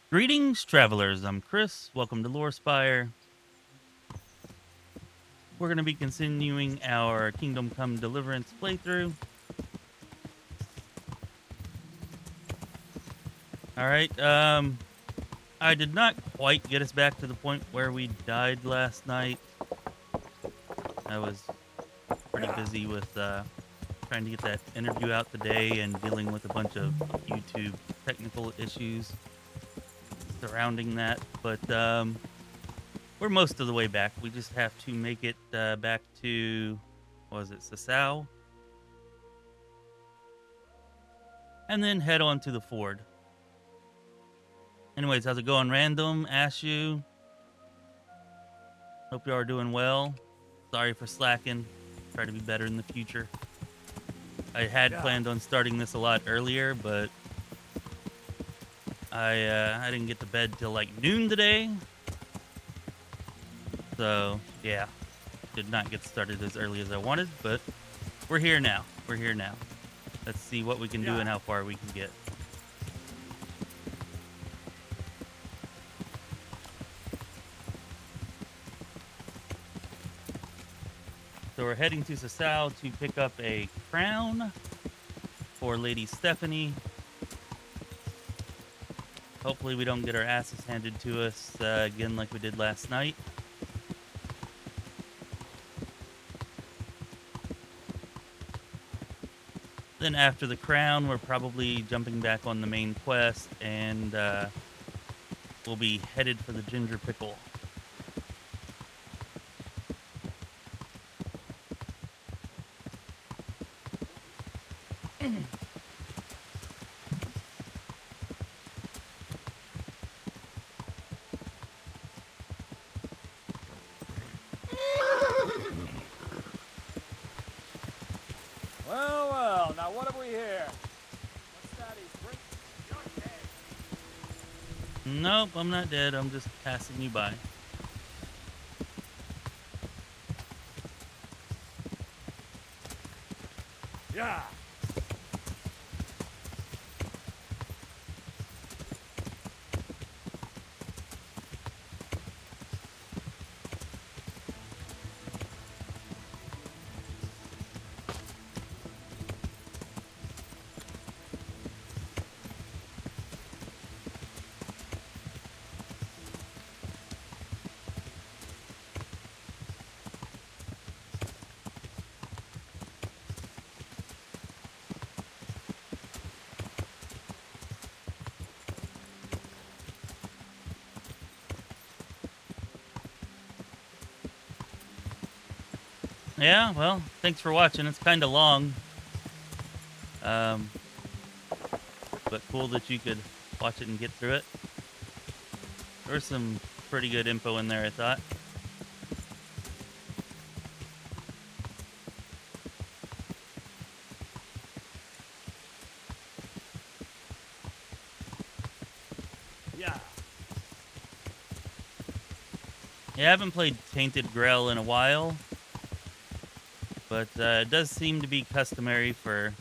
Greetings, travelers. I'm Chris. Welcome to Lorespire. We're going to be continuing our Kingdom Come Deliverance playthrough. All right. I did not quite get us back to the point where we died last night. I was pretty busy with trying to get that interview out today and dealing with a bunch of YouTube technical issues surrounding that. But we're most of the way back. We just have to make it back to, what was it, Sasau? And then head on to the ford. Anyways, how's it going, Random? Ashu? Hope you are doing well. Sorry for slacking. Try to be better in the future. I had planned on starting this a lot earlier, but I didn't get to bed till like noon today. So, yeah. Did not get started as early as I wanted, but we're here now. We're here now. Let's see what we can do and how far we can get. So we're heading to Sasau to pick up a crown for Lady Stephanie. Hopefully we don't get our asses handed to us again like we did last night. Then after the crown, we're probably jumping back on the main quest, and we'll be headed for the ginger pickle. Well, now what have we here? What's that he's drinking? You're dead. Nope, I'm not dead. I'm just passing you by. Yeah. Yeah, well, thanks for watching. It's kind of long. But cool that you could watch it and get through it. There was some pretty good info in there, I thought. Yeah. Yeah, I haven't played Tainted Grail in a while. But it does seem to be customary for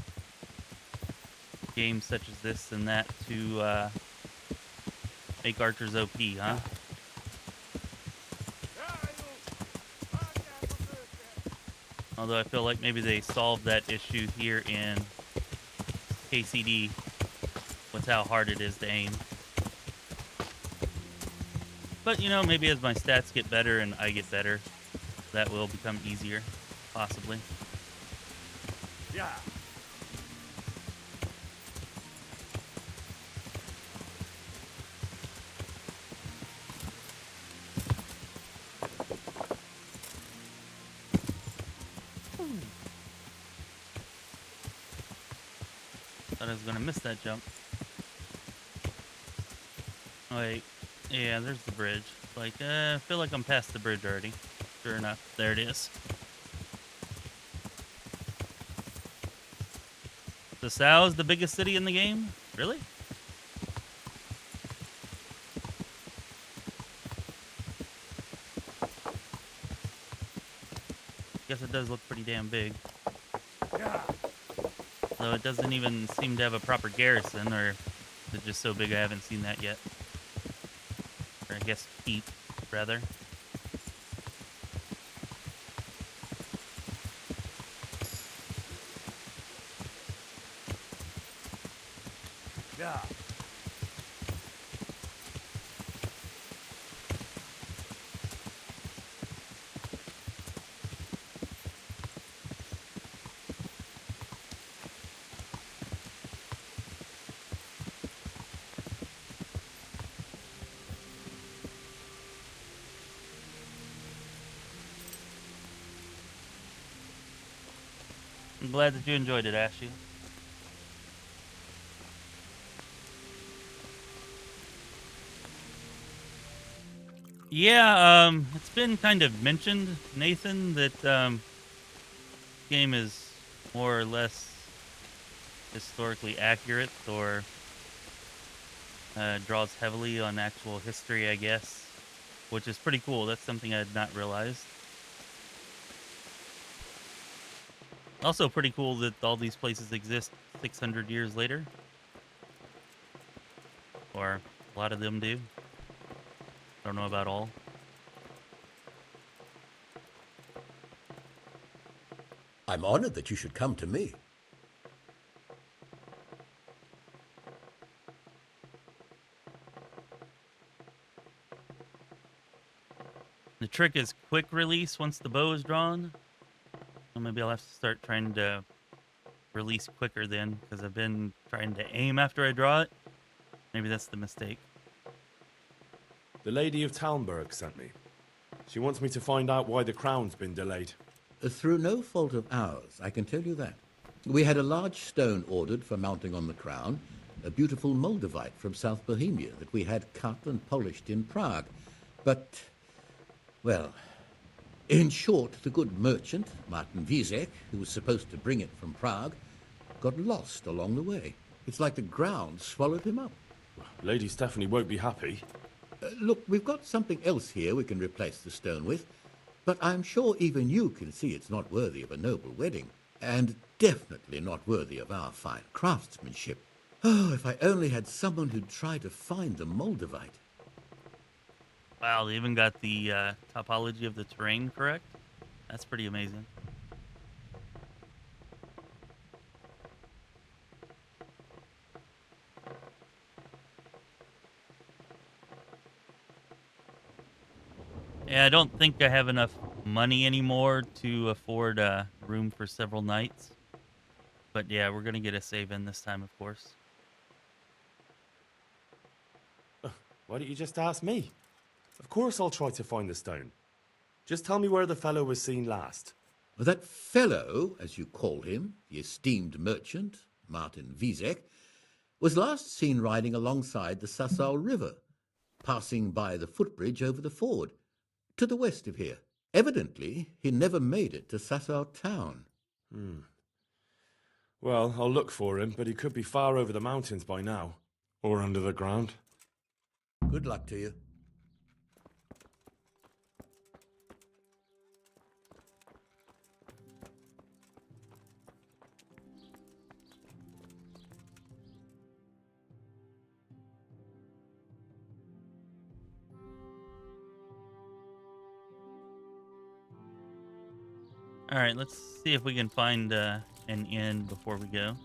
games such as this and that to make archers OP, huh? Although I feel like maybe they solved that issue here in KCD with how hard it is to aim. But, you know, maybe as my stats get better and I get better, that will become easier, possibly. Yeah. Thought I was going to miss that jump. Oh, wait. Yeah, there's the bridge. Like, I feel like I'm past the bridge already. Sure enough, there it is. Sasau is the biggest city in the game? Really? Guess it does look pretty damn big. Yeah. Though it doesn't even seem to have a proper garrison, or is it just so big I haven't seen that yet? Or I guess keep, rather. Yeah. I'm glad that you enjoyed it, Ashley. Yeah, it's been kind of mentioned, Nathan, that game is more or less historically accurate, or draws heavily on actual history, I guess, which is pretty cool. That's something I had not realized. Also, pretty cool that all these places exist 600 years later, or a lot of them do. Don't know about all. I'm honored that you should come to me. The trick is quick release once the bow is drawn. So maybe I'll have to start trying to release quicker then, because I've been trying to aim after I draw it. Maybe that's the mistake. The Lady of Talmberg sent me. She wants me to find out why the crown's been delayed. Through no fault of ours, I can tell you that. We had a large stone ordered for mounting on the crown, a beautiful Moldavite from South Bohemia that we had cut and polished in Prague. But, well, in short, the good merchant, Martin Wieseck, who was supposed to bring it from Prague, got lost along the way. It's like the ground swallowed him up. Lady Stephanie won't be happy. Look, we've got something else here we can replace the stone with, but I'm sure even you can see it's not worthy of a noble wedding, and definitely not worthy of our fine craftsmanship. Oh, if I only had someone who'd try to find the Moldavite. Wow, they even got the topology of the terrain correct. That's pretty amazing. Yeah, I don't think I have enough money anymore to afford a room for several nights. But yeah, we're gonna get a save in this time, of course. Why don't you just ask me? Of course I'll try to find the stone. Just tell me where the fellow was seen last. That fellow, as you call him, the esteemed merchant, Martin Wieseck, was last seen riding alongside the Sassau River, passing by the footbridge over the ford, to the west of here. Evidently, he never made it to Sassau town. Well, I'll look for him, but he could be far over the mountains by now. Or under the ground. Good luck to you. All right, let's see if we can find an inn before we go.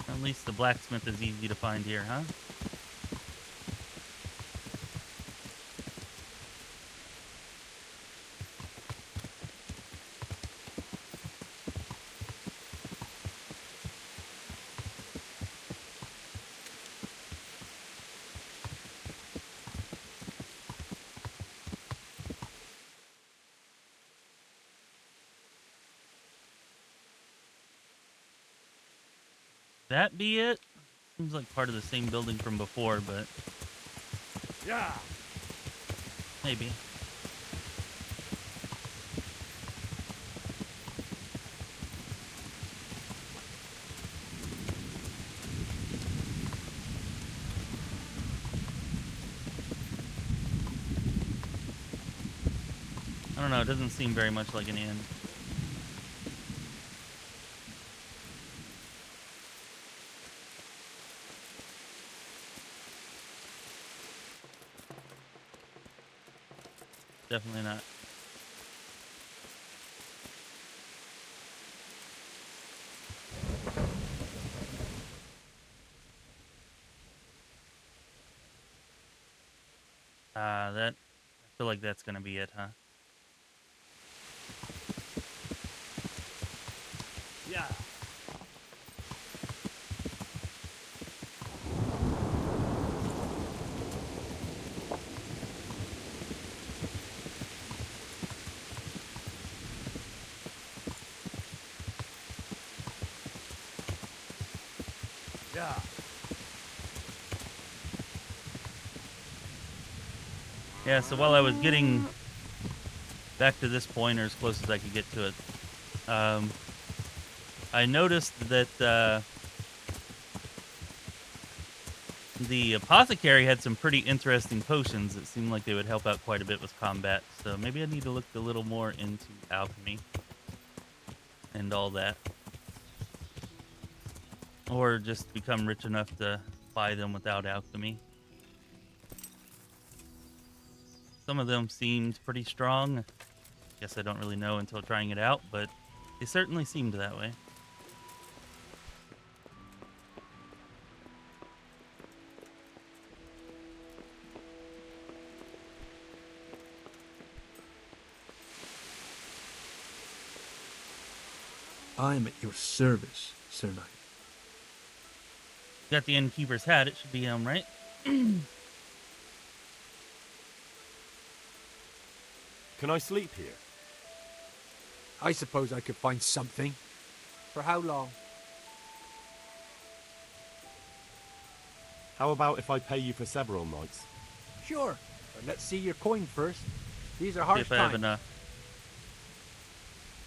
At least the blacksmith is easy to find here, huh? That be it? Seems like part of the same building from before, but Yeah. maybe. I don't know, it doesn't seem very much like an inn. Definitely not. I feel like that's gonna be it, huh? Yeah. Yeah. Yeah, so while I was getting back to this point, or as close as I could get to it, I noticed that the apothecary had some pretty interesting potions that seemed like they would help out quite a bit with combat. So maybe I need to look a little more into alchemy and all that. Or just become rich enough to buy them without alchemy. Some of them seemed pretty strong. Guess I don't really know until trying it out, but they certainly seemed that way. I am at your service, Sir Knight. Got the innkeeper's hat, it should be him, right? Can I sleep here? I suppose I could find something. For how long? How about if I pay you for several nights? Sure, but let's see your coin first. These are See harsh if I have times. enough.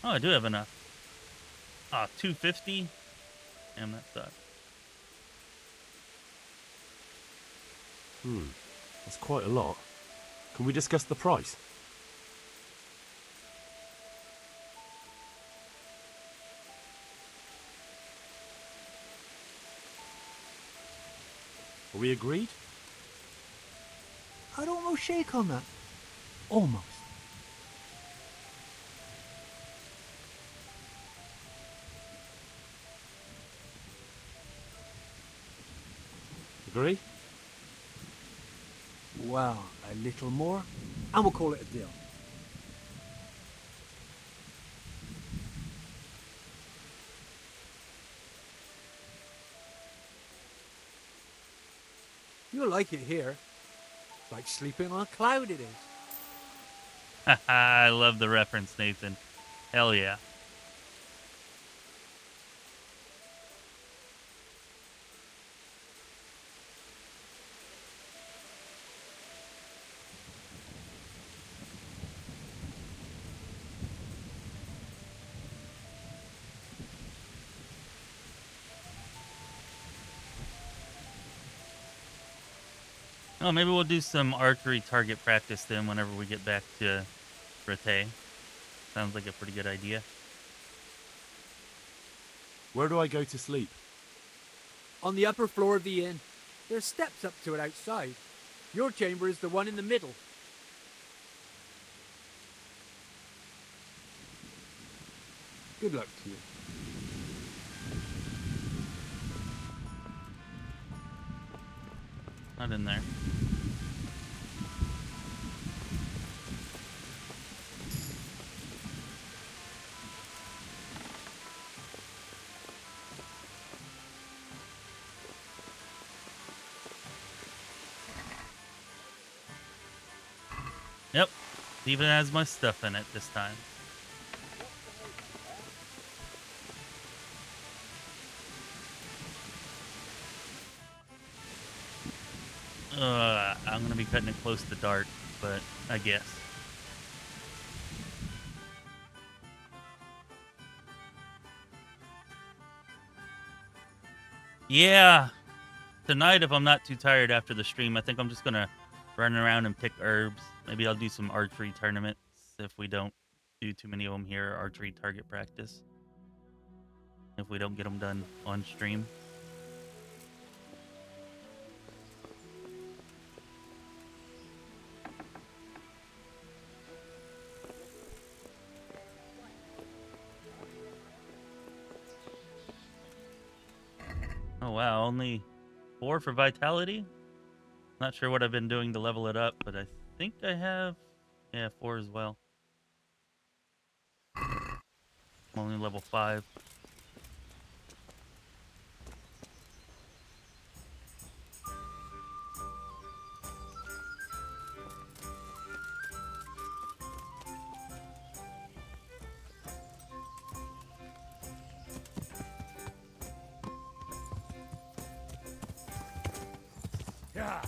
Oh, I do have enough. Ah, 250. Damn, that sucks. That's quite a lot. Can we discuss the price? Are we agreed? I'd almost shake on that. Almost. Agree? Well, a little more, and we'll call it a deal. You'll like it here. It's like sleeping on a cloud, it is. Haha, I love the reference, Nathan. Hell yeah. Oh, maybe we'll do some archery target practice then whenever we get back to Rete. Sounds like a pretty good idea. Where do I go to sleep? On the upper floor of the inn. There's steps up to it outside. Your chamber is the one in the middle. Good luck to you. Not in there. Yep. Even has my stuff in it this time. I'm gonna be cutting it close to dark, but I guess. Yeah, tonight if I'm not too tired after the stream, I think I'm just gonna run around and pick herbs. Maybe I'll do some archery tournaments if we don't do too many of them here. Archery target practice. If we don't get them done on stream. Oh wow, only 4 for vitality? Not sure what I've been doing to level it up, but I think I have, 4 as well. I'm only level 5. Yeah.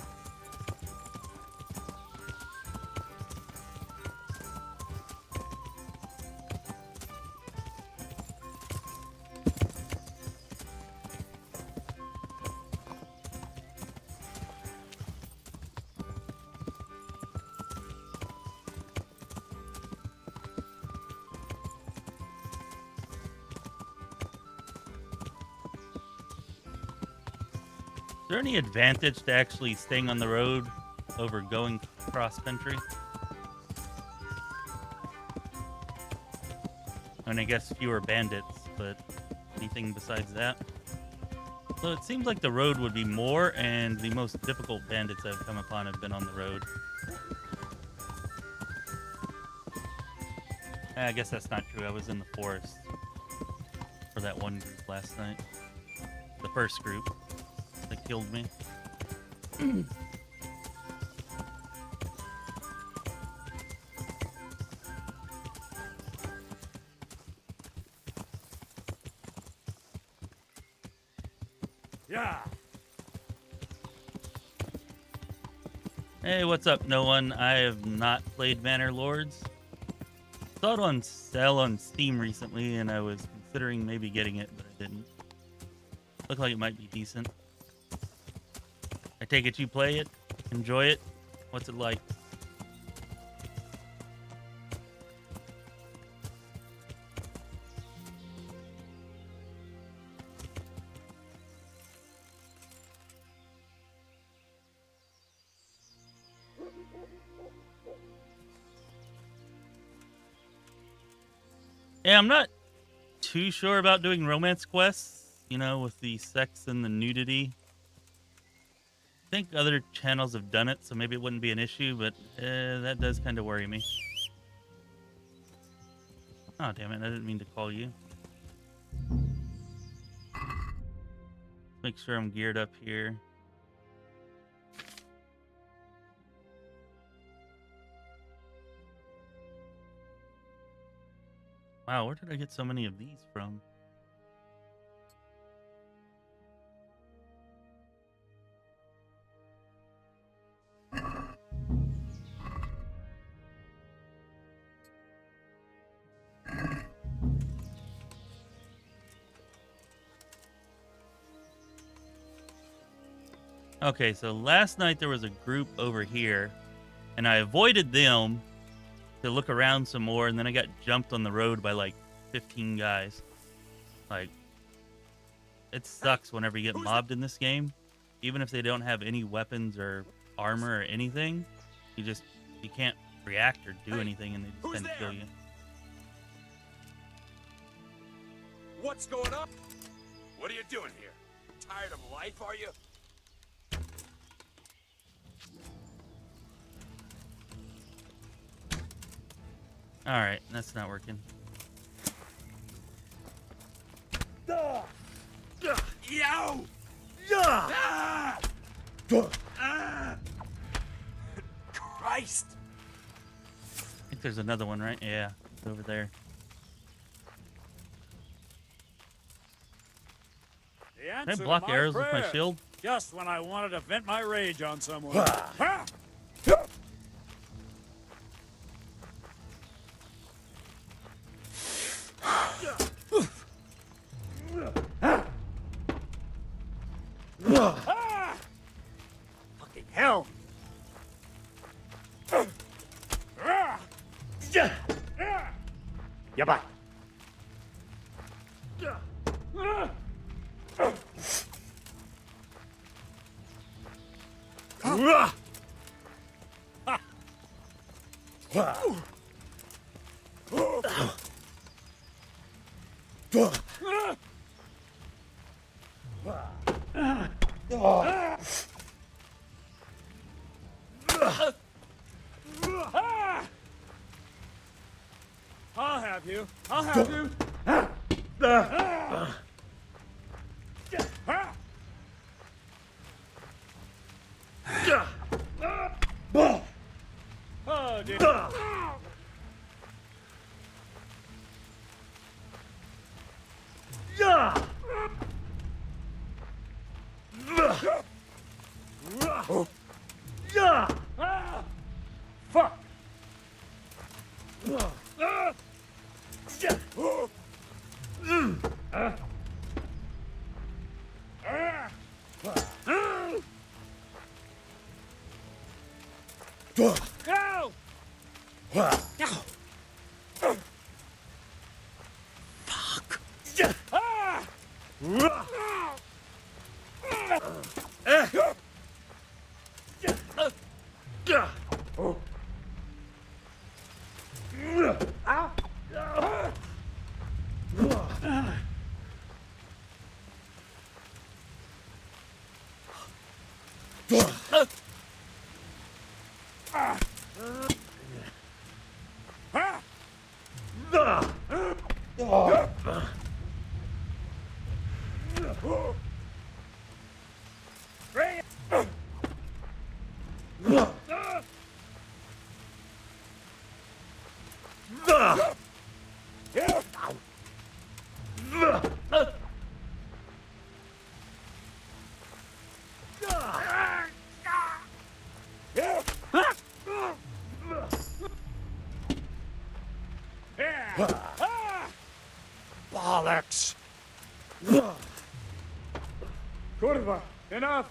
Is there any advantage to actually staying on the road over going cross country? I mean, I guess fewer bandits, but anything besides that? So it seems like the road would be more, and the most difficult bandits I've come upon have been on the road. I guess that's not true. I was in the forest for that one group last night. The first group that killed me. Yeah. Hey, what's up, no one? I have not played Manor Lords. Saw it on sale on Steam recently, and I was considering maybe getting it, but I didn't. Looked like it might be decent. I take it you play it? Enjoy it? What's it like? Yeah, I'm not too sure about doing romance quests, you know, with the sex and the nudity. I think other channels have done it, so maybe it wouldn't be an issue, but that does kind of worry me. Oh, damn it, I didn't mean to call you. Make sure I'm geared up here. Wow, where did I get so many of these from? Okay, so last night there was a group over here, and I avoided them to look around some more, and then I got jumped on the road by like 15 guys. Like, it sucks whenever you get mobbed in this game. Even if they don't have any weapons or armor or anything, you can't react or do anything, and they just tend to kill you. What's going on? What are you doing here? Tired of life, are you? Alright, that's not working. Yo! Christ! I think there's another one, right? Yeah, it's over there. The Can I answer block to my arrows with my prayers. shield? Just when I wanted to vent my rage on someone. Ha! I'll have you. I'll have you. Oh, dear. Fuck. Go! Fuck. Bollocks! Kurva, enough!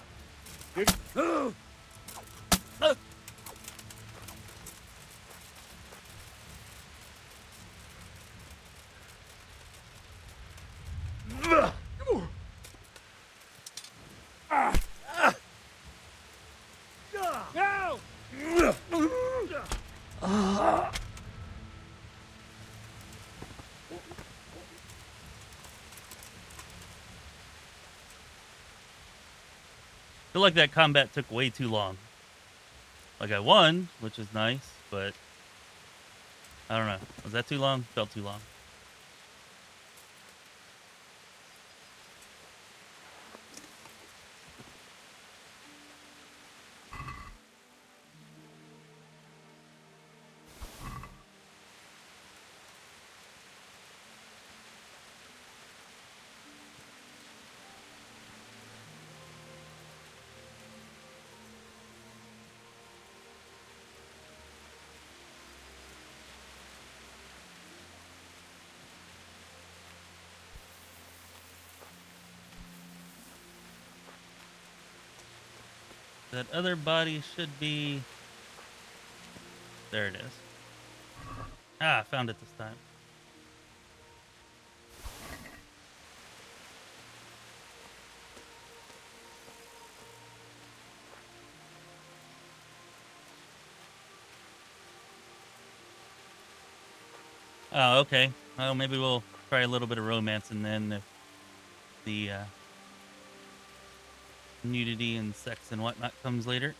I feel like that combat took way too long. Like I won, which is nice, but I don't know. Was that too long? Felt too long. That other body should be... There it is. Ah, I found it this time. Oh, okay. Well, maybe we'll try a little bit of romance, and then if the nudity and sex and whatnot comes later.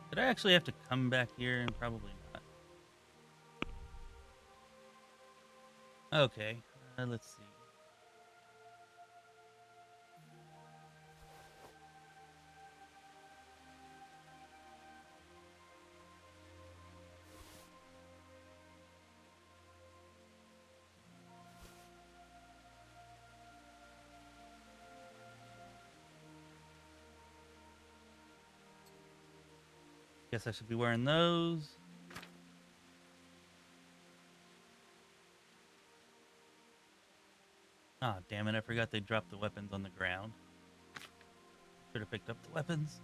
Did I actually have to come back here? And probably not. Okay, let's see. Guess I should be wearing those. Ah, damn it, I forgot they dropped the weapons on the ground. Should have picked up the weapons.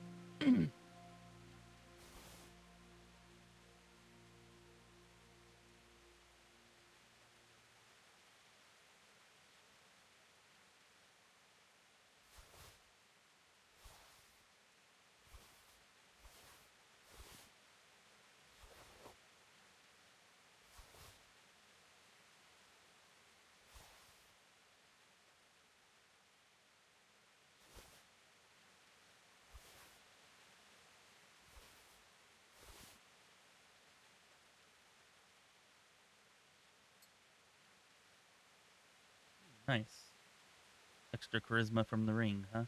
Nice. Extra charisma from the ring, huh?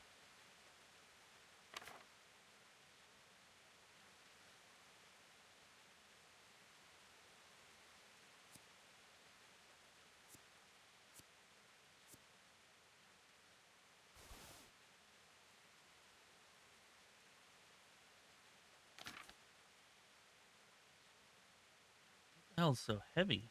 What the hell's so heavy?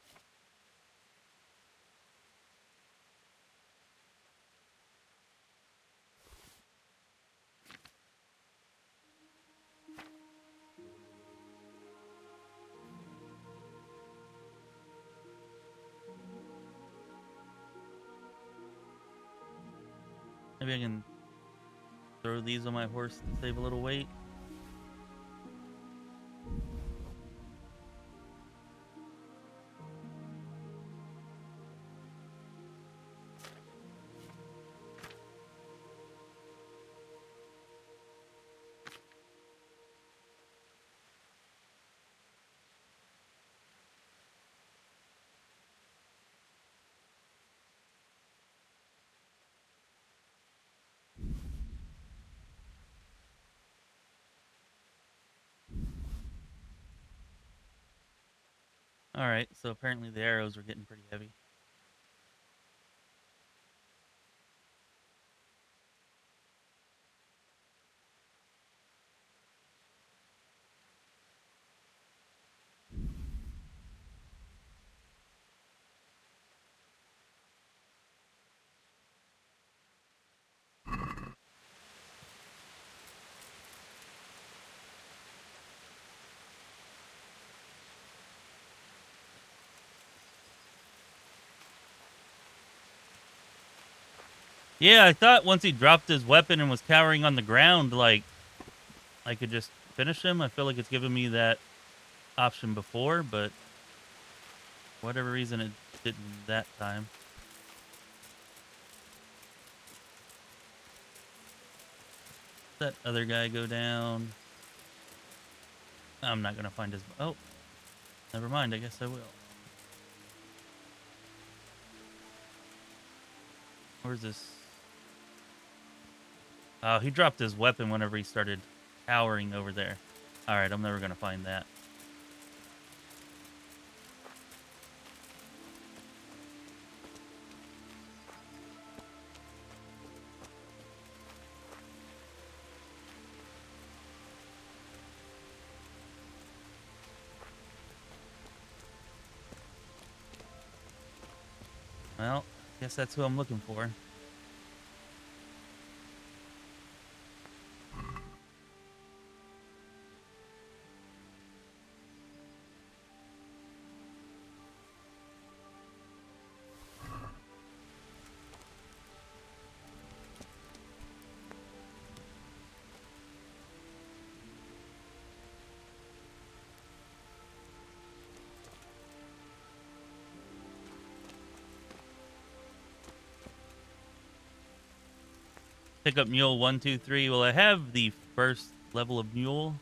Maybe I can throw these on my horse to save a little weight. Alright, so apparently the arrows were getting pretty heavy. Yeah, I thought once he dropped his weapon and was cowering on the ground, like, I could just finish him. I feel like it's given me that option before, but for whatever reason it didn't that time. That other guy go down. I'm not gonna find his... Oh, never mind. I guess I will. Where's this? Oh, he dropped his weapon whenever he started cowering over there. Alright, I'm never gonna find that. Well, I guess that's who I'm looking for. Pick up mule 1, 2, 3. Well, I have the first level of mule.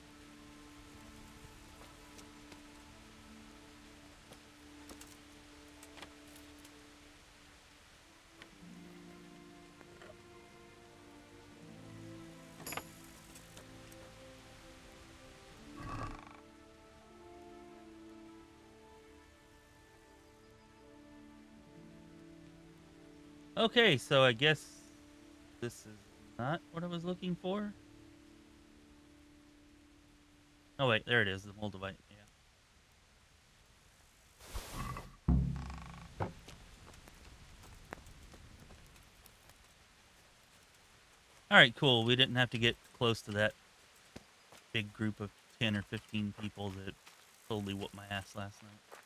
Okay, so I guess this is not what I was looking for. Oh wait, there it is, the Moldavite. Yeah. All right, cool. We didn't have to get close to that big group of 10 or 15 people that totally whooped my ass last night.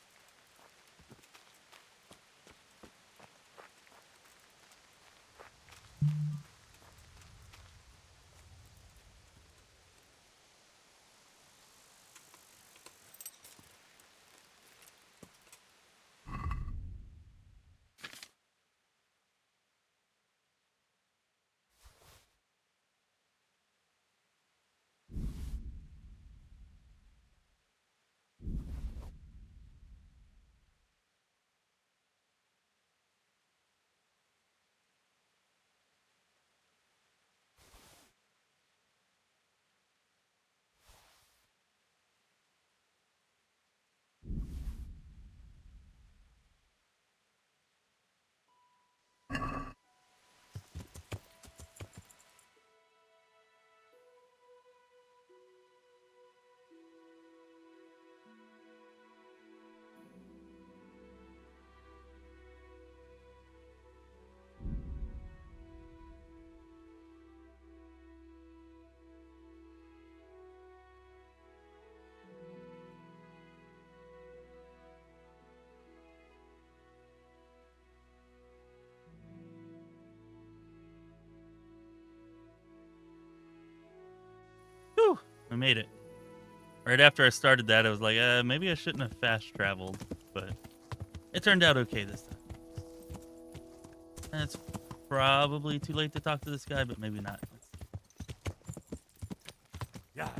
I made it. Right after I started that, I was like, maybe I shouldn't have fast traveled, but it turned out okay this time. And it's probably too late to talk to this guy, but maybe not. Yeah.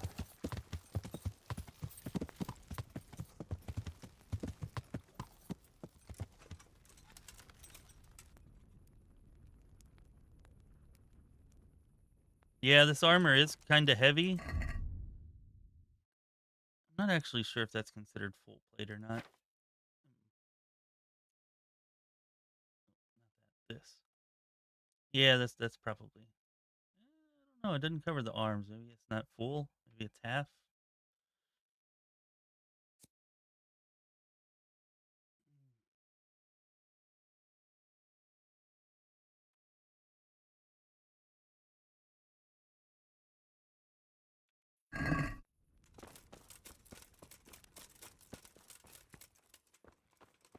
Yeah, this armor is kind of heavy. I'm not actually sure if that's considered full plate or not. This. Yeah, that's probably. I don't know. It doesn't cover the arms. Maybe it's not full. Maybe it's half.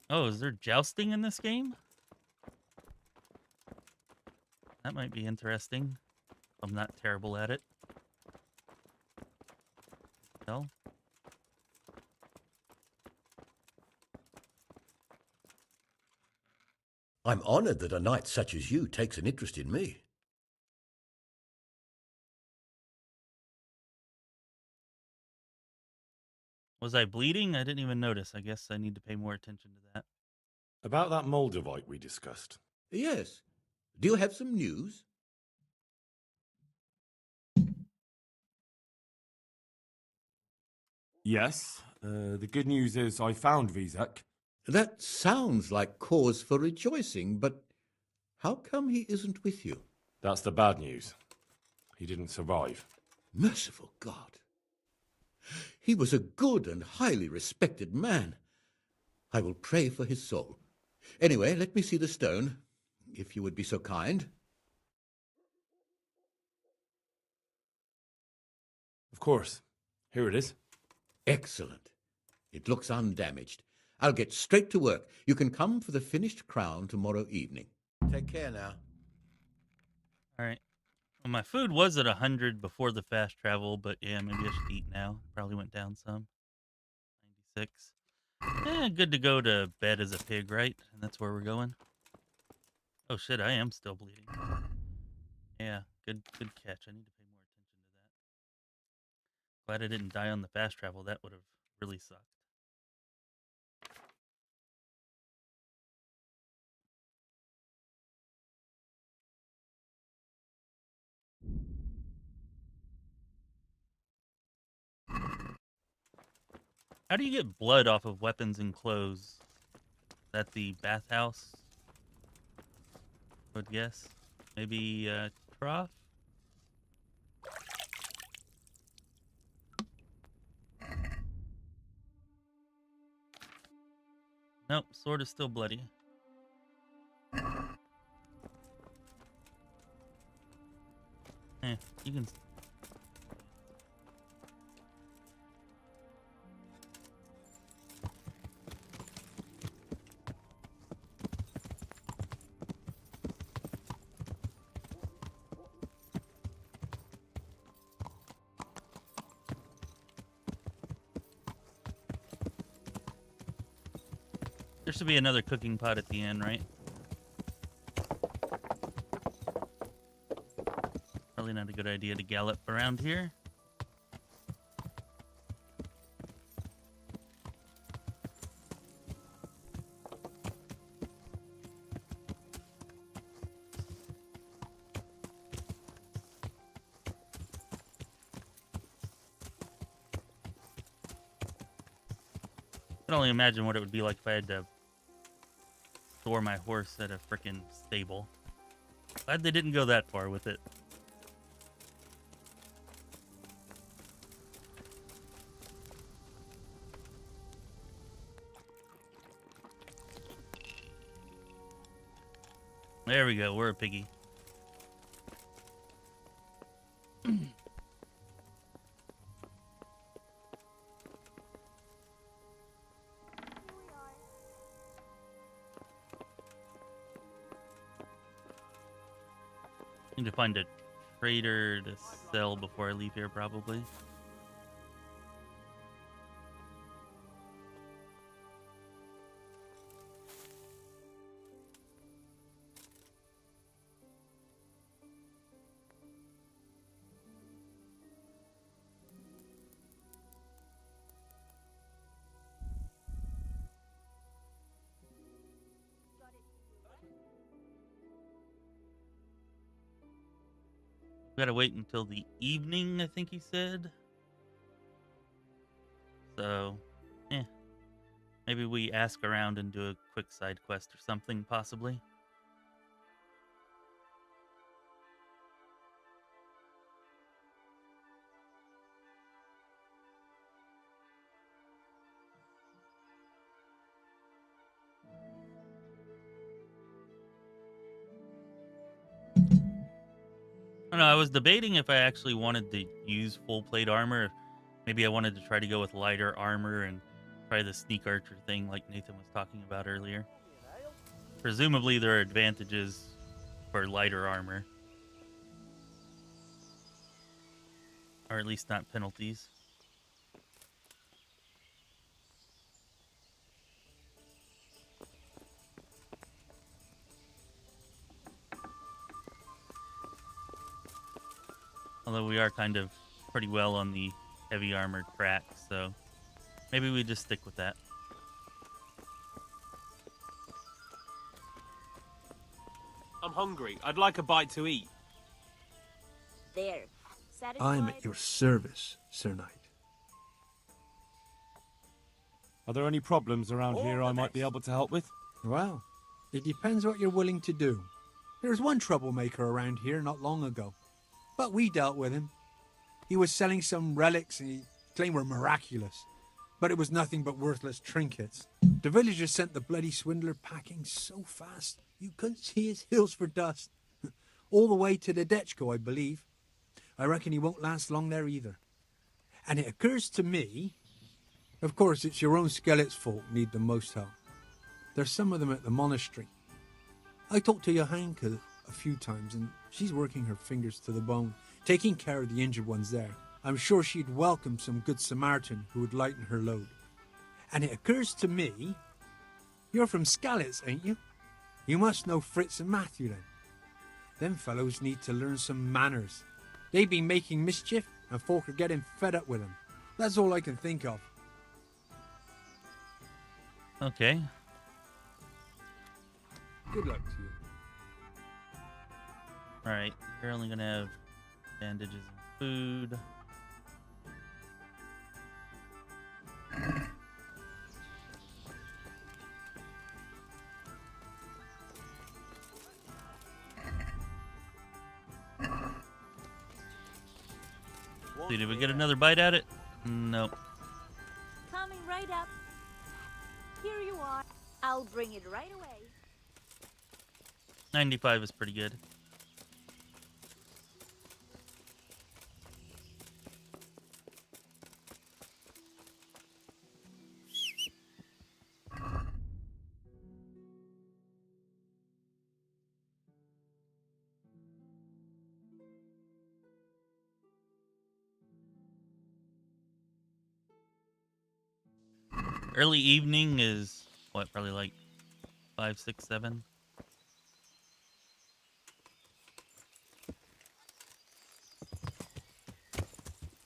Oh, is there jousting in this game? That might be interesting. I'm not terrible at it. No. I'm honored that a knight such as you takes an interest in me. Was I bleeding? I didn't even notice. I guess I need to pay more attention to that. About that Moldavite we discussed. Yes. Do you have some news? Yes. The good news is I found Vizek. That sounds like cause for rejoicing, but how come he isn't with you? That's the bad news. He didn't survive. Merciful God. He was a good and highly respected man. I will pray for his soul. Anyway, let me see the stone, if you would be so kind. Of course. Here it is. Excellent. It looks undamaged. I'll get straight to work. You can come for the finished crown tomorrow evening. Take care now. All right. Well, my food was at 100 before the fast travel, but yeah, maybe I should eat now. Probably went down some. 96. Good to go to bed as a pig, right? And that's where we're going. Oh shit, I am still bleeding. Yeah, good catch. I need to pay more attention to that. Glad I didn't die on the fast travel. That would have really sucked. How do you get blood off of weapons and clothes? Is that the bathhouse? I would guess. Maybe trough? Nope, sword is still bloody. You can. There should be another cooking pot at the end, right? Probably not a good idea to gallop around here. I can only imagine what it would be like if I had to store my horse at a frickin' stable. Glad they didn't go that far with it. There we go, we're a piggy. Need to find a trader to sell before I leave here, probably. We gotta wait until the evening, I think he said. So, maybe we ask around and do a quick side quest or something, possibly. I don't know, I was debating if I actually wanted to use full plate armor. Maybe I wanted to try to go with lighter armor and try the sneak archer thing like Nathan was talking about earlier. Presumably there are advantages for lighter armor. Or at least not penalties. Although we are kind of pretty well on the heavy armored track, so maybe we just stick with that. I'm hungry. I'd like a bite to eat. There. Satisfied? I'm at your service, Sir Knight. Are there any problems around here I might be able to help with? Well, it depends what you're willing to do. There was one troublemaker around here not long ago, but we dealt with him. He was selling some relics and he claimed were miraculous, but it was nothing but worthless trinkets. The villagers sent the bloody swindler packing so fast you couldn't see his heels for dust. All the way to the Dechko, I believe. I reckon he won't last long there either. And it occurs to me, of course it's your own skelet's fault need the most help. There's some of them at the monastery. I talked to Johanka a few times and she's working her fingers to the bone, taking care of the injured ones there. I'm sure she'd welcome some good Samaritan who would lighten her load. And it occurs to me, you're from Skalitz, ain't you? You must know Fritz and Matthew then. Them fellows need to learn some manners. They've been making mischief and folk are getting fed up with them. That's all I can think of. Okay. Good luck to you. Alright, you're only gonna have bandages and food. See, did we get another bite at it? Nope. Coming right up. Here you are. I'll bring it right away. 95 is pretty good. Early evening is what, probably like 5, 6, 7.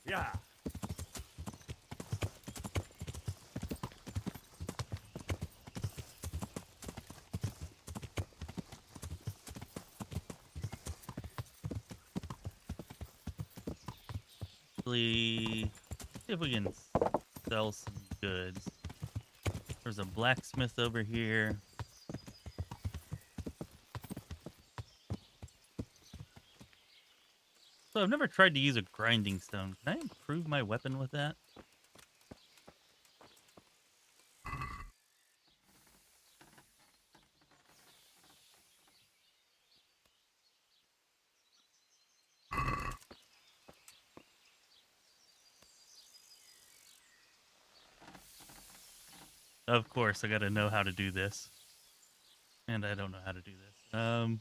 Yeah. See if we can sell some goods. There's a blacksmith over here. So I've never tried to use a grinding stone. Can I improve my weapon with that? Of course, I gotta know how to do this. And I don't know how to do this.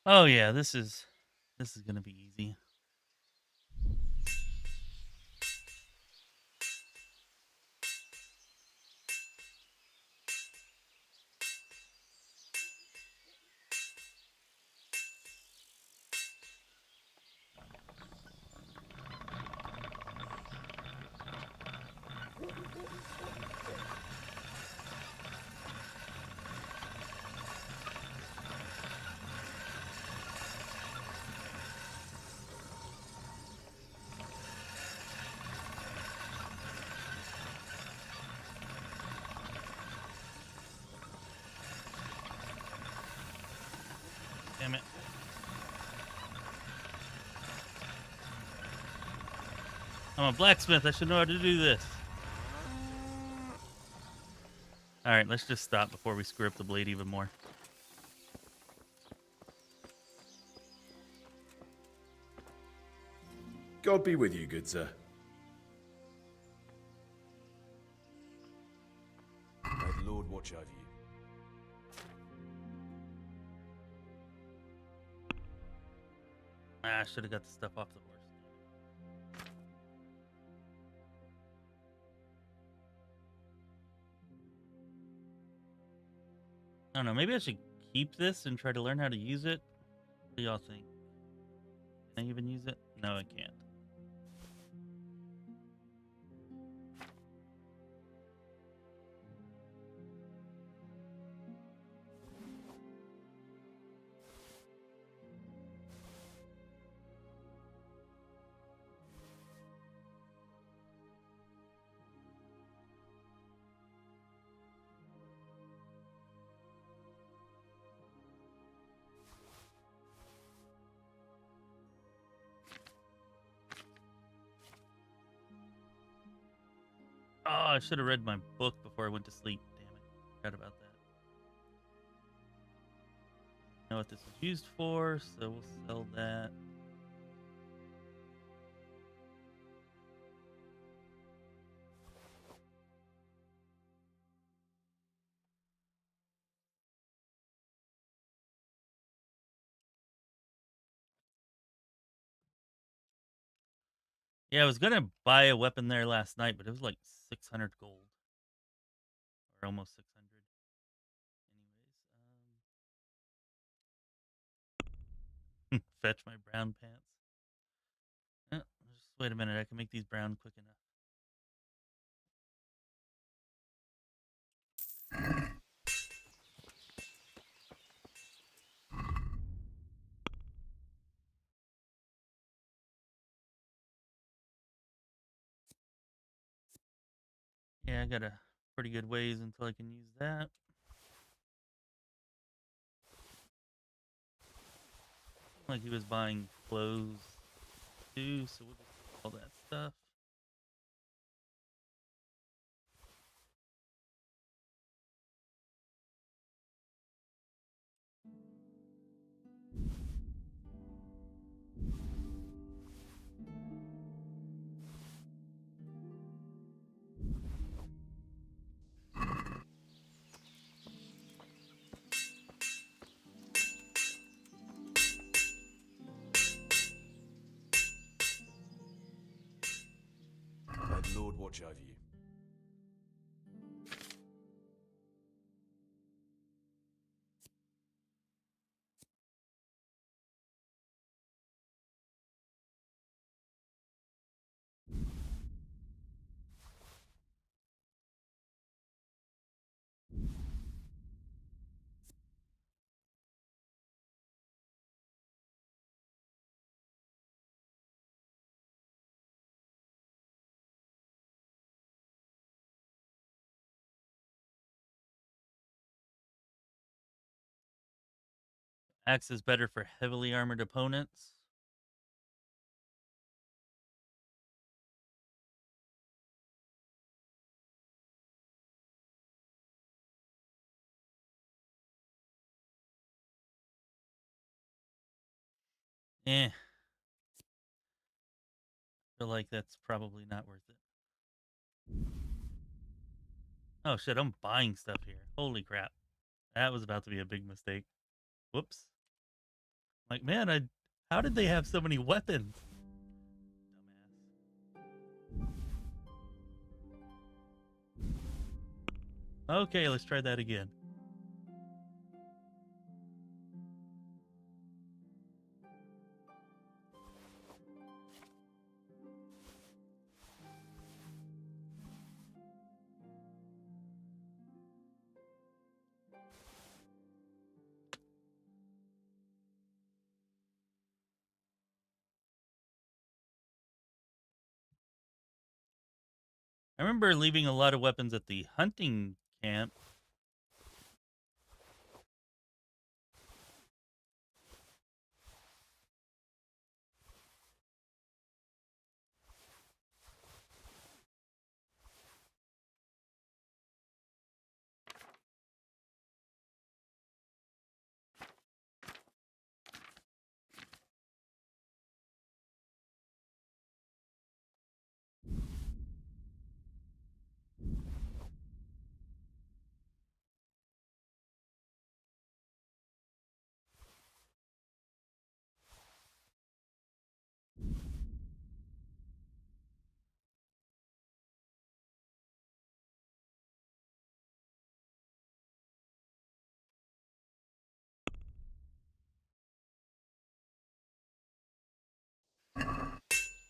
Oh yeah, this is gonna be easy. Damn it. I'm a blacksmith. I should know how to do this. All right, let's just stop before we screw up the blade even more. God be with you, good sir. May the Lord watch over you. I should have got the stuff off the horse. I don't know. Maybe I should keep this and try to learn how to use it. What do y'all think? Can I even use it? No, I can't. Oh, I should have read my book before I went to sleep. Damn it. Forgot about that. Know what this is used for, so we'll sell that. Yeah, I was gonna buy a weapon there last night, but it was like 600 gold. Or almost 600. Anyways, fetch my brown pants. Just wait a minute, I can make these brown quick enough. Yeah, I got a pretty good ways until I can use that. Like he was buying clothes too, so we'll just do all that stuff. May the Lord watch over you. Axe is better for heavily armored opponents. I feel like that's probably not worth it. Oh shit, I'm buying stuff here. Holy crap. That was about to be a big mistake. Whoops. Like, man, how did they have so many weapons? Dumbass. Okay, let's try that again. I remember leaving a lot of weapons at the hunting camp.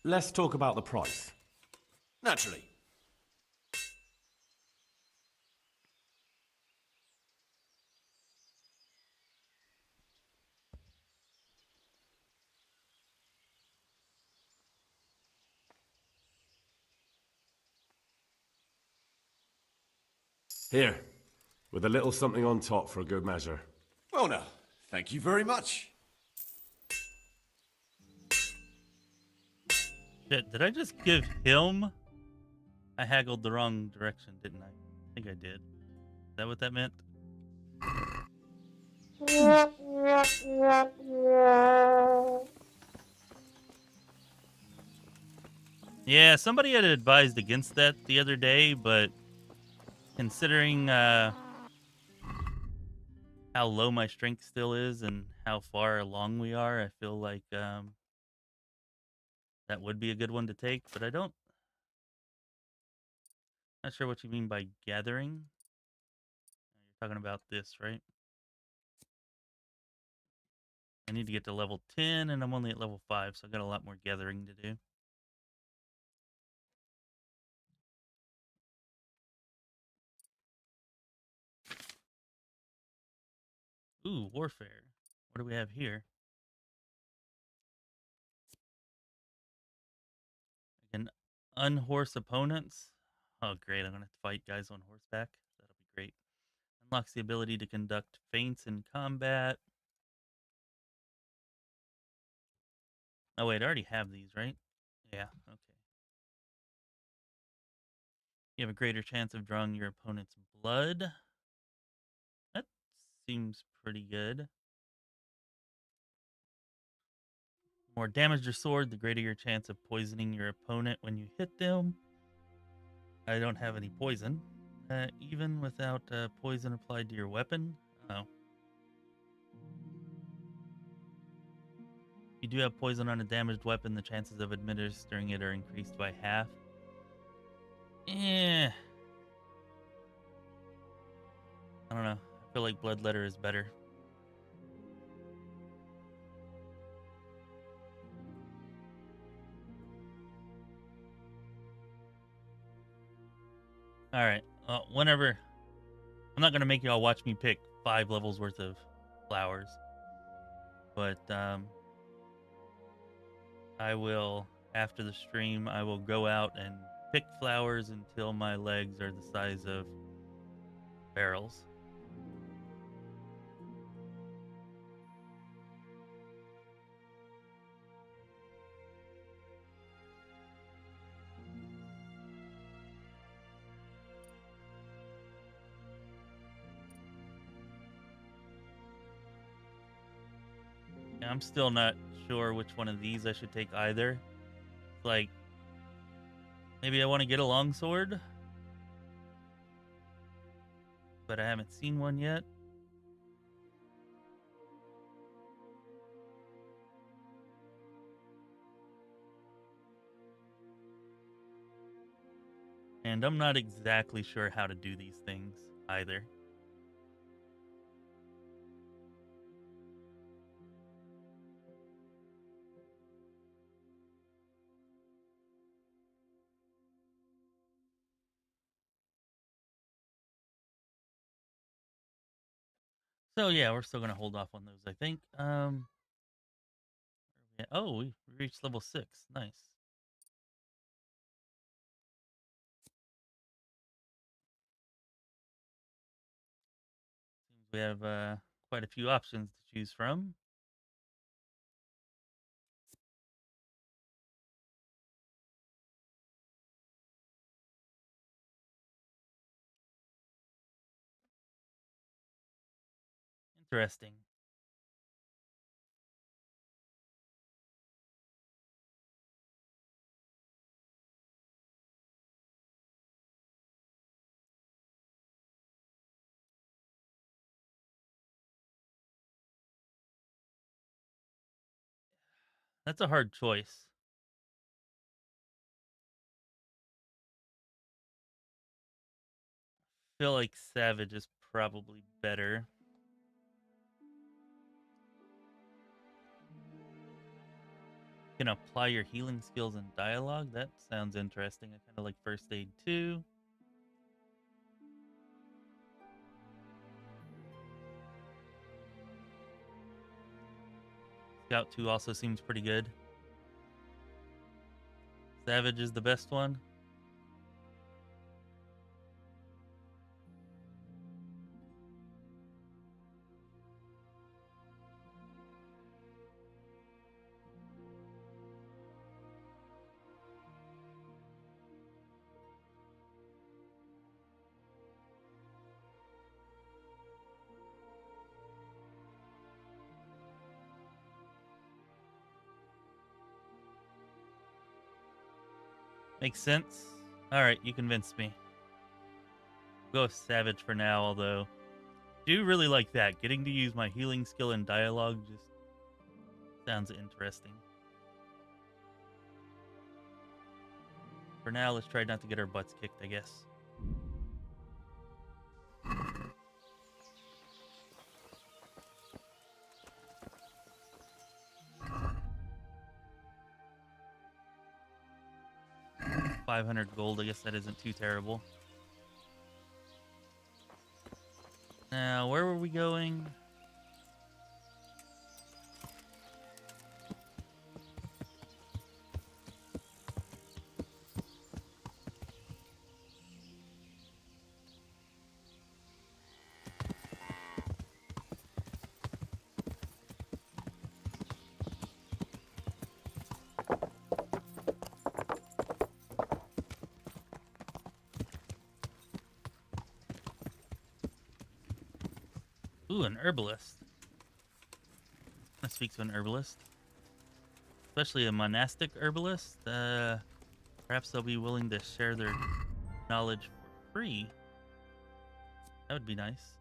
Let's talk about the price. Naturally. Here, with a little something on top for a good measure. Oh no, thank you very much. Shit, did I just give him? I haggled the wrong direction, didn't I? I think I did. Is that what that meant? Yeah, somebody had advised against that the other day, but considering how low my strength still is and how far along we are, I feel like that would be a good one to take, but I don't. Not sure what you mean by gathering. You're talking about this, right? I need to get to level 10, and I'm only at level 5, so I got a lot more gathering to do. Ooh, warfare. What do we have here? Can unhorse opponents. Oh, great. I'm going to fight guys on horseback. That'll be great. Unlocks the ability to conduct feints in combat. Oh, wait. I already have these, right? Yeah. Okay. You have a greater chance of drawing your opponent's blood. That seems pretty good. The more damage your sword, the greater your chance of poisoning your opponent when you hit them. I don't have any poison. Even without poison applied to your weapon. Oh. If you do have poison on a damaged weapon, the chances of administering it are increased by half. I don't know. I feel like Bloodletter is better. Alright. Whenever. I'm not going to make y'all watch me pick 5 levels worth of flowers. But, I will, after the stream, I will go out and pick flowers until my legs are the size of barrels. I'm still not sure which one of these I should take either. Like, maybe I want to get a longsword, but I haven't seen one yet. And I'm not exactly sure how to do these things either. So yeah, we're still gonna hold off on those, I think. Yeah, oh, we reached level 6. Nice. Seems we have quite a few options to choose from. Interesting. That's a hard choice. Feel like Savage is probably better. You can apply your healing skills in dialogue. That sounds interesting. I kind of like First Aid too. Scout 2 also seems pretty good. Savage is the best one. Makes sense. Alright, you convinced me. Go with Savage for now, although do really like that. Getting to use my healing skill in dialogue just sounds interesting. For now, let's try not to get our butts kicked, I guess. $500 gold, I guess that isn't too terrible. Now, where were we going? Ooh, an herbalist. Let's speak to an herbalist. Especially a monastic herbalist. Perhaps they'll be willing to share their knowledge for free. That would be nice.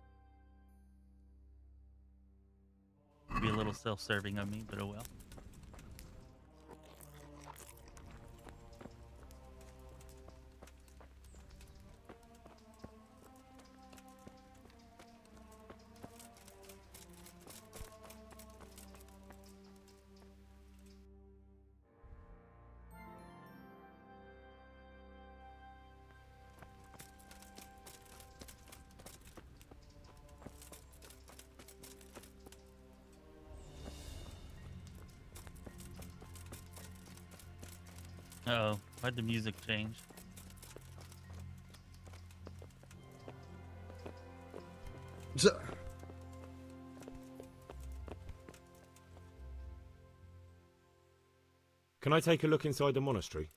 Be a little self-serving of me, but oh well. Uh-oh, why'd the music change? Can I take a look inside the monastery?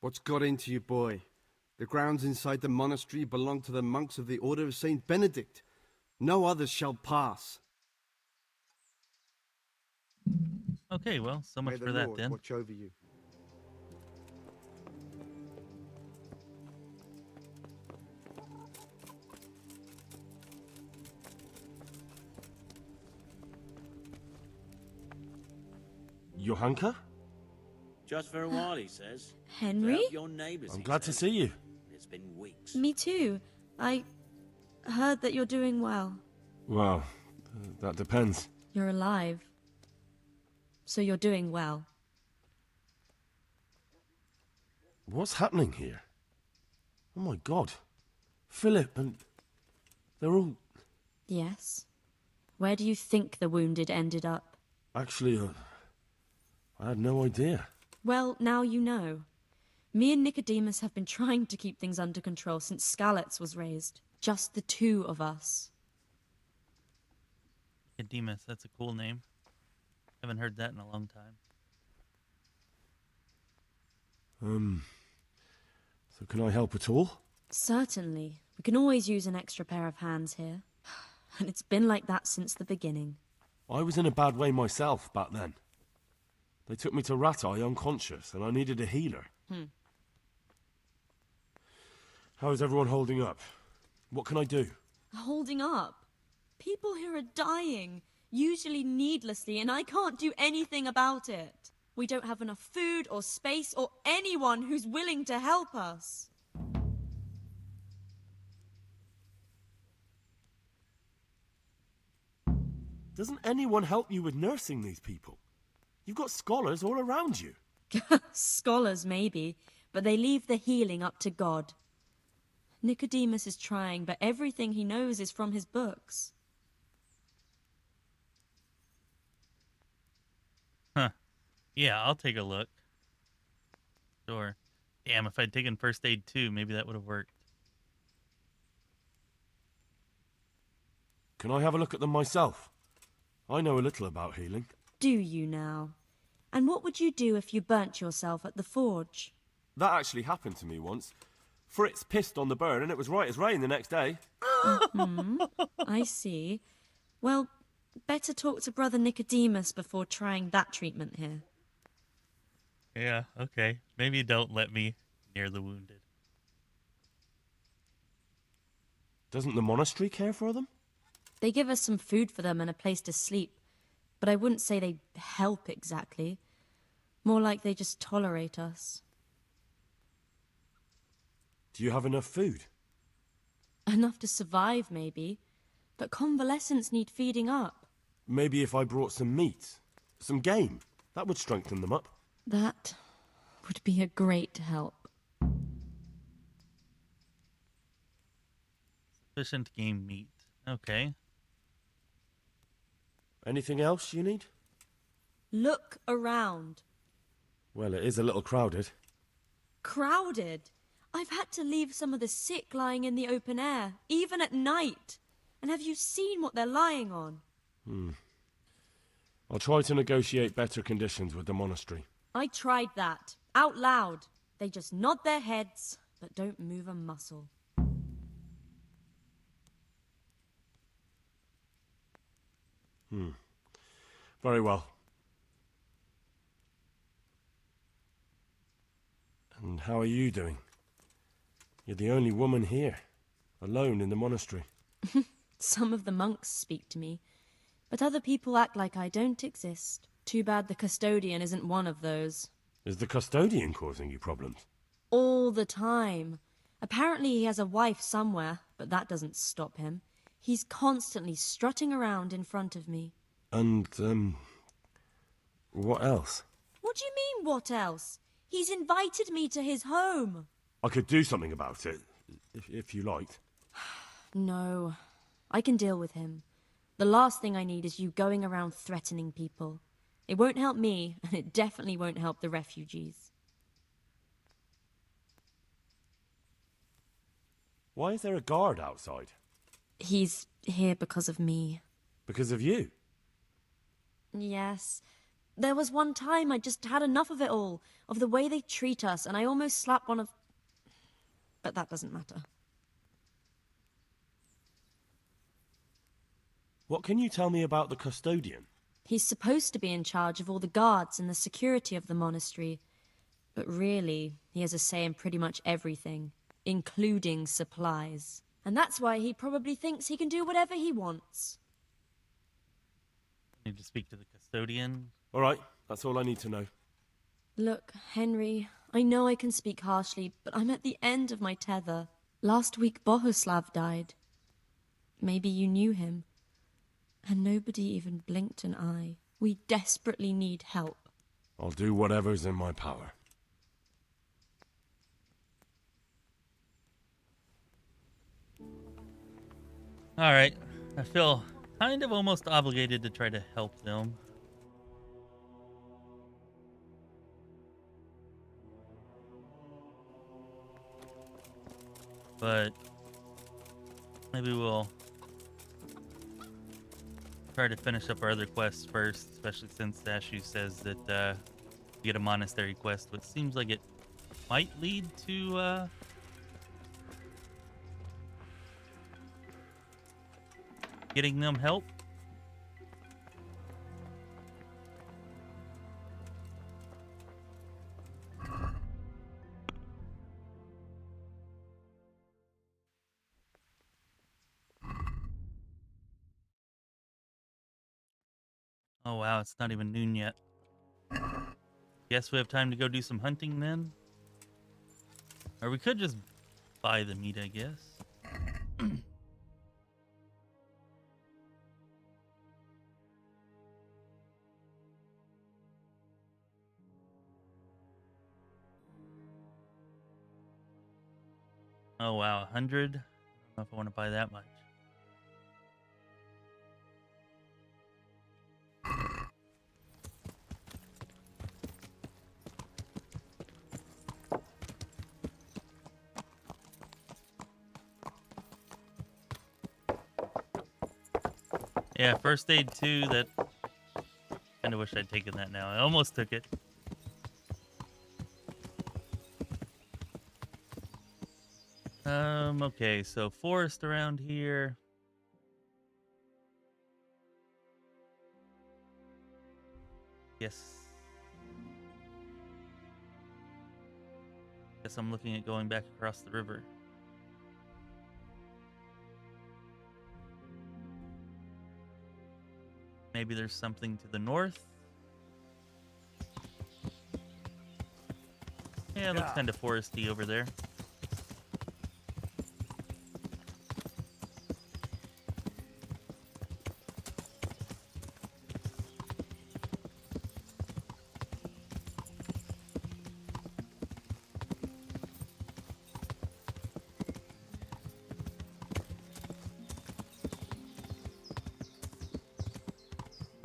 What's got into you, boy? The grounds inside the monastery belong to the monks of the Order of Saint Benedict. No others shall pass. Okay, well, so much May the for that Lord then. watch over you. Johanka? Just for a while, he says. Henry? To help your neighbours, I'm he glad to says. see you. It's been weeks. Me too. I heard that you're doing well. Well, that depends. You're alive. So you're doing well. What's happening here? Oh my god. Philip and... they're all... Yes. Where do you think the wounded ended up? Actually, I had no idea. Well, now you know. Me and Nicodemus have been trying to keep things under control since Skalitz was raised. Just the two of us. Nicodemus, that's a cool name. Haven't heard that in a long time. So can I help at all? Certainly. We can always use an extra pair of hands here. And it's been like that since the beginning. I was in a bad way myself back then. They took me to Rat-Eye unconscious, and I needed a healer. How is everyone holding up? What can I do? Holding up? People here are dying, usually needlessly, and I can't do anything about it. We don't have enough food or space or anyone who's willing to help us. Doesn't anyone help you with nursing these people? You've got scholars all around you. Scholars, maybe, but they leave the healing up to God. Nicodemus is trying, but everything he knows is from his books. Huh. Yeah, I'll take a look. Sure. Damn, if I'd taken first aid too, maybe that would have worked. Can I have a look at them myself? I know a little about healing. Do you now? And what would you do if you burnt yourself at the forge? That actually happened to me once. Fritz pissed on the burn and it was right as rain the next day. I see. Well, better talk to Brother Nicodemus before trying that treatment here. Yeah, okay. Maybe don't let me near the wounded. Doesn't the monastery care for them? They give us some food for them and a place to sleep, but I wouldn't say they help exactly. More like they just tolerate us. Do you have enough food? Enough to survive, maybe, but convalescents need feeding up. Maybe if I brought some meat, some game, that would strengthen them up. That would be a great help. Sufficient game meat. Okay. Anything else you need? Look around. Well, it is a little crowded. Crowded? I've had to leave some of the sick lying in the open air, even at night. And have you seen what they're lying on? I'll try to negotiate better conditions with the monastery. I tried that, out loud. They just nod their heads, but don't move a muscle. Very well. And how are you doing? You're the only woman here, alone in the monastery. Some of the monks speak to me, but other people act like I don't exist. Too bad the custodian isn't one of those. Is the custodian causing you problems? All the time. Apparently he has a wife somewhere, but that doesn't stop him. He's constantly strutting around in front of me. And, what else? What do you mean, what else? He's invited me to his home. I could do something about it, if you liked. No, I can deal with him. The last thing I need is you going around threatening people. It won't help me, and it definitely won't help the refugees. Why is there a guard outside? He's here because of me. Because of you? Yes. There was one time I just had enough of it all, of the way they treat us, and I almost slapped one of... But that doesn't matter. What can you tell me about the custodian? He's supposed to be in charge of all the guards and the security of the monastery. But really, he has a say in pretty much everything, including supplies. And that's why he probably thinks he can do whatever he wants. Need to speak to the custodian. All right, that's all I need to know. Look, Henry, I know I can speak harshly, but I'm at the end of my tether. Last week Bohuslav died. Maybe you knew him. And nobody even blinked an eye. We desperately need help. I'll do whatever's in my power. Alright, I feel kind of almost obligated to try to help them. But maybe we'll try to finish up our other quests first, especially since Dashu says that we get a monastery quest, which seems like it might lead to getting them help. Oh wow, it's not even noon yet. Guess we have time to go do some hunting then? Or we could just buy the meat, I guess. Oh wow, 100? I don't know if I want to buy that much. Yeah, first aid too, that... Kinda wish I'd taken that now. I almost took it. Okay, so forest around here. Yes. Guess I'm looking at going back across the river. Maybe there's something to the north. Yeah, it looks kind of foresty over there.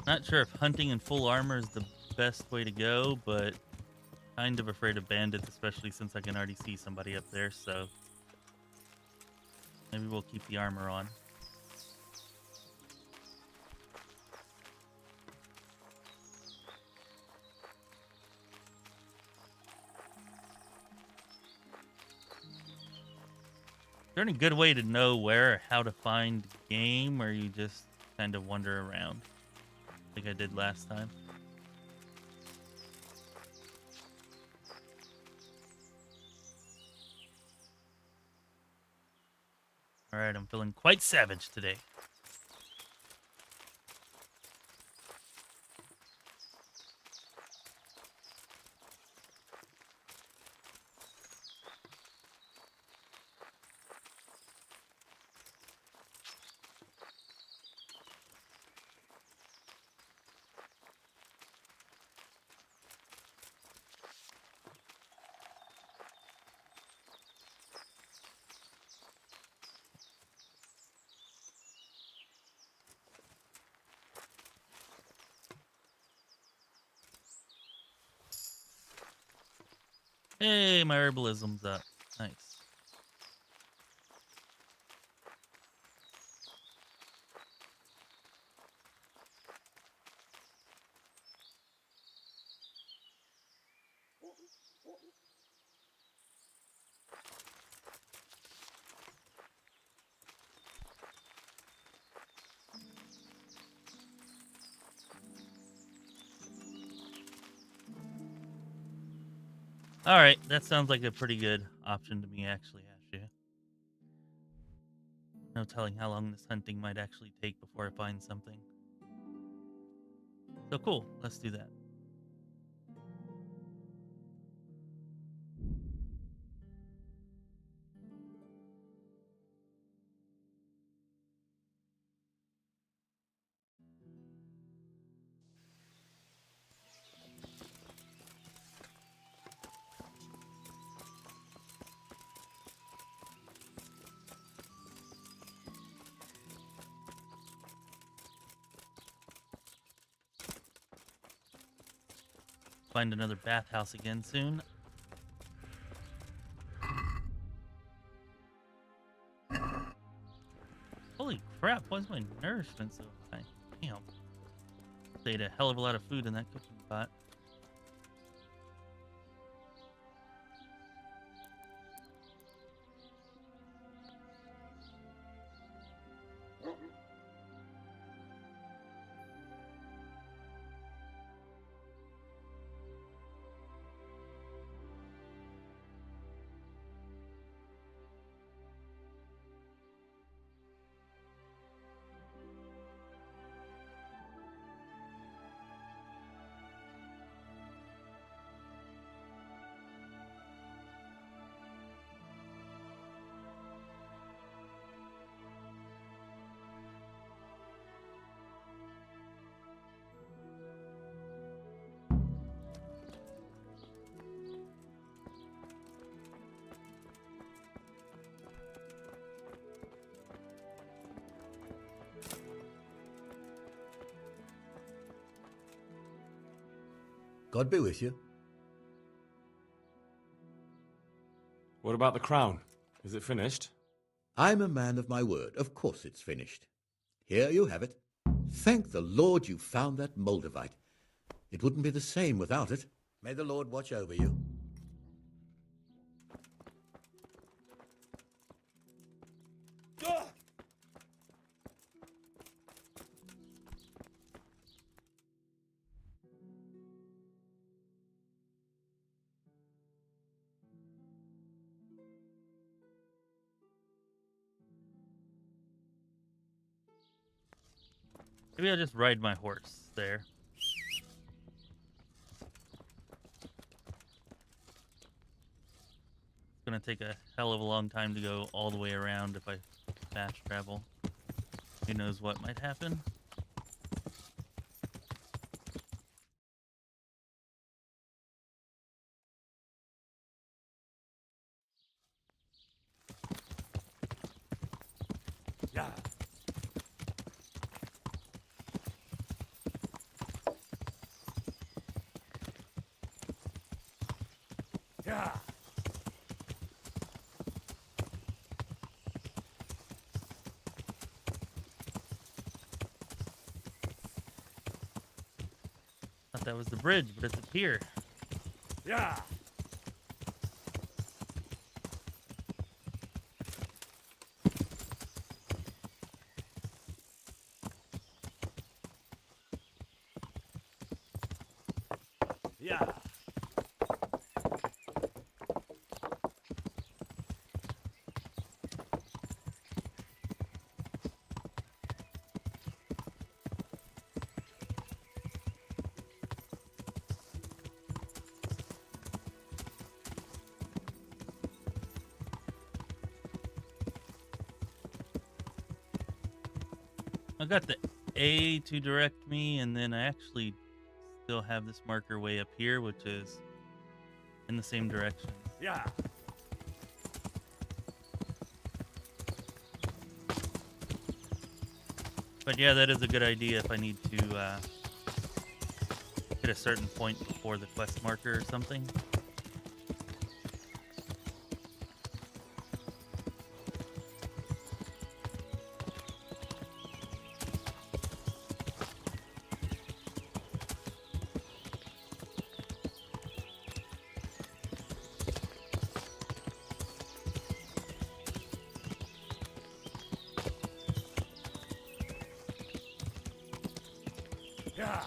Not sure if hunting in full armor is the best way to go, but kind of afraid of bandits, especially since I can already see somebody up there, so maybe we'll keep the armor on. Is there any good way to know where or how to find game, or you just kind of wander around? Like I did last time. Alright, I'm feeling quite savage today. Hey, my herbalism's up. Nice. Alright, that sounds like a pretty good option to me, actually, Ashu. No telling how long this hunting might actually take before I find something. So cool, let's do that. find another bathhouse again soon. Holy crap, why's my nourishment so high? Damn. They ate a hell of a lot of food in that cooking pot. God be with you. What about the crown? Is it finished? I'm a man of my word. Of course it's finished. Here you have it. Thank the Lord you found that Moldavite. It wouldn't be the same without it. May the Lord watch over you. Maybe I'll just ride my horse there. It's gonna take a hell of a long time to go all the way around if I fast travel. Who knows what might happen? Yeah. Yeah. Thought that was the bridge, but it's up here. Yeah. Yeah. I got the A to direct me, and then I actually still have this marker way up here, which is in the same direction. Yeah. But yeah, that is a good idea if I need to hit a certain point before the quest marker or something. Yeah.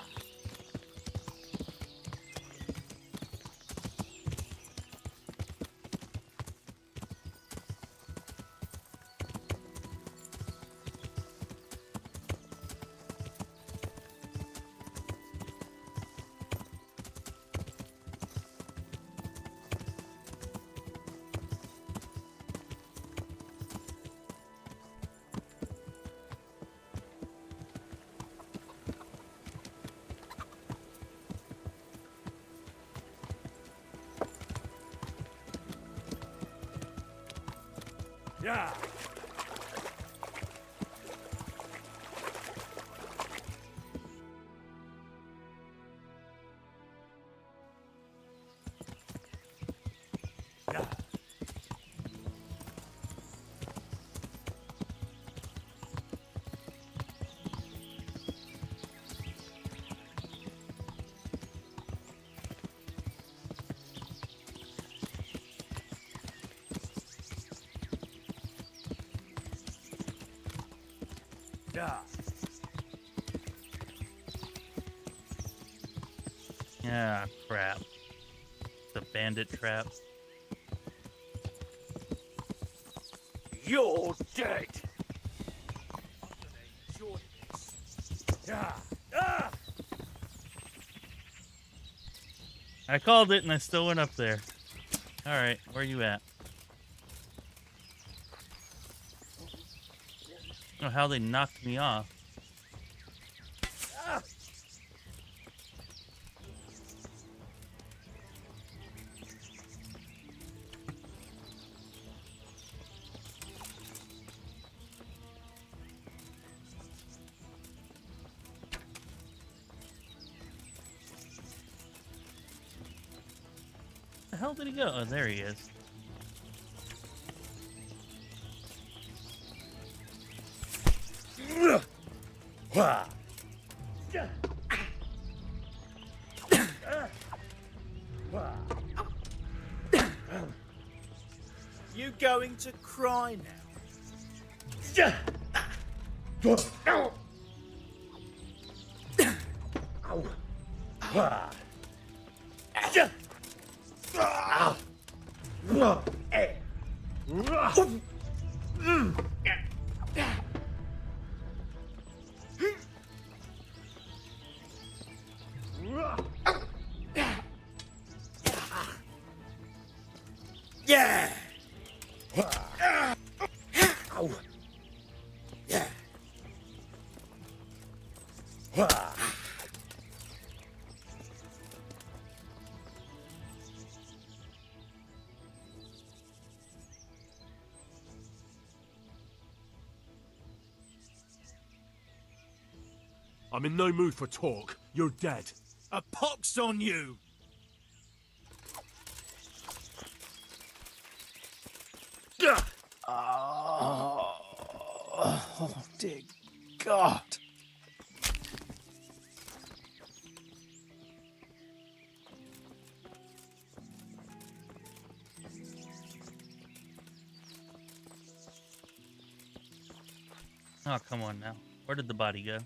Yeah. Ah, crap. It's a bandit trap. You're dead. I called it and I still went up there. Alright, where you at? I don't know how they knocked me off. Where the hell did he go? Oh, there he is. You going to cry now? Yeah. I'm in no mood for talk. You're dead. A pox on you! Oh, dear God. Oh, come on now. Where did the body go?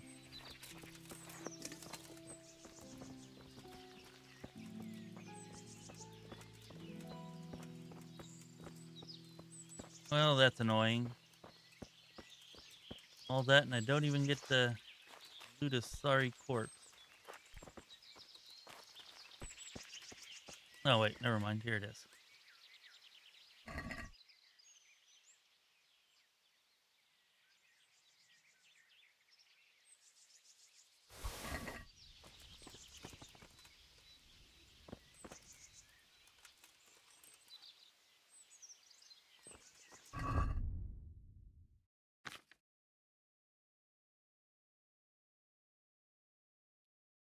Well, that's annoying. All that, and I don't even get to loot a sorry corpse. Oh, wait, never mind. Here it is.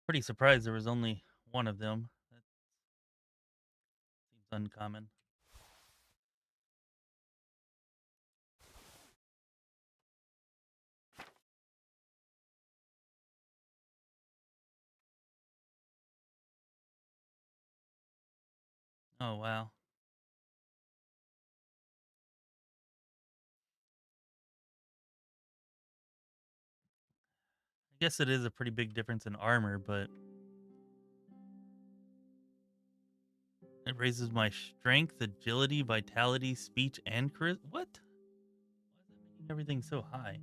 Pretty surprised there was only one of them. That seems uncommon. Oh, wow. I guess it is a pretty big difference in armor, but it raises my strength, agility, vitality, speech, and charisma. What? Why is that making everything so high?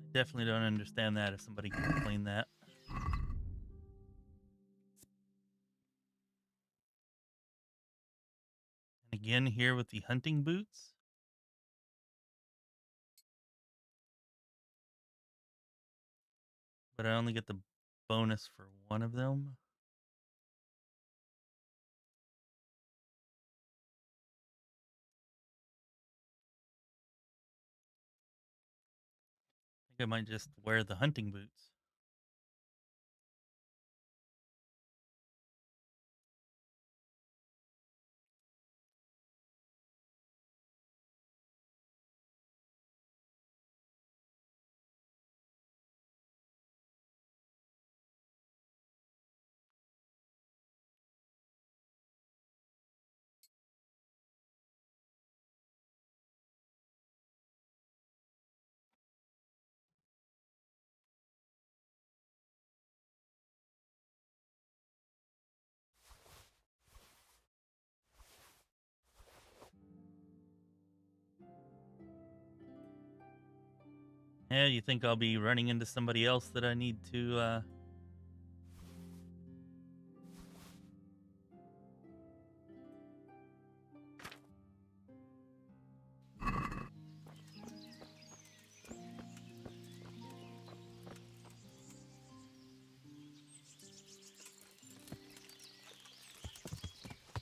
I definitely don't understand that. If somebody can explain that. And again, here with the hunting boots. But I only get the bonus for one of them. I might just wear the hunting boots. Yeah, you think I'll be running into somebody else that I need to,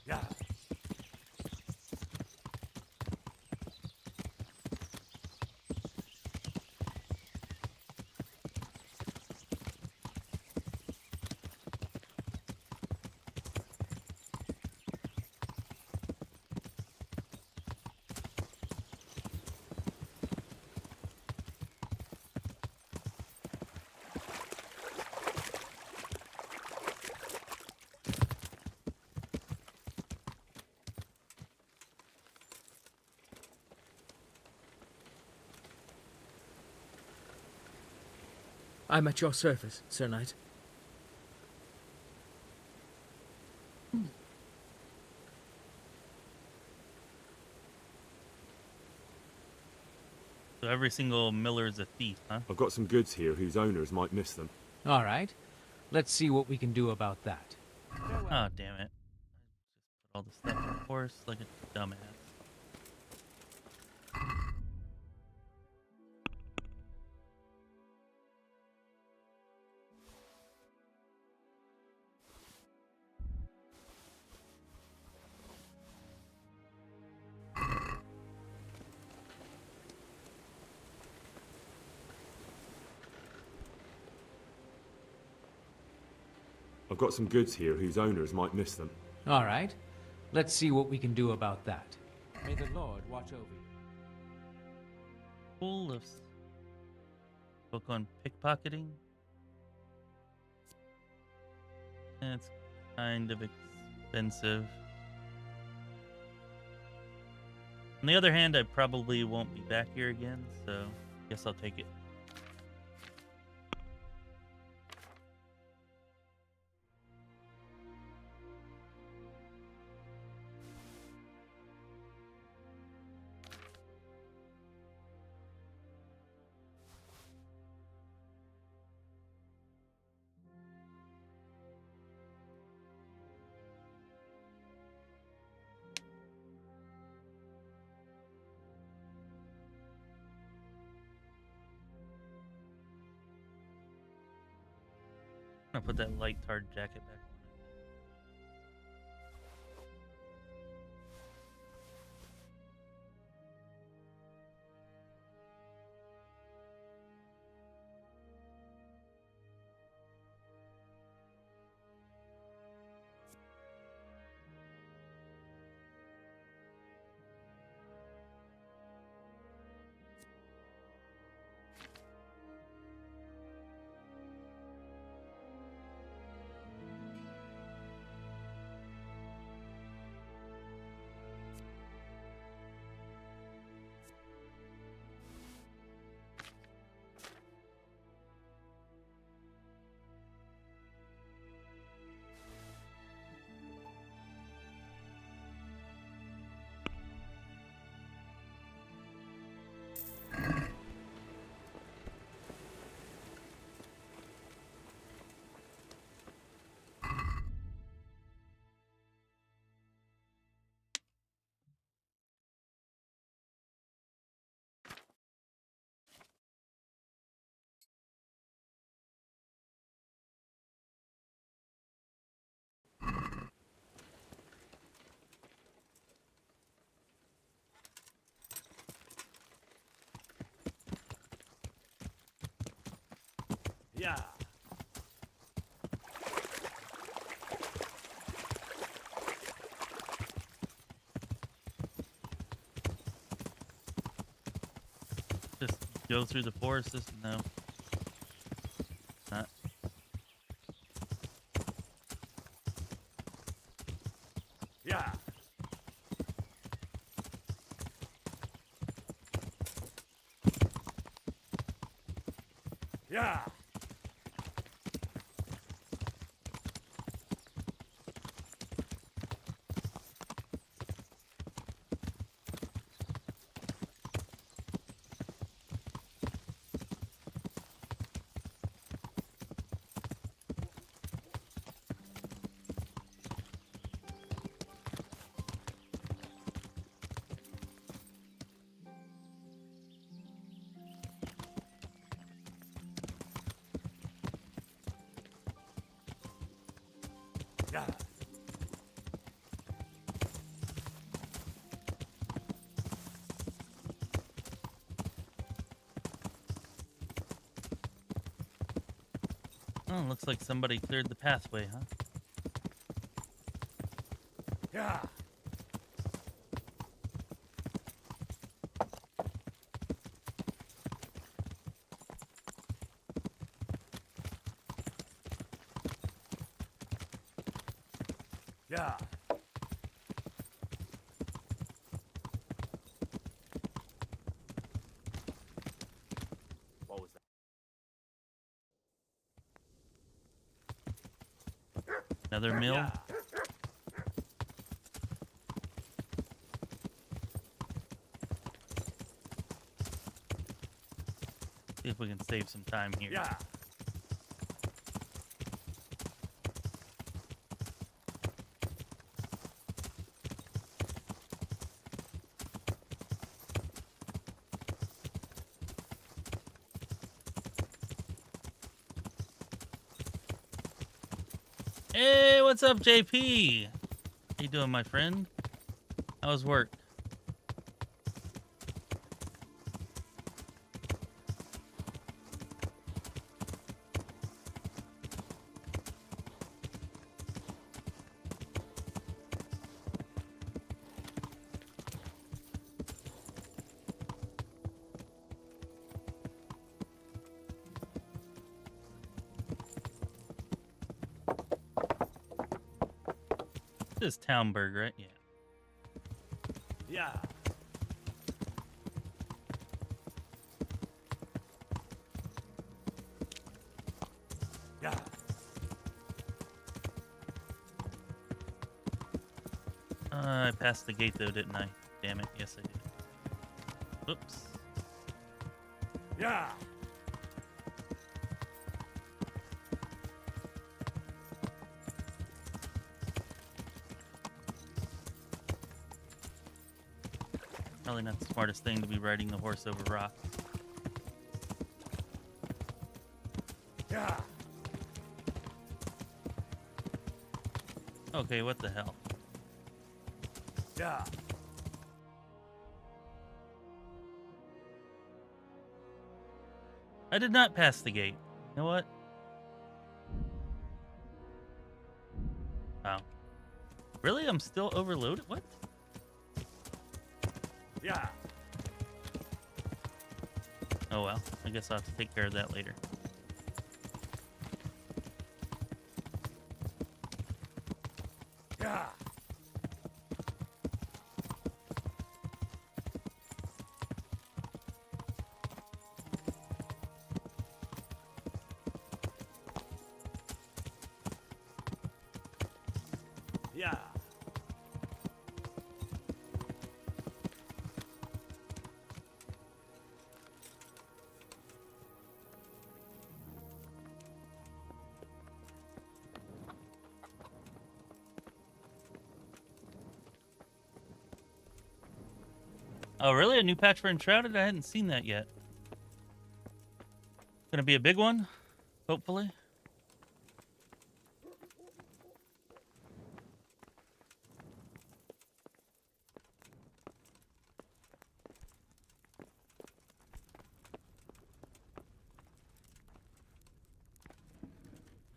Yeah. I'm at your service, Sir Knight. so every single miller's a thief, huh? I've got some goods here whose owners might miss them. All right. Let's see what we can do about that. Oh, damn it. I just put all the stuff on the horse like a dumbass. I've got some goods here whose owners might miss them. All right. Let's see what we can do about that. May the Lord watch over you. Full of book on pickpocketing. It's kind of expensive. On the other hand, I probably won't be back here again, so guess I'll take it. I'm gonna put that light tarred jacket back on. Yeah. Just go through the forest. No. Not. Yeah. Yeah. Yeah. Oh, looks like somebody cleared the pathway, huh? Yeah. Yeah. What was that? Another mill. Yeah. See if we can save some time here. Yeah. Hey, what's up, JP? How you doing, my friend? How's work? This is Townburg, right? Yeah. Yeah. Yeah. I passed the gate though, didn't I? Damn it. Yes, I did. Oops. Yeah. Probably not the smartest thing to be riding the horse over rocks. Yeah. Okay, what the hell? Yeah. I did not pass the gate. You know what? Wow. Really? I'm still overloaded? What? Yeah. Oh well. I guess I'll have to take care of that later. Yeah. Yeah. Oh, really? A new patch for Enshrouded? I hadn't seen that yet. Gonna be a big one, hopefully.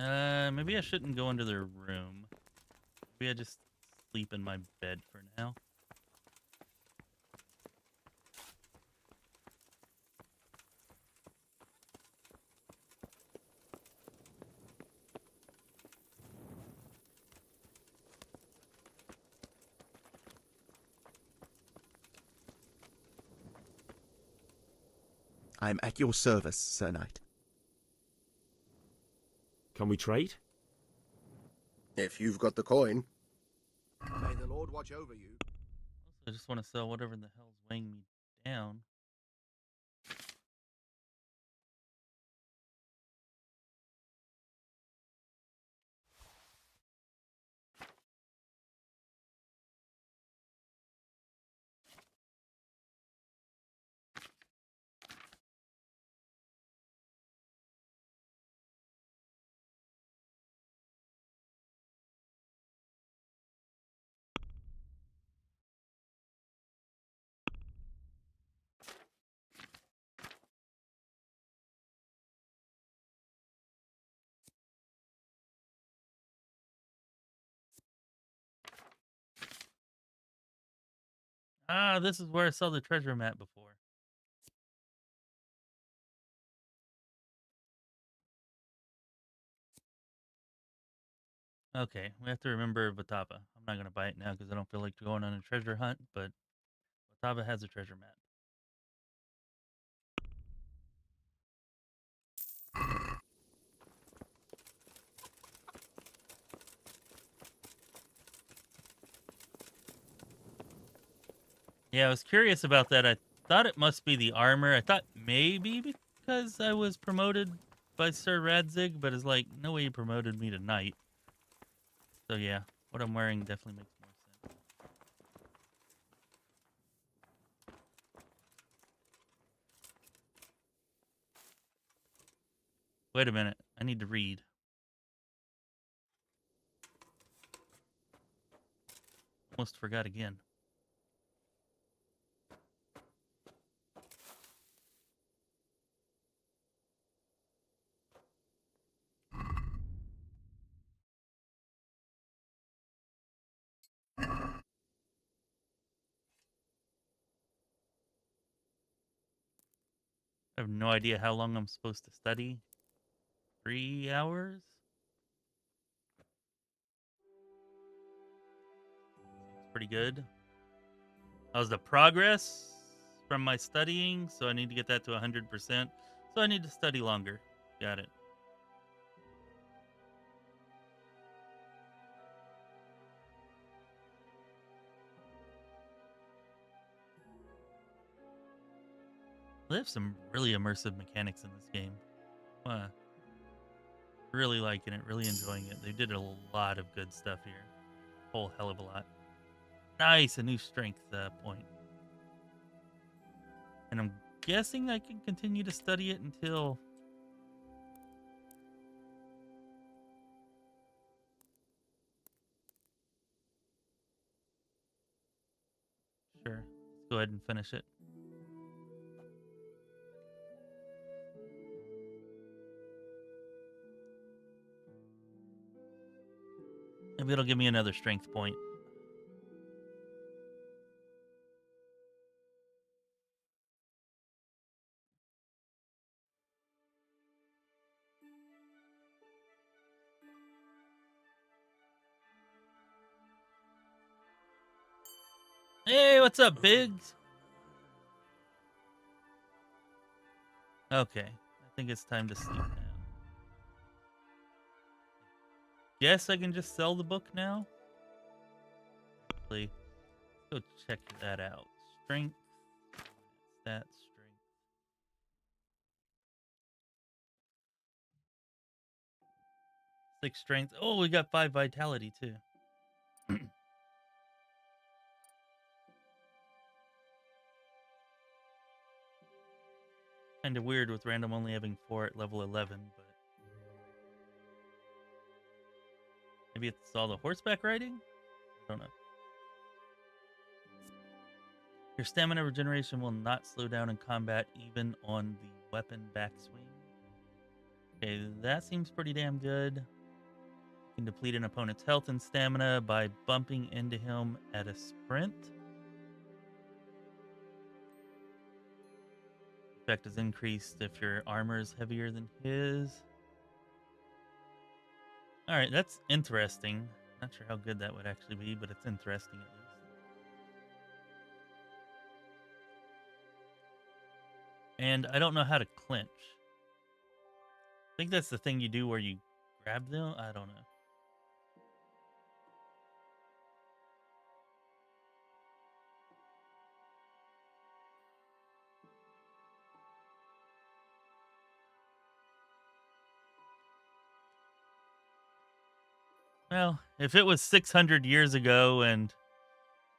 Maybe I shouldn't go into their room. Maybe I just sleep in my bed for now. I'm at your service, Sir Knight. Can we trade? If you've got the coin. May the Lord watch over you. I just want to sell whatever the hell's weighing me down. Ah, this is where I saw the treasure map before. Okay, we have to remember Vatava. I'm not going to buy it now because I don't feel like going on a treasure hunt, but Vatava has a treasure map. Yeah, I was curious about that. I thought it must be the armor. I thought maybe because I was promoted by Sir Radzig, but it's like, no way he promoted me to knight. So yeah, what I'm wearing definitely makes more sense. Wait a minute, I need to read. Almost forgot again. I have no idea how long I'm supposed to study. 3 hours? It's pretty good. How's the progress from my studying? So I need to get that to 100%. So I need to study longer. Got it. They have some really immersive mechanics in this game. Really liking it, really enjoying it. They did a lot of good stuff here. Whole hell of a lot. Nice, a new strength point. And I'm guessing I can continue to study it until... Sure, let's go ahead and finish it. Maybe it'll give me another strength point. Hey, what's up, Biggs? Okay, I think it's time to sleep now. Guess I can just sell the book now? Actually, let's go check that out. Strength, stats, strength. 6 strength. Oh, we got 5 vitality too. Kind of weird with random only having 4 at level 11, but maybe it's all the horseback riding? I don't know. Your stamina regeneration will not slow down in combat even on the weapon backswing. Okay, that seems pretty damn good. You can deplete an opponent's health and stamina by bumping into him at a sprint. Effect is increased if your armor is heavier than his. Alright, that's interesting. Not sure how good that would actually be, but it's interesting at least. And I don't know how to clinch. I think that's the thing you do where you grab them. I don't know. Well, if it was 600 years ago and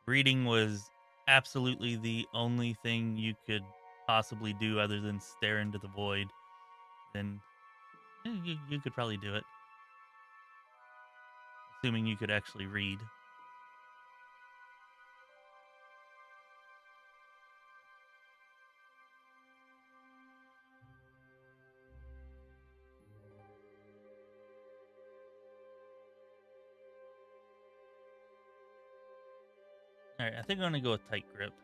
reading was absolutely the only thing you could possibly do other than stare into the void, then you could probably do it. Assuming you could actually read. Alright, I think I'm going to go with tight grip.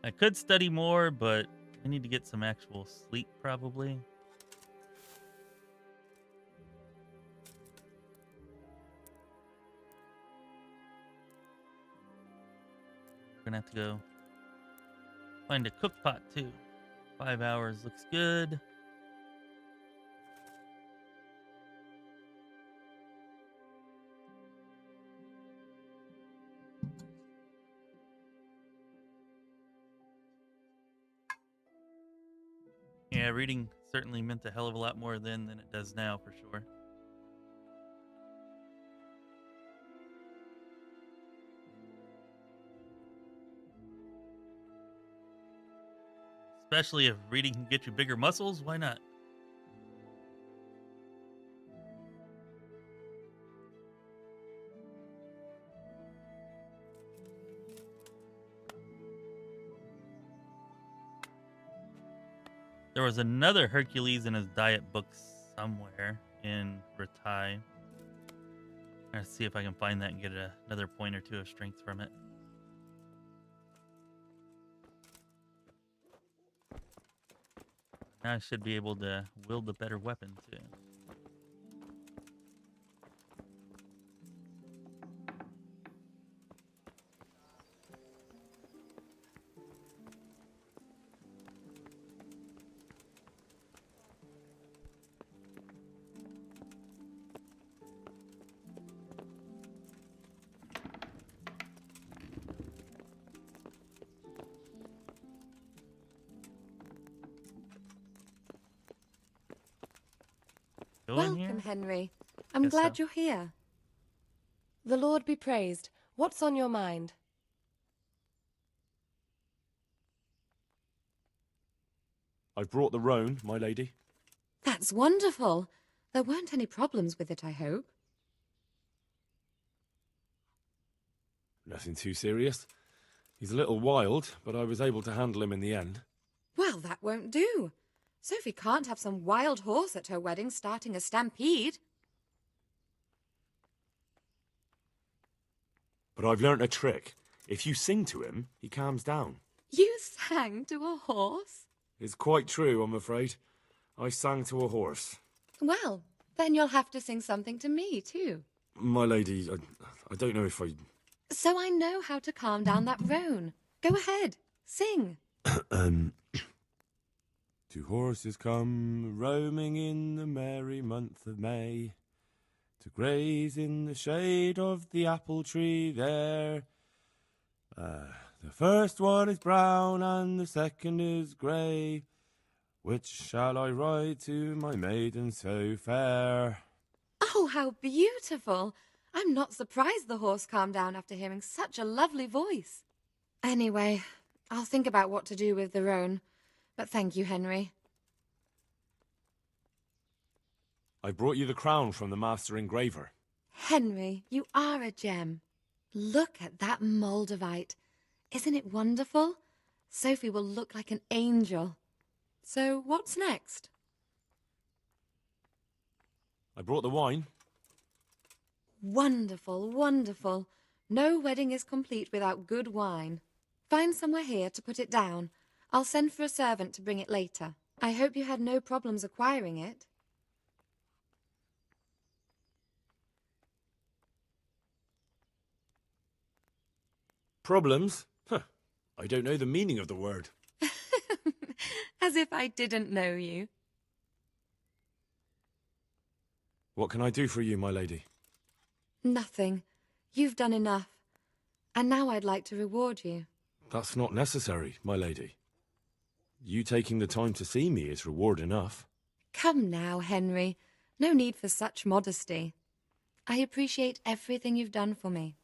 I could study more, but I need to get some actual sleep probably. We're going to have to go find a cook pot too. 5 hours looks good. Yeah, reading certainly meant a hell of a lot more then than it does now, for sure. Especially if reading can get you bigger muscles, why not? There was another Hercules in his diet book somewhere in Ratai. Let's see if I can find that and get another point or two of strength from it. Now I should be able to wield a better weapon too. Welcome, Henry. I'm glad you're here. The Lord be praised. What's on your mind? I've brought the roan, my lady. That's wonderful. There weren't any problems with it, I hope. Nothing too serious. He's a little wild, but I was able to handle him in the end. Well, that won't do. Sophie can't have some wild horse at her wedding starting a stampede. But I've learnt a trick. If you sing to him, he calms down. You sang to a horse? It's quite true, I'm afraid. I sang to a horse. Well, then you'll have to sing something to me, too. My lady, I don't know if I... So I know how to calm down that roan. Go ahead, sing. Two horses come roaming in the merry month of May, to graze in the shade of the apple tree there. The first one is brown and the second is grey. Which shall I ride to, my maiden so fair? Oh, how beautiful! I'm not surprised the horse calmed down after hearing such a lovely voice. Anyway, I'll think about what to do with the roan. But thank you, Henry. I brought you the crown from the master engraver. Henry, you are a gem. Look at that Moldavite. Isn't it wonderful? Sophie will look like an angel. So what's next? I brought the wine. Wonderful, wonderful. No wedding is complete without good wine. Find somewhere here to put it down. I'll send for a servant to bring it later. I hope you had no problems acquiring it. Problems? Huh. I don't know the meaning of the word. As if I didn't know you. What can I do for you, my lady? Nothing. You've done enough. And now I'd like to reward you. That's not necessary, my lady. You taking the time to see me is reward enough. Come now, Henry. No need for such modesty. I appreciate everything you've done for me,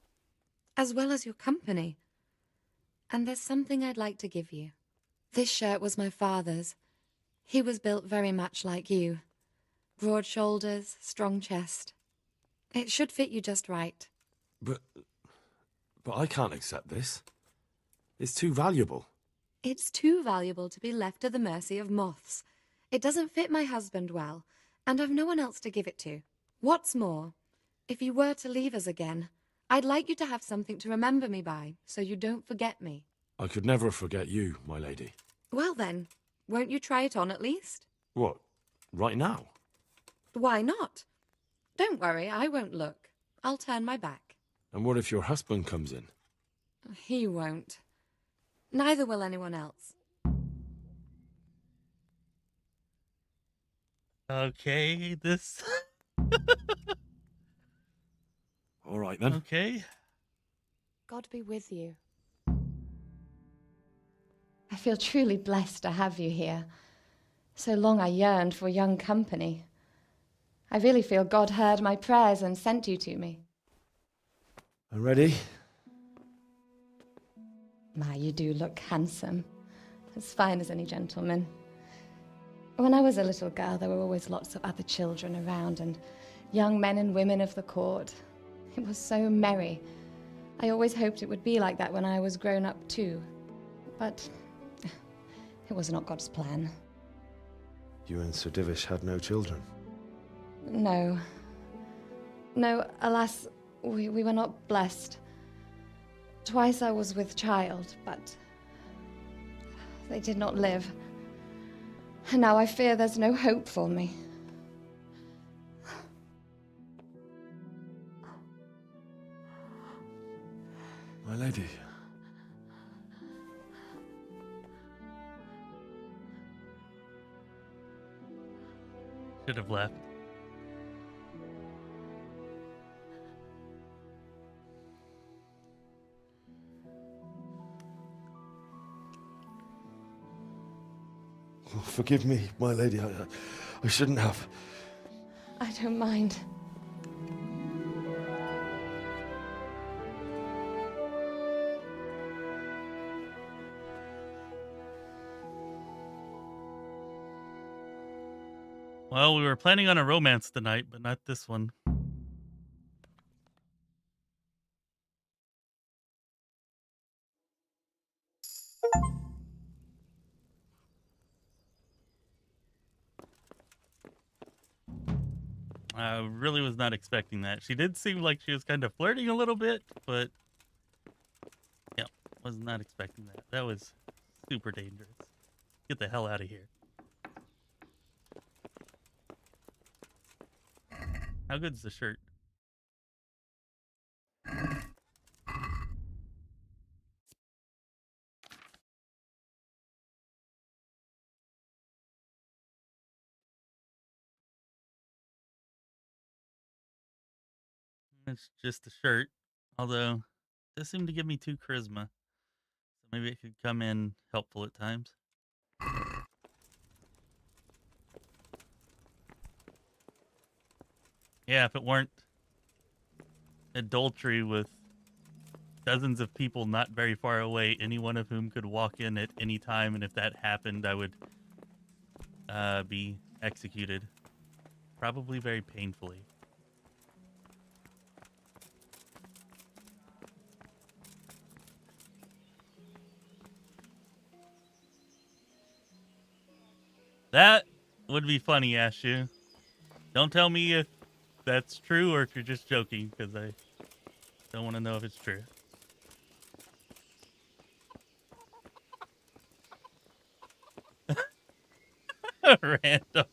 as well as your company. And there's something I'd like to give you. This shirt was my father's. He was built very much like you. Broad shoulders, strong chest. It should fit you just right. But I can't accept this. It's too valuable. It's too valuable to be left to the mercy of moths. It doesn't fit my husband well, and I've no one else to give it to. What's more, if you were to leave us again, I'd like you to have something to remember me by, so you don't forget me. I could never forget you, my lady. Well then, won't you try it on at least? What? Right now? Why not? Don't worry, I won't look. I'll turn my back. And what if your husband comes in? He won't. Neither will anyone else. Okay, this... All right, then. Okay. God be with you. I feel truly blessed to have you here. So long I yearned for young company. I really feel God heard my prayers and sent you to me. I'm ready. My, you do look handsome. As fine as any gentleman. When I was a little girl, there were always lots of other children around and young men and women of the court. It was so merry. I always hoped it would be like that when I was grown up too. But it was not God's plan. You and Sir Divish had no children? No. No, alas, we were not blessed. Twice I was with child, but they did not live. And now I fear there's no hope for me. My lady. Should have left. Oh, forgive me, my lady. I shouldn't have. I don't mind. Well, we were planning on a romance tonight, but not this one. I really was not expecting that. She did seem like she was kind of flirting a little bit, but yeah, was not expecting that. That was super dangerous. Get the hell out of here. How good's the shirt? It's just a shirt, although it does seem to give me 2 charisma. So maybe it could come in helpful at times. Yeah, if it weren't adultery with dozens of people not very far away, any one of whom could walk in at any time, and if that happened, I would be executed. Probably very painfully. That would be funny, Ashu. Don't tell me if that's true or if you're just joking, because I don't want to know if it's true. Random.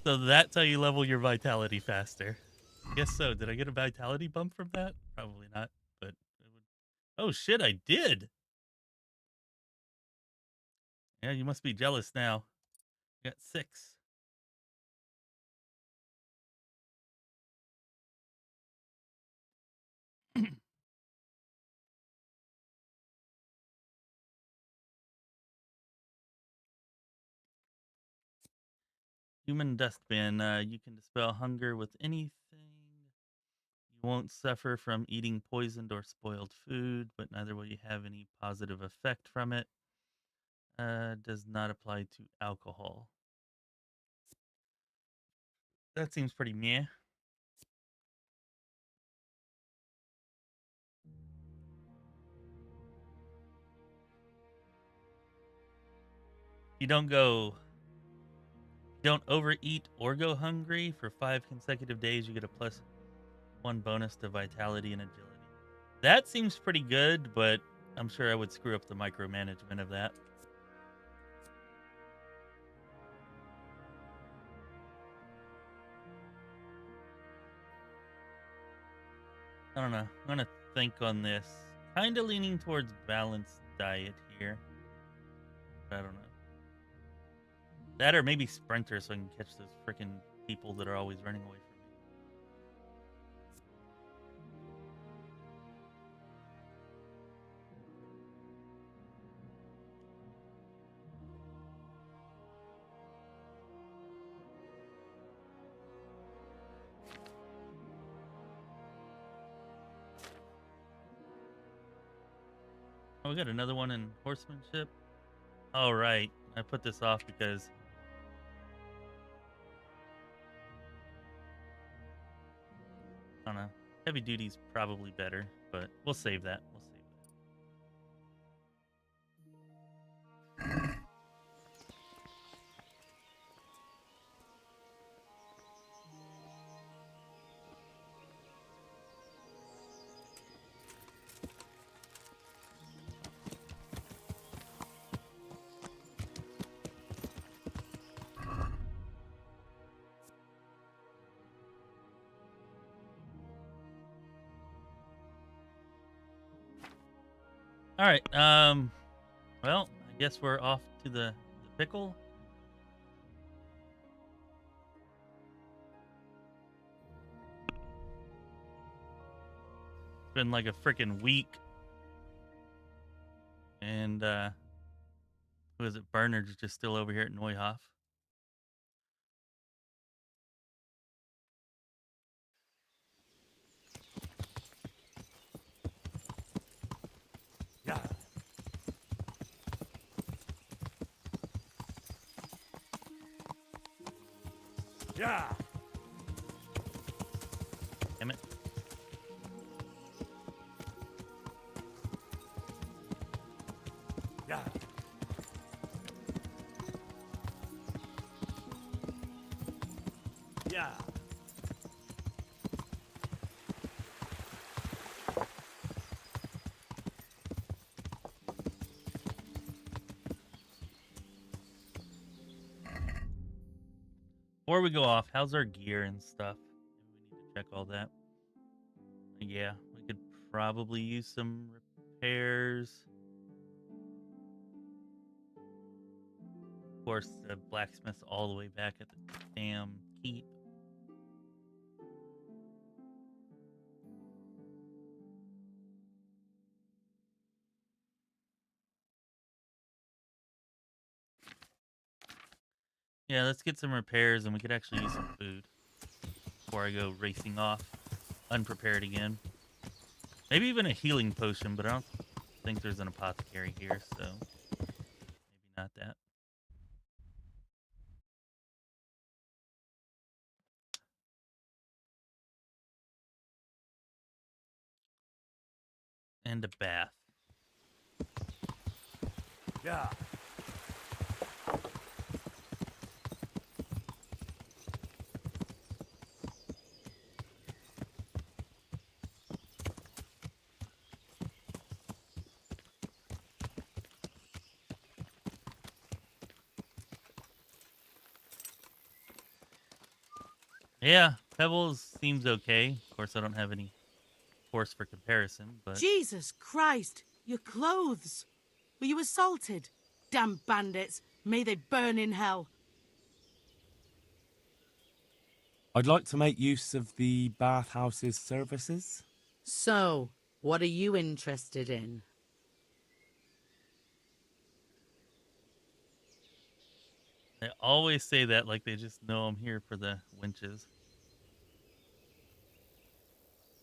So that's how you level your vitality faster. Guess so. Did I get a vitality bump from that? Probably not, but it would... Oh shit, I did. Yeah, you must be jealous now. You got 6. Human dustbin. You can dispel hunger with anything. You won't suffer from eating poisoned or spoiled food, but neither will you have any positive effect from it. Does not apply to alcohol. That seems pretty meh. You don't overeat or go hungry for 5 consecutive days. You get a +1 bonus to vitality and agility. That seems pretty good, but I'm sure I would screw up the micromanagement of that. I don't know. I'm gonna think on this. Kind of leaning towards balanced diet here. But I don't know. That or maybe sprinter so I can catch those freaking people that are always running away from me. Oh, we got another one in horsemanship. All right, I put this off because I don't know. Heavy duty's probably better, but we'll save that. All right. Well, I guess we're off to the pickle. It's been like a freaking week. And who is it? Bernard's just still over here at Neuhof. Yeah. Yeah. Damn it. Yeah. Yeah. Before we go off, how's our gear and stuff? Maybe we need to check all that. Yeah, we could probably use some repairs. Of course, the blacksmith's all the way back at the damn keep. Yeah, let's get some repairs and we could actually use some food before I go racing off, unprepared again. Maybe even a healing potion, but I don't think there's an apothecary here, so maybe not that. And a bath. Yeah. Yeah, Pebbles seems okay. Of course, I don't have any horse for comparison, but Jesus Christ! Your clothes! Were you assaulted? Damn bandits! May they burn in hell! I'd like to make use of the bathhouse's services. So, what are you interested in? they always say that like they just know I'm here for the winches.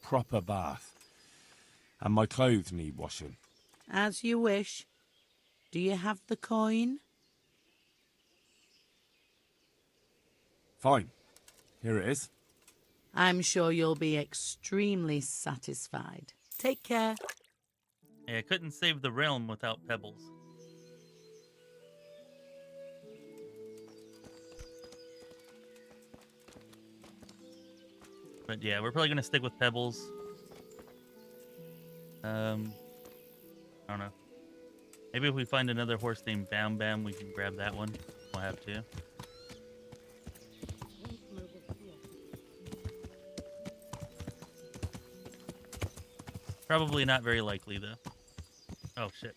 Proper bath. And my clothes need washing. As you wish. Do you have the coin? Fine. Here it is. I'm sure you'll be extremely satisfied. Take care. Hey, I couldn't save the realm without Pebbles. But yeah, we're probably gonna stick with Pebbles. I don't know. Maybe if we find another horse named Bam Bam, we can grab that one. We'll have to. Probably not very likely, though. Oh, shit.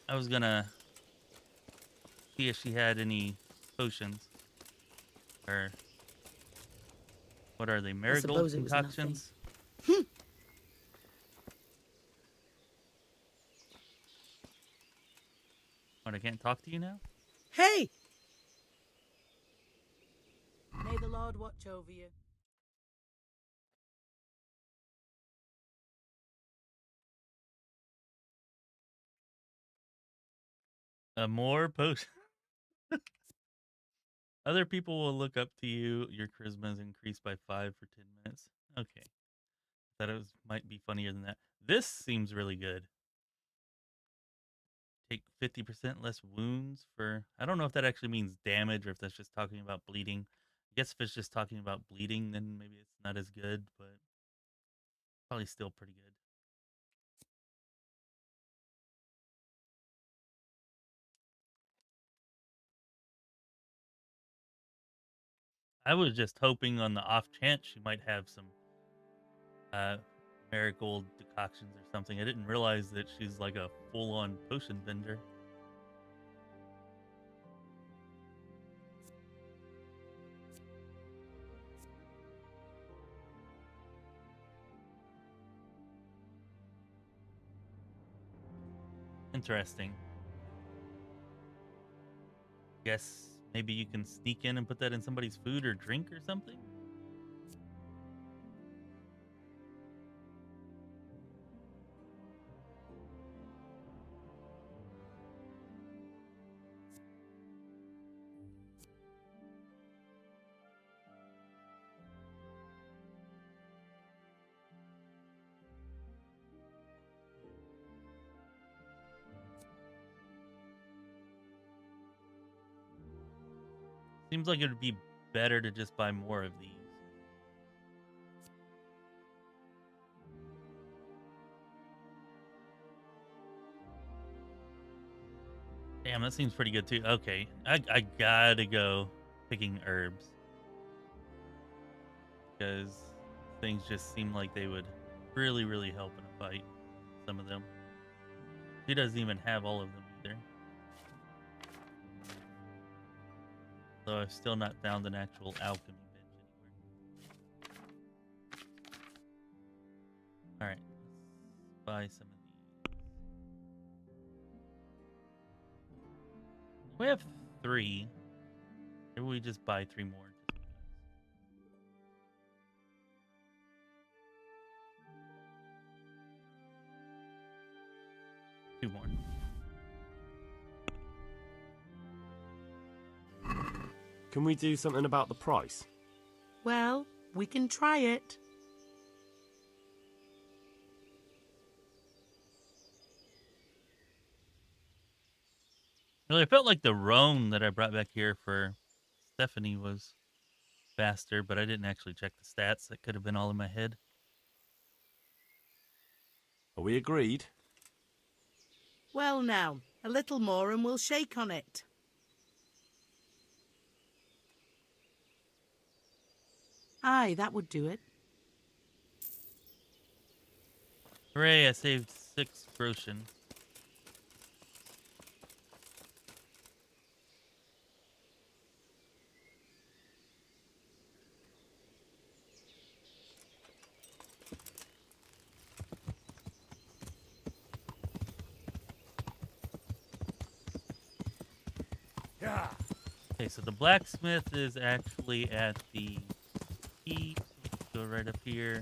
I was gonna see if she had any potions. Or what are they? Marigold concoctions? What, I can't talk to you now? Hey! May the Lord watch over you. More potion. Other people will look up to you. Your charisma is increased by 5 for 10 minutes. Okay. Thought it might be funnier than that. This seems really good. Take 50% less wounds for... I don't know if that actually means damage or if that's just talking about bleeding. I guess if it's just talking about bleeding, then maybe it's not as good, but probably still pretty good. I was just hoping on the off chance she might have some marigold decoctions or something. I didn't realize that she's like a full-on potion vendor. Interesting. Guess maybe you can sneak in and put that in somebody's food or drink or something? Seems like it would be better to just buy more of these. Damn, that seems pretty good too. Okay, I gotta go picking herbs. Because things just seem like they would really, really help in a fight. Some of them. She doesn't even have all of them either. So I've still not found an actual alchemy bench anywhere. Alright, let's buy some of these. We have 3. Maybe we just buy 3 more. Just 2 more. Can we do something about the price? Well, we can try it. Really, I felt like the roan that I brought back here for Stephanie was faster, but I didn't actually check the stats. That could have been all in my head. Are we agreed? Well now, a little more and we'll shake on it. Aye, that would do it. Hooray, I saved 6 groschen. Yeah. Okay, so the blacksmith is actually at the key. Let's go right up here.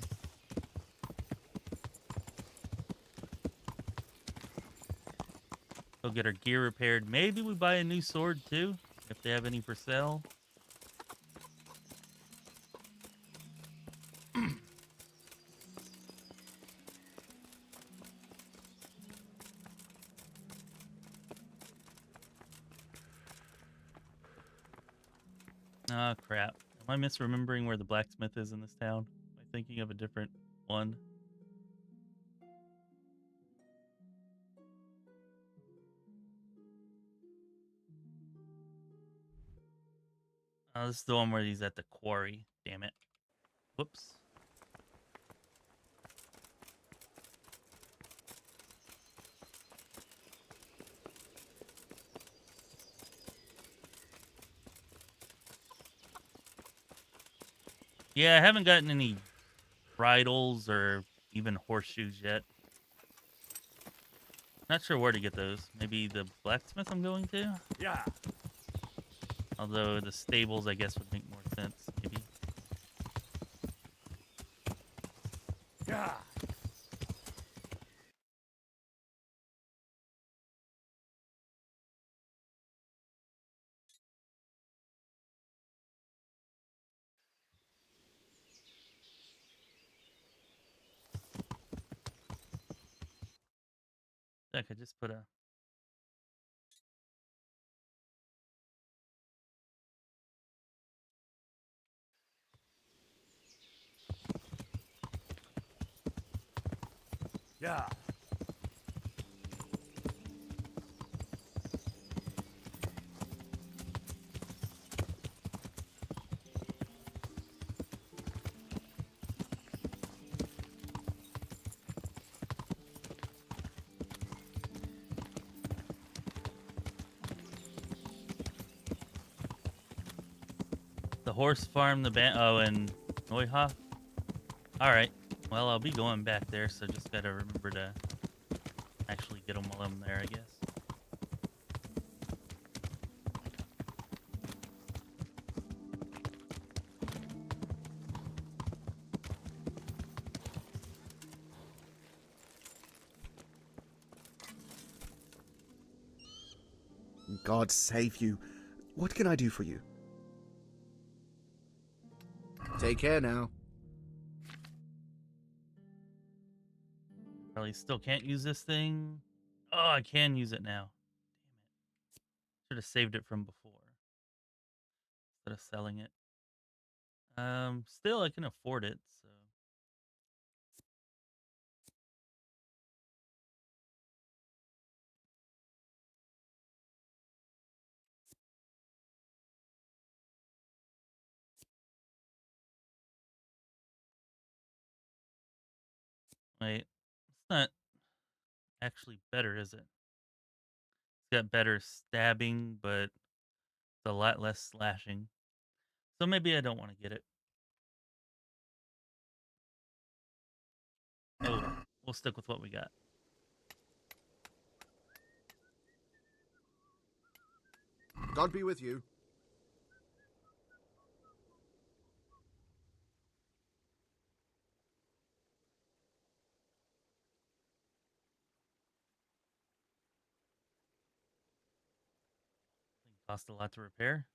Go get our gear repaired. Maybe we buy a new sword too, if they have any for sale. Oh, crap. Am I misremembering where the blacksmith is in this town? Am I thinking of a different one? Oh, this is the one where he's at the quarry. Damn it. Whoops. Yeah, I haven't gotten any bridles or even horseshoes yet. Not sure where to get those. Maybe the blacksmith I'm going to? Yeah. Although the stables, I guess, would make more sense, maybe. Yeah. I could just put a... Yeah. The horse farm, the oh, and Neuhof? Alright. Well, I'll be going back there, so just gotta remember to actually get them while I'm there, I guess. God save you. What can I do for you? Take care now. Probably still can't use this thing. Oh, I can use it now. Damn it. Should have saved it from before. Instead of selling it. Still, I can afford it, so... Wait, it's not actually better, is it? It's got better stabbing, but it's a lot less slashing. So maybe I don't want to get it. Oh, we'll stick with what we got. God be with you. Cost a lot to repair.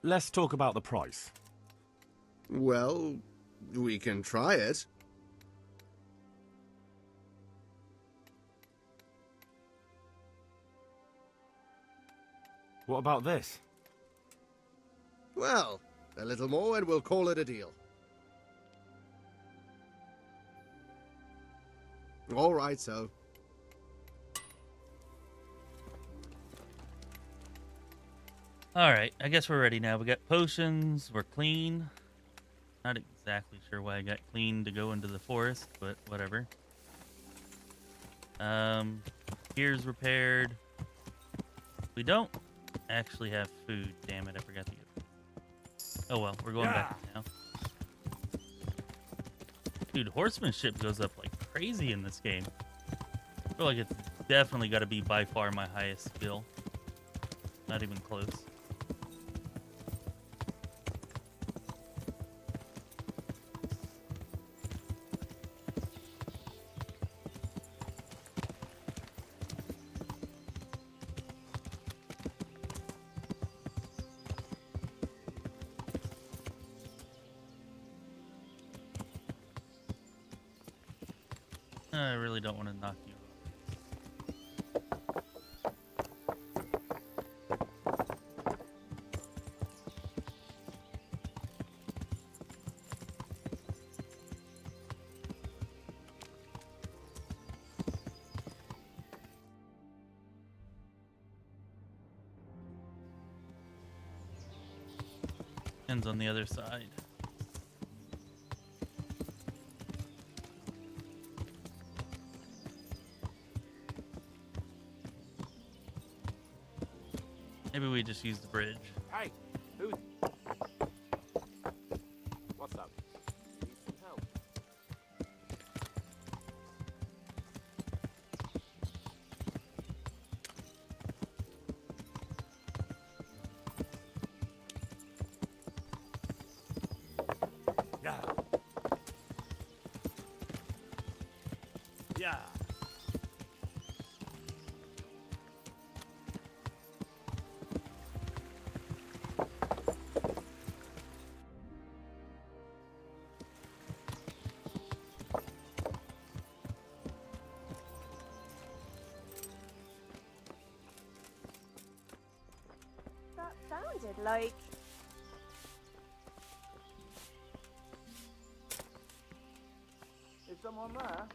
Let's talk about the price. Well, We can try it. What about this? Well, a little more and we'll call it a deal. All right, so. All right, I guess we're ready now. We got potions. We're clean. Not exactly sure why I got clean to go into the forest, but whatever. Gear's repaired. We don't actually have food. Damn it, I forgot to get food. Oh well, we're going back now. Dude, horsemanship goes up like crazy in this game. I feel like it's definitely got to be by far my highest skill. Not even close. I really don't want to knock you off. Ends on the other side. Maybe we just use the bridge. Hey, who? What's up? Need some help? Yeah. Yeah. That sounded like... Is someone there?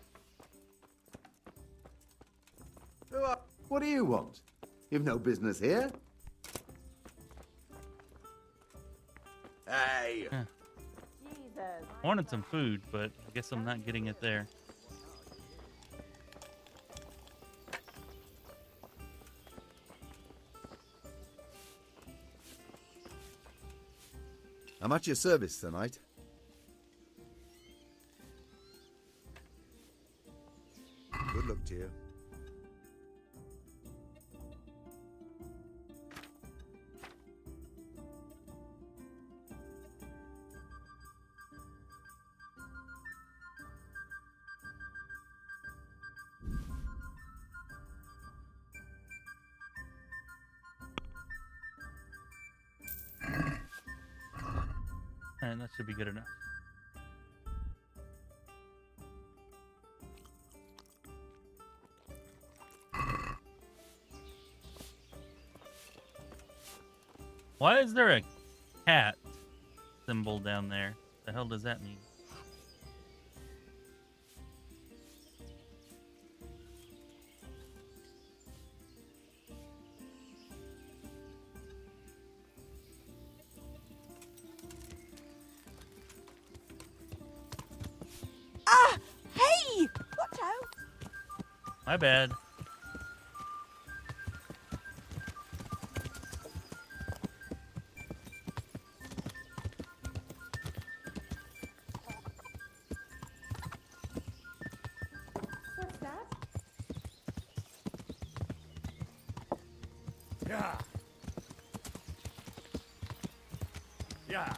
What do you want? You've no business here. Hey! Huh. Jesus. I wanted some food, but I guess I'm not getting it there. I'm at your service tonight. Good luck to you. And that should be good enough. Why is there a cat symbol down there? The hell does that mean? Ah! Hey! Watch out! My bad. What's that? Yeah. Yeah.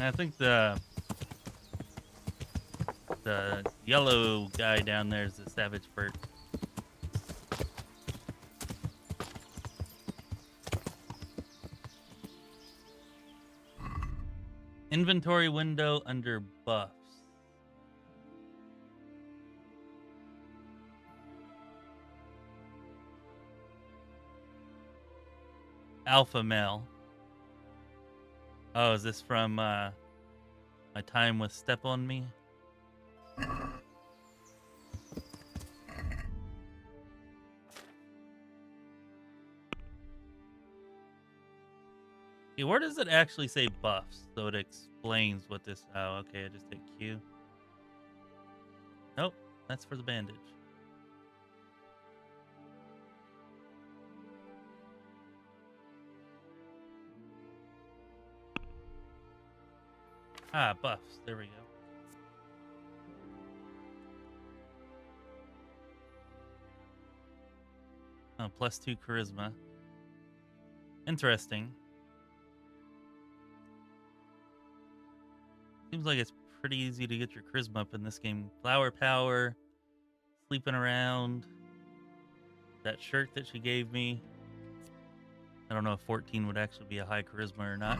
I think the yellow guy down there is the savage bird. Inventory window under buffs. Alpha male. Oh, is this from my time with Step on Me? Yeah, where does it actually say buffs? So it explains what this... Oh, okay, I just hit Q. Nope, that's for the bandage. Ah, buffs. There we go. Oh, +2 charisma. Interesting. Seems like it's pretty easy to get your charisma up in this game. Flower power, sleeping around, that shirt that she gave me. I don't know if 14 would actually be a high charisma or not.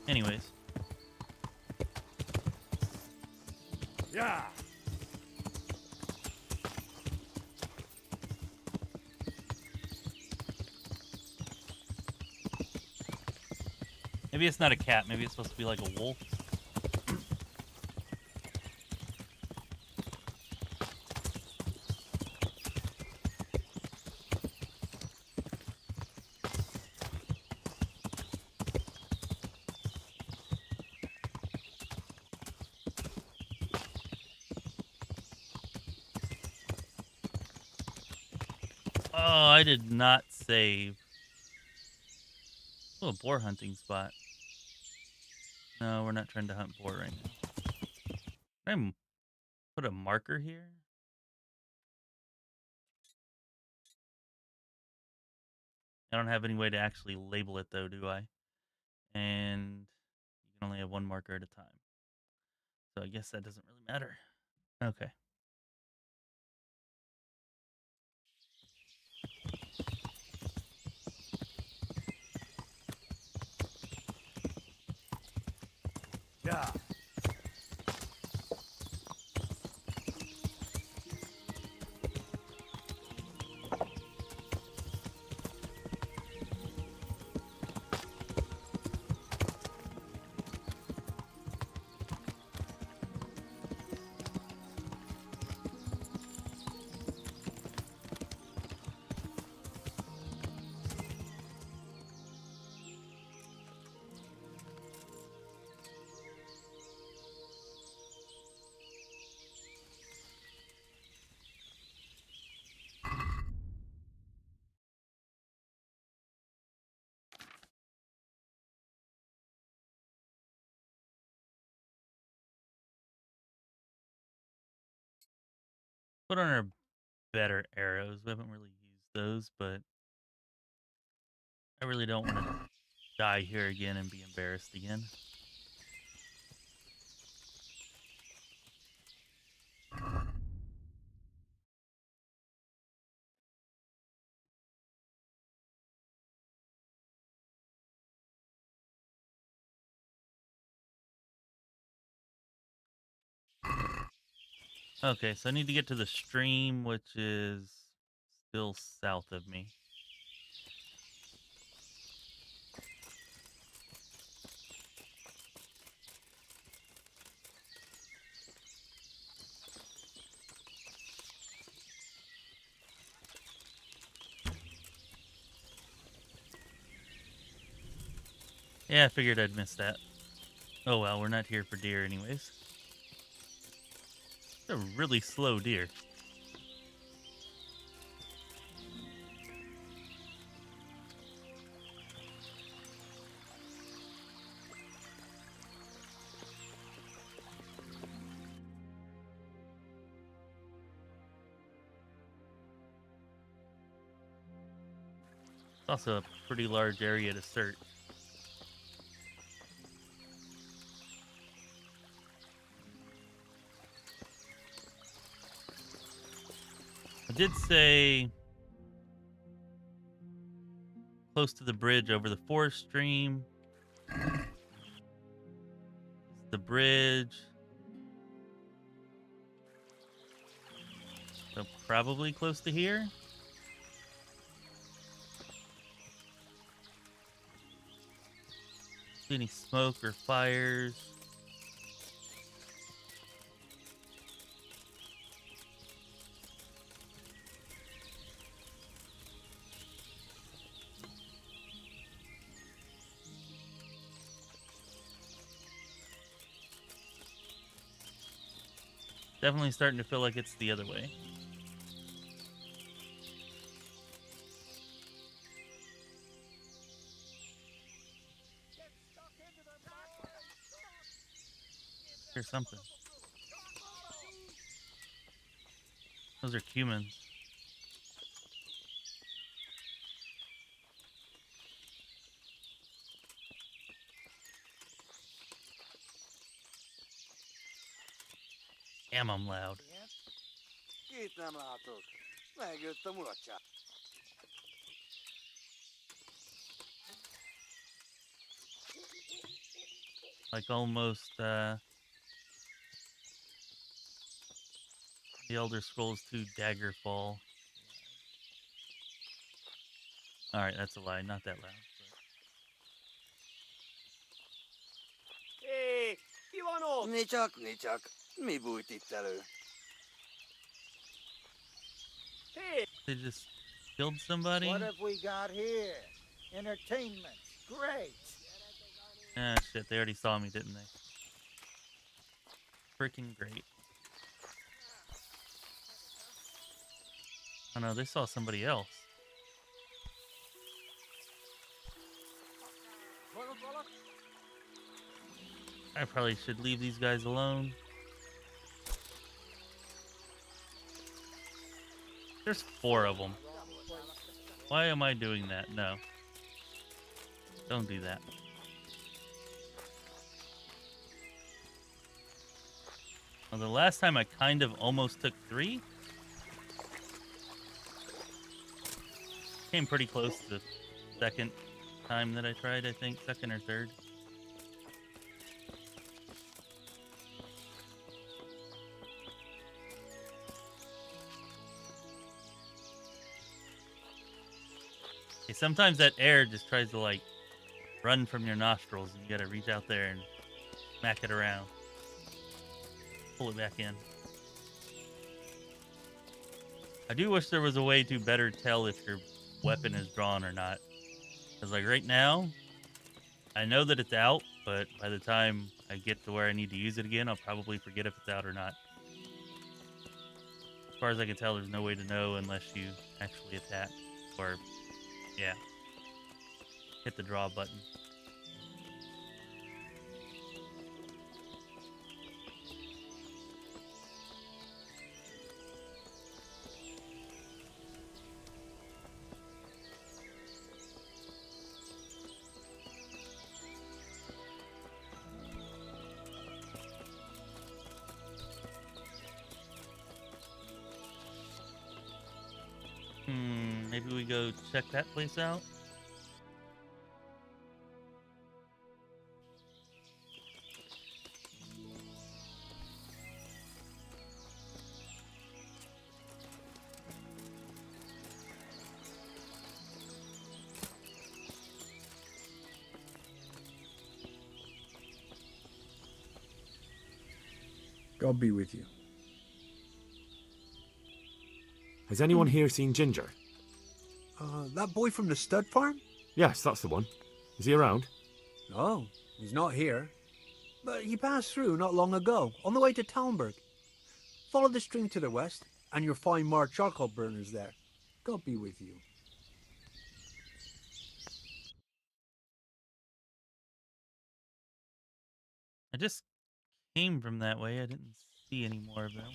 Anyways. Yeah. Maybe it's not a cat. Maybe it's supposed to be like a wolf. Oh, I did not save. Oh, a boar hunting spot. No, we're not trying to hunt boar right now. Can I put a marker here? I don't have any way to actually label it though, do I? And you can only have one marker at a time. So I guess that doesn't really matter. Okay. Yeah. Put on our better arrows. We haven't really used those, but I really don't want to die here again and be embarrassed again. Okay, so I need to get to the stream, which is still south of me. Yeah, I figured I'd miss that. Oh well, we're not here for deer anyways. It's a really slow deer. It's also a pretty large area to search. I did say close to the bridge over the forest stream. the bridge. So probably close to here. See any smoke or fires? Definitely starting to feel like it's the other way. Here's something. Those are cumins. Damn, I'm loud. Like almost the Elder Scrolls 2 Daggerfall. Alright, that's a lie, not that loud. Hé, ki van ott? Nicsak. Mi bújt itt elő? Hey, They just killed somebody? What have we got here? Entertainment. Great. Ah, shit, they already saw me, didn't they? Freaking great. Oh no, they saw somebody else. I probably should leave these guys alone. There's 4 of them. Why am I doing that? No. Don't do that. Well, the last time I kind of almost took 3. Came pretty close the second time that I tried, I think. Second or third. Okay, sometimes that air just tries to, like, run from your nostrils, and you gotta reach out there and smack it around. Pull it back in. I do wish there was a way to better tell if your weapon is drawn or not. Because, like, right now, I know that it's out, but by the time I get to where I need to use it again, I'll probably forget if it's out or not. As far as I can tell, there's no way to know unless you actually attack. Or, yeah, hit the draw button. Maybe we go check that place out? God be with you. Has anyone here seen Ginger? That boy from the stud farm? Yes, that's the one. Is he around? No, he's not here. But he passed through not long ago, on the way to Talmberg. Follow the stream to the west, and you'll find more charcoal burners there. God be with you. I just came from that way. I didn't see any more of them.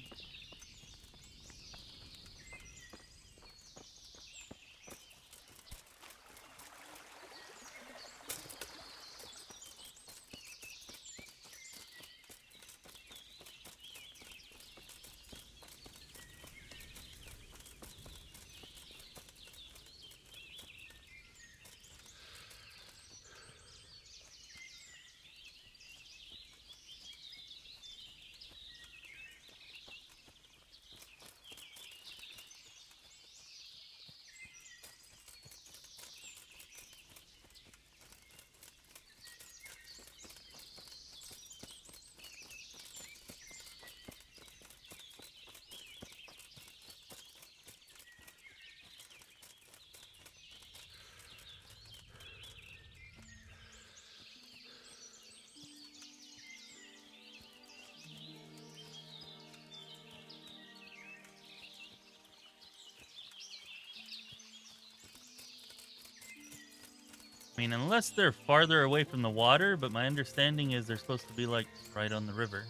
mean, unless they're farther away from the water, but my understanding is they're supposed to be, like, right on the river.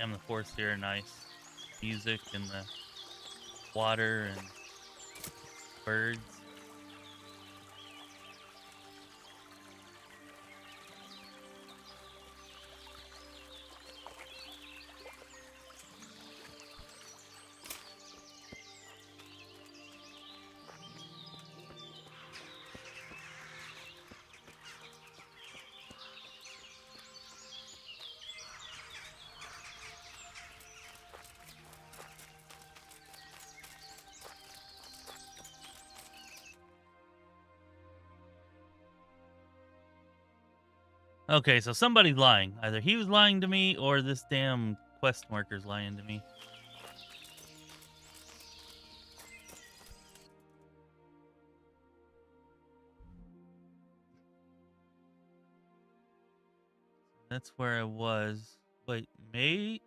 And the forests here are nice. Music and the water and birds. Okay, so somebody's lying. Either he was lying to me or this damn quest marker's lying to me. That's where I was. Wait, maybe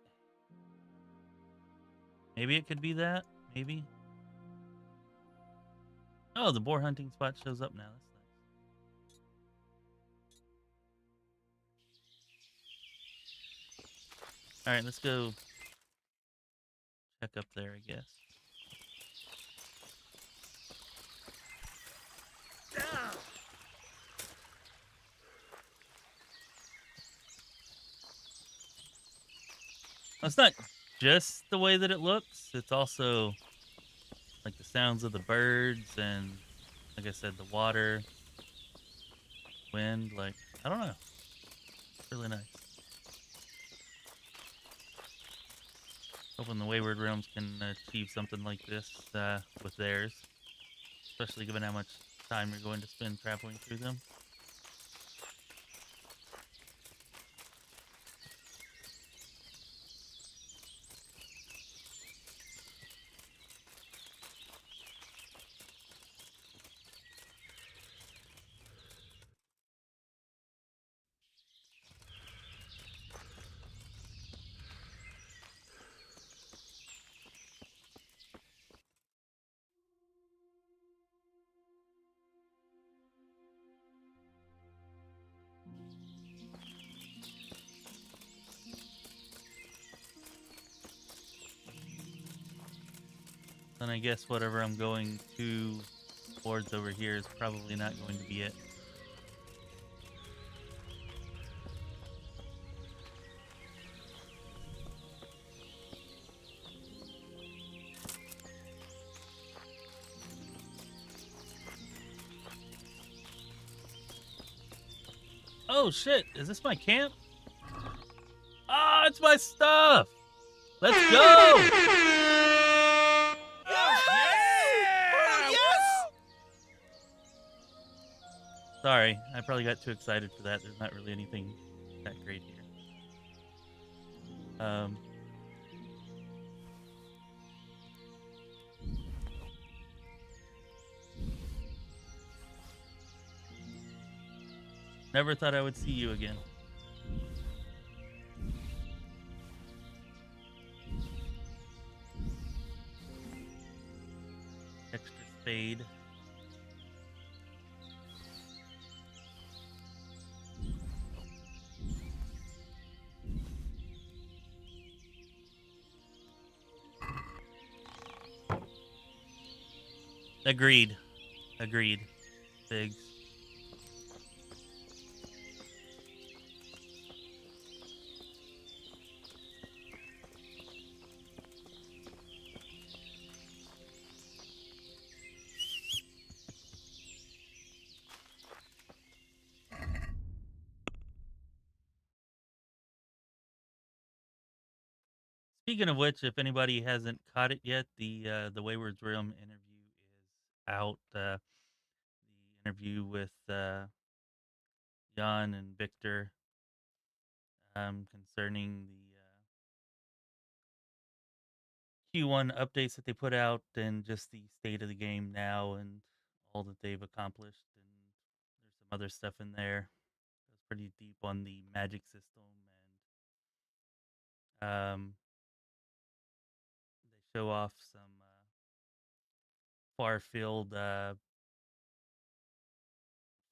it could be that? Maybe? Oh, the boar hunting spot shows up now. That's nice. Alright, let's go check up there, I guess. It's not just the way that it looks. It's also like the sounds of the birds and, like I said, the water, wind. Like, I don't know. It's really nice. Hoping the Wayward Realms can achieve something like this with theirs. Especially given how much time you're going to spend traveling through them. Then I guess whatever I'm going towards over here is probably not going to be it. Oh shit, is this my camp? Ah, it's my stuff! Let's go! Sorry, I probably got too excited for that. There's not really anything that great here. Never thought I would see you again. Extra spade. Agreed. Agreed. Figs. Speaking of which, if anybody hasn't caught it yet, the Wayward's Realm interview is out. The interview with the Jan and Victor concerning the Q1 updates that they put out and just the state of the game now and all that they've accomplished. And there's some other stuff in there. It was pretty deep on the magic system, and they show off some far-field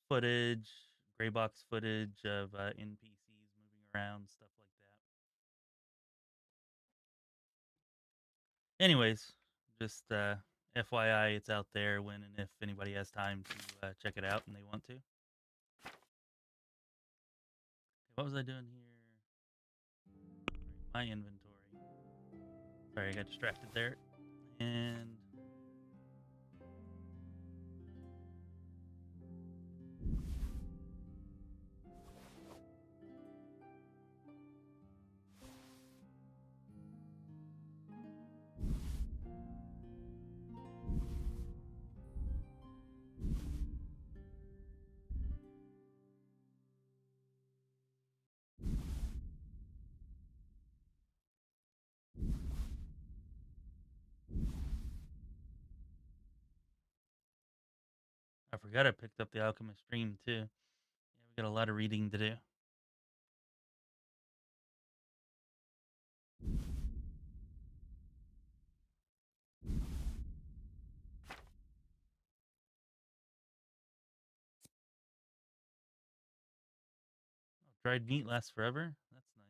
footage, gray box footage of NPCs moving around, stuff like that. Anyways, just FYI, it's out there when and if anybody has time to check it out and they want to. What was I doing here? My inventory. Sorry, I got distracted there. And I forgot I picked up the Alchemist stream too. Yeah, we got a lot of reading to do. Oh, dried meat lasts forever? That's nice.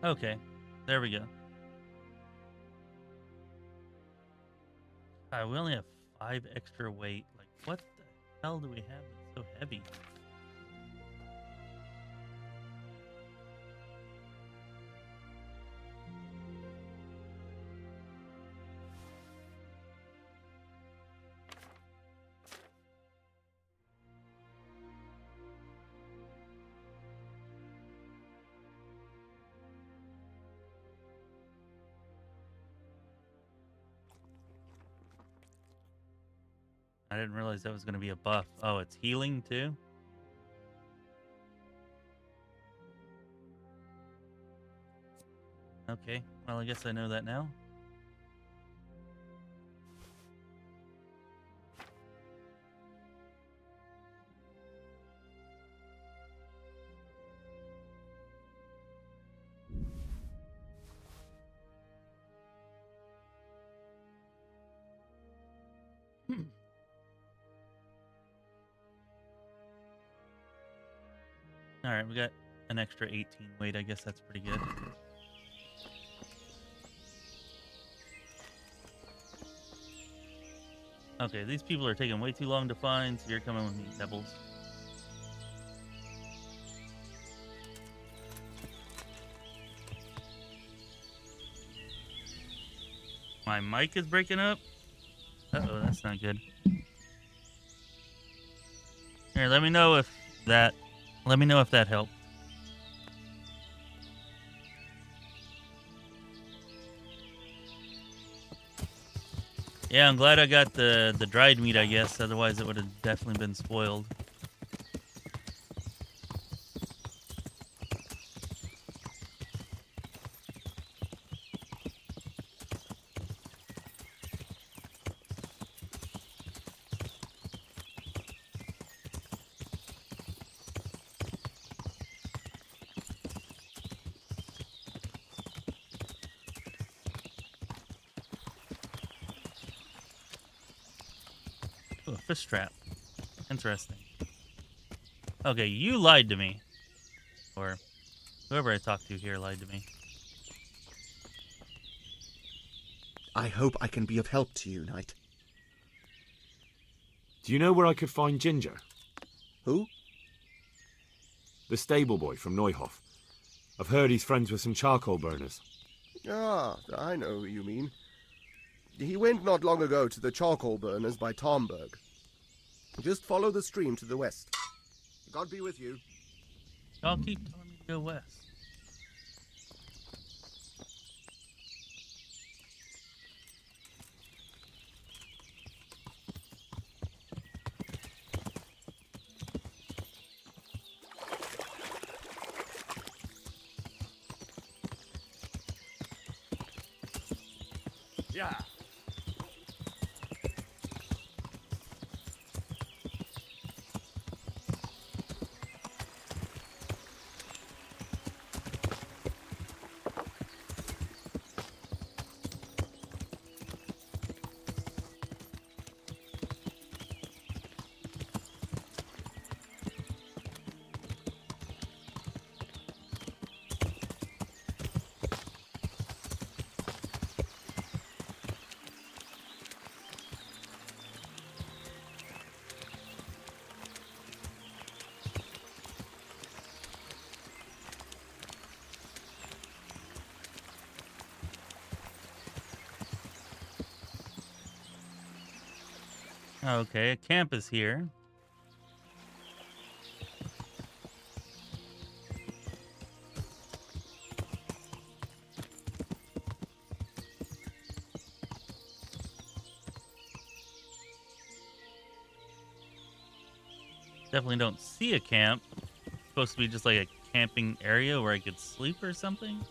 Okay, there we go. We only have 5 extra weight. Like, what the hell do we have that's so heavy? I didn't realize that was going to be a buff. Oh, it's healing too? Okay, well, I guess I know that now. Alright, we got an extra 18 weight. I guess that's pretty good. Okay, these people are taking way too long to find, so you're coming with me, Pebbles. My mic is breaking up? Uh-oh, that's not good. Here, let me know if that helped. Yeah, I'm glad I got the dried meat, I guess. Otherwise, it would have definitely been spoiled. Oh, a fish trap. Interesting. Okay, you lied to me. Or whoever I talked to here lied to me. I hope I can be of help to you, Knight. Do you know where I could find Ginger? Who? The stable boy from Neuhof. I've heard he's friends with some charcoal burners. Ah, I know who you mean. He went not long ago to the charcoal burners by Tomberg. Just follow the stream to the west. God be with you. Y'all keep telling me to go west. Yeah. Okay, a camp is here. Definitely don't see a camp. It's supposed to be just like a camping area where I could sleep or something.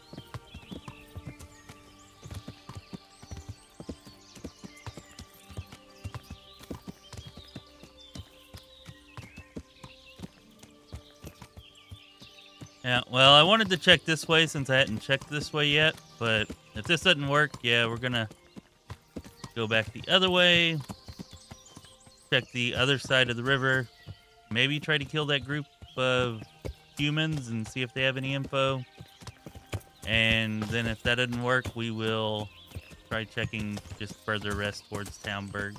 Yeah, well, I wanted to check this way since I hadn't checked this way yet, but if this doesn't work, yeah, we're gonna go back the other way, check the other side of the river, maybe try to kill that group of humans and see if they have any info, and then if that doesn't work, we will try checking just further west towards Townburg.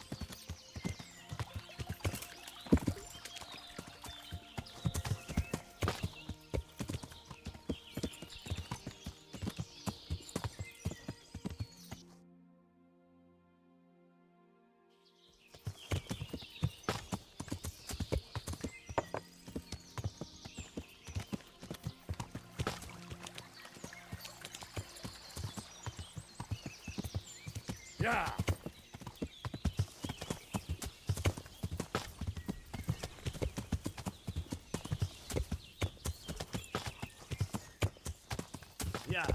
Yeah. Yeah.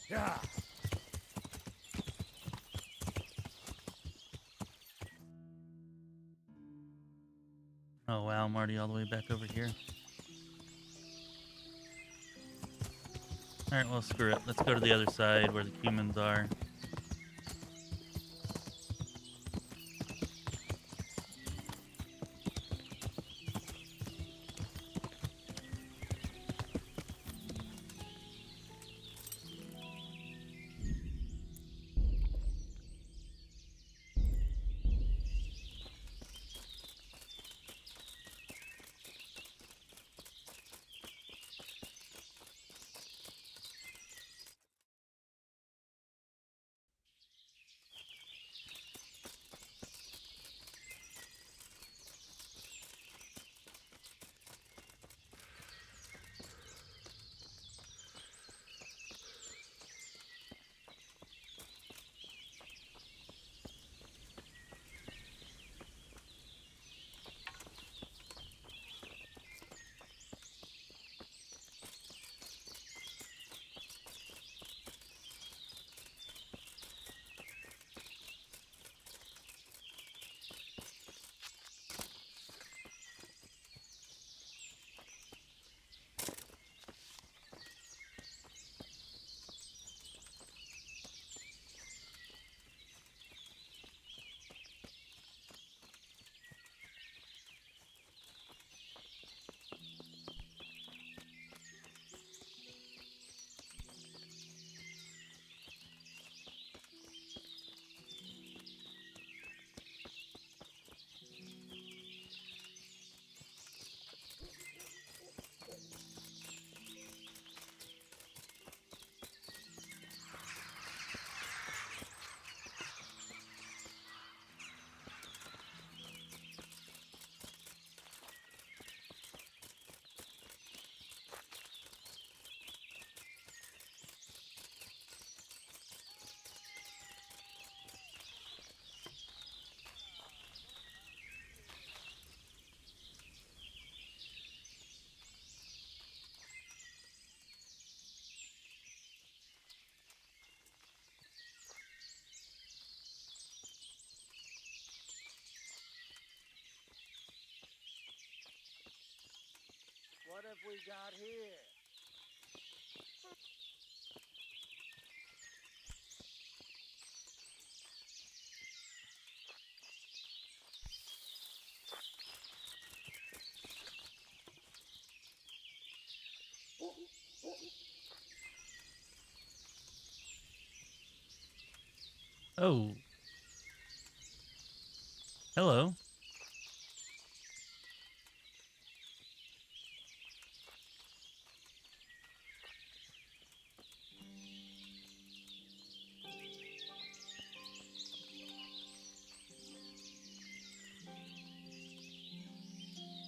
Yeah. Oh wow, I'm already all the way back over here. Alright, well screw it. Let's go to the other side where the humans are. have we got here? Oh. Hello.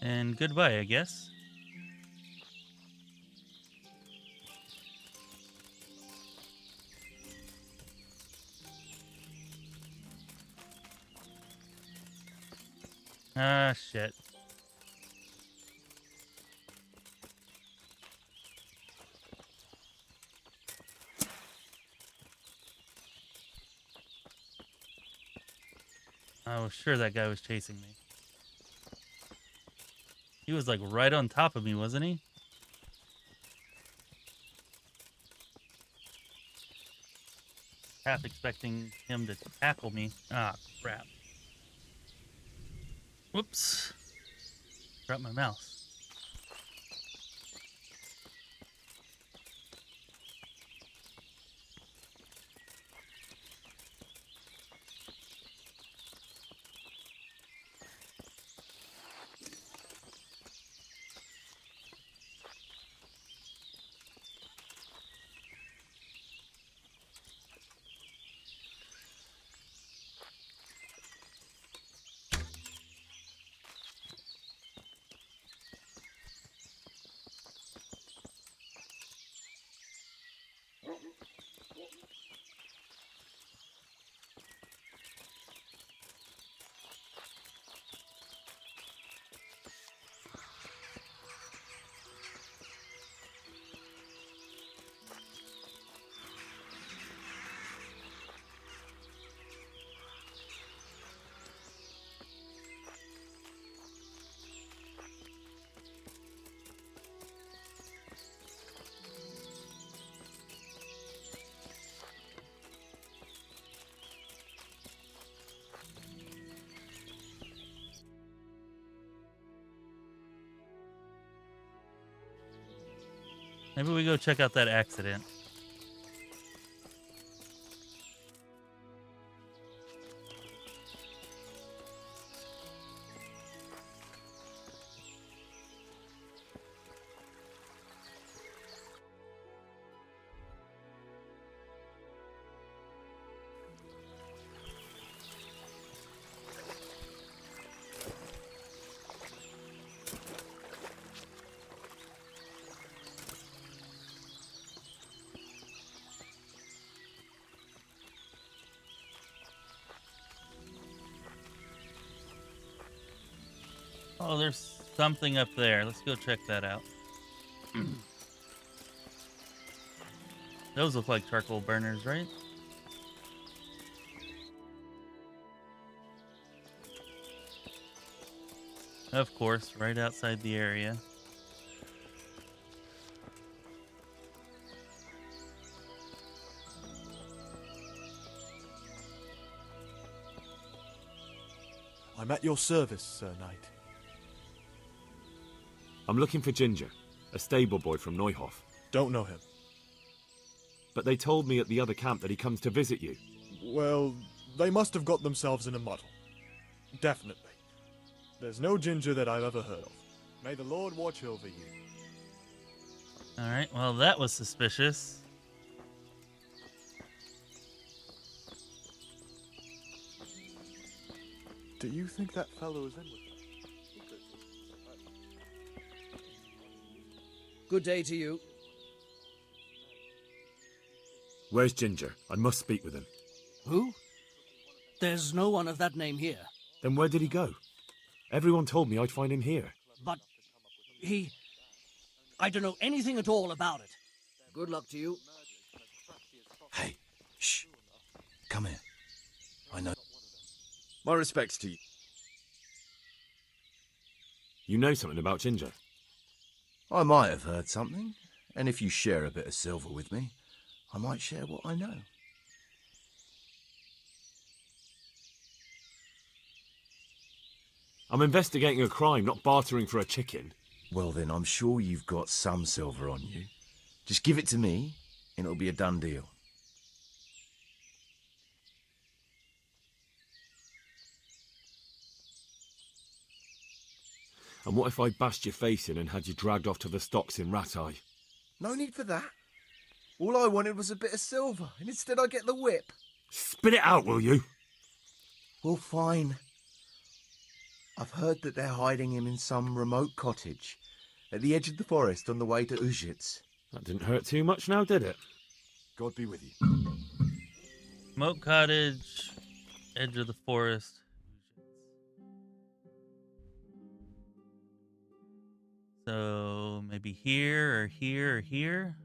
And goodbye, I guess. Ah, shit. I was sure that guy was chasing me. He was like right on top of me, wasn't he? Half expecting him to tackle me. Ah, crap. Whoops. Dropped my mouse. Maybe we go check out that accident. Oh, there's something up there. Let's go check that out. Those look like charcoal burners, right? Of course, right outside the area. I'm at your service, Sir Knight. I'm looking for Ginger, a stable boy from Neuhof. Don't know him. But they told me at the other camp that he comes to visit you. Well, they must have got themselves in a muddle. Definitely. There's no Ginger that I've ever heard of. May the Lord watch over you. Alright, well that was suspicious. Do you think that fellow is in with them? Good day to you. Where's Ginger? I must speak with him. Who? There's no one of that name here. Then where did he go? Everyone told me I'd find him here. But I don't know anything at all about it. Good luck to you. Hey, shh. Come here. I know. My respects to you. You know something about Ginger? I might have heard something, and if you share a bit of silver with me, I might share what I know. I'm investigating a crime, not bartering for a chicken. Well then, I'm sure you've got some silver on you. Just give it to me, and it'll be a done deal. And what if I bashed your face in and had you dragged off to the stocks in Rat Eye? No need for that. All I wanted was a bit of silver, and instead I get the whip. Spit it out, will you? Well, fine. I've heard that they're hiding him in some remote cottage at the edge of the forest on the way to Ujits. That didn't hurt too much now, did it? God be with you. Remote cottage, edge of the forest. So maybe here or here or here.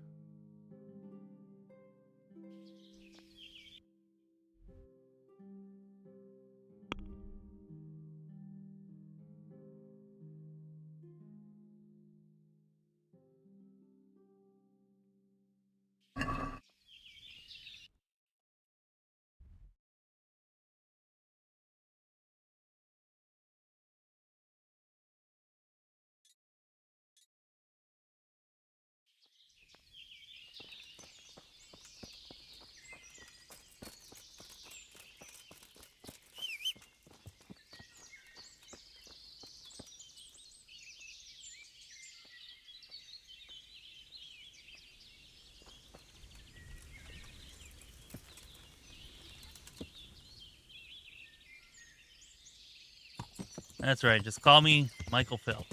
That's right. Just call me Michael Phelps.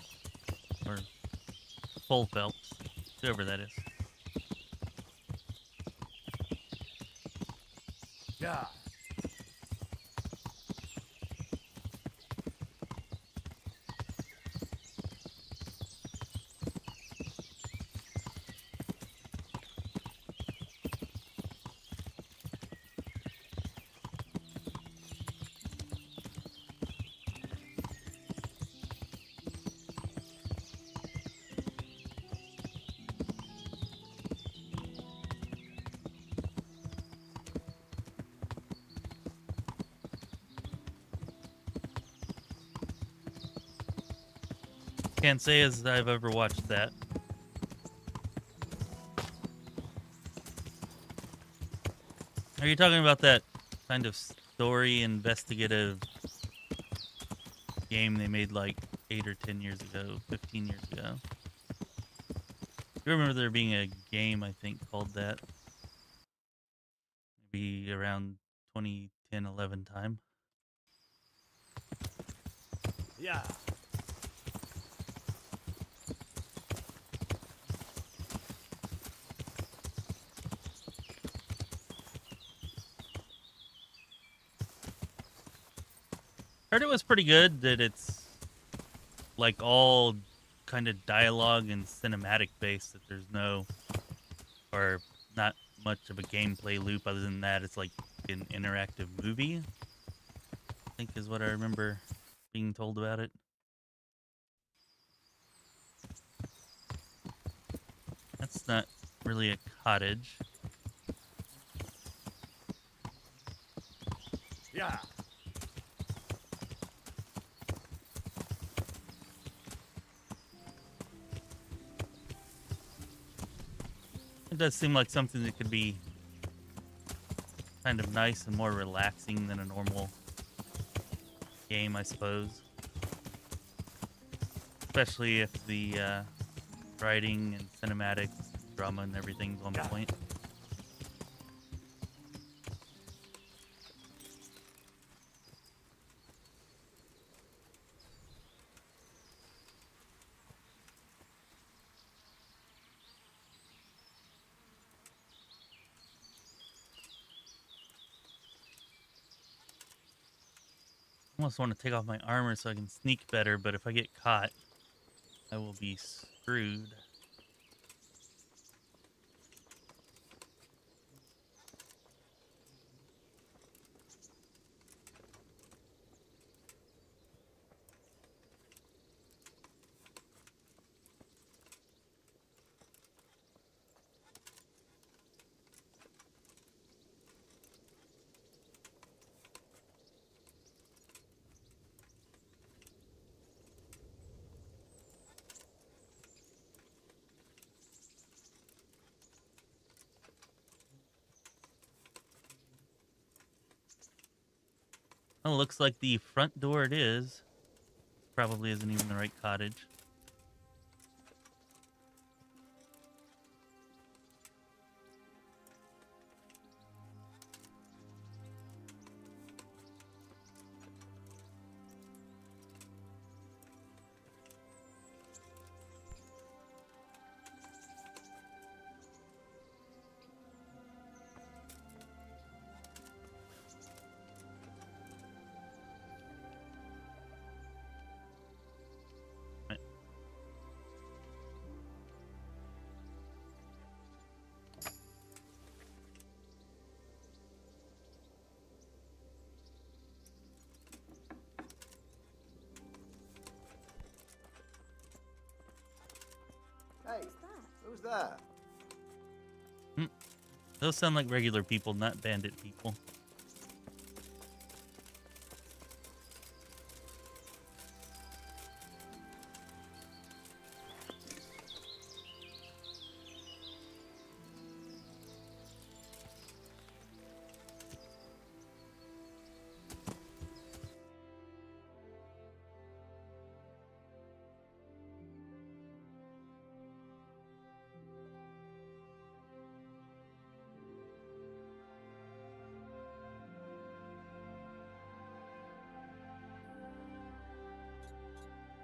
Or Full Phelps. Whoever that is. Yeah. Can't say as I've ever watched that. Are you talking about that kind of story investigative game they made like 8 or 10 years ago, 15 years ago? You remember there being a game, I think, called that? Maybe around 2010, 11 time. Yeah. Heard it was pretty good, that it's like all kind of dialogue and cinematic based, that there's no, or not much of a gameplay loop other than that. It's like an interactive movie, I think is what I remember being told about it. That's not really a cottage. Yeah. It does seem like something that could be kind of nice and more relaxing than a normal game, I suppose. Especially if the writing and cinematics, drama and everything's on point. I almost want to take off my armor so I can sneak better, but if I get caught, I will be screwed. Oh, looks like the front door it is. Probably isn't even the right cottage. Hey, who's that? Those sound like regular people, not bandit people.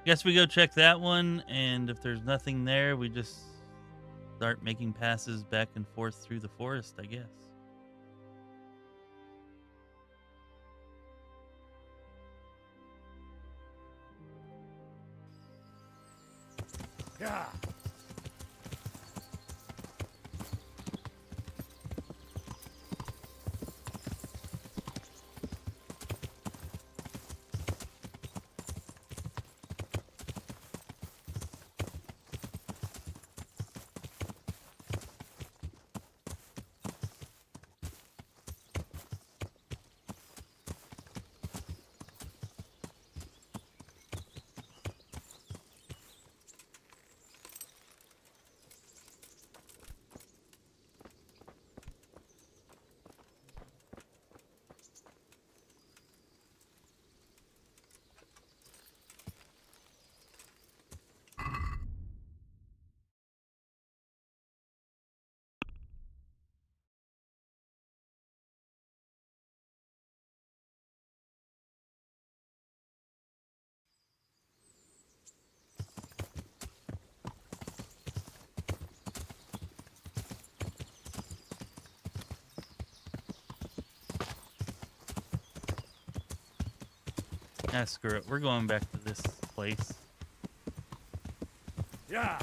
Guess we go check that one, and if there's nothing there, we just start making passes back and forth through the forest, I guess. Yeah. Ah, screw it. We're going back to this place. Yeah.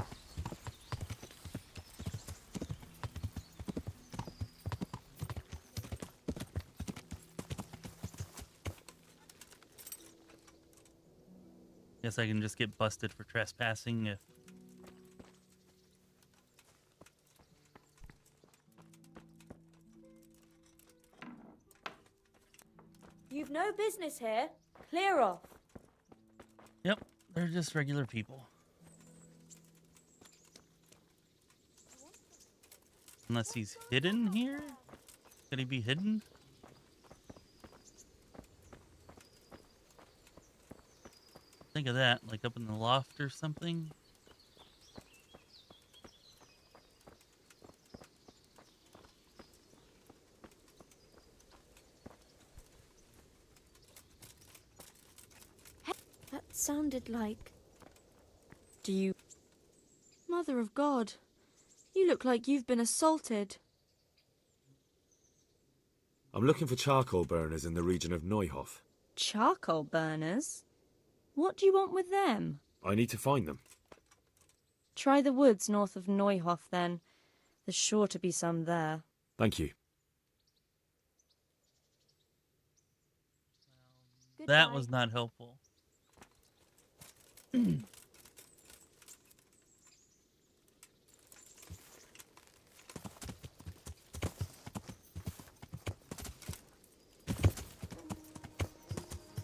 Guess I can just get busted for trespassing if... You've no business here. Clear off. Yep, they're just regular people. Unless he's hidden here? Could he be hidden? Think of that, like up in the loft or something. That sounded like... Do you... Mother of God, you look like you've been assaulted. I'm looking for charcoal burners in the region of Neuhof. Charcoal burners? What do you want with them? I need to find them. Try the woods north of Neuhof, then. There's sure to be some there. Thank you. That was not helpful.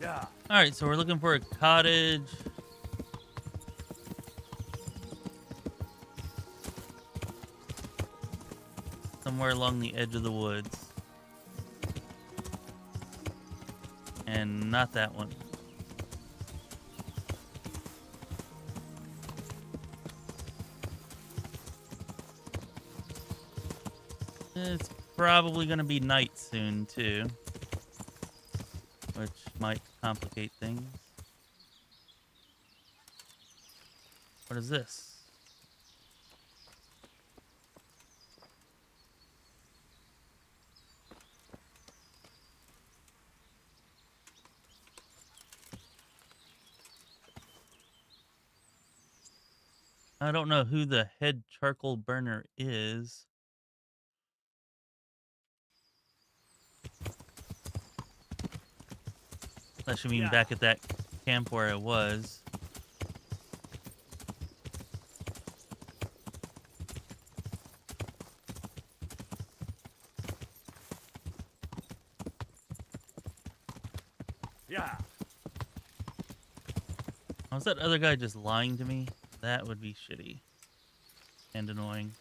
Yeah. All right, so we're looking for a cottage. Somewhere along the edge of the woods. And not that one. It's probably going to be night soon, too. Which might complicate things. What is this? I don't know who the head charcoal burner is. That should mean back at that camp where I was. Yeah. Was that other guy just lying to me? That would be shitty. And annoying.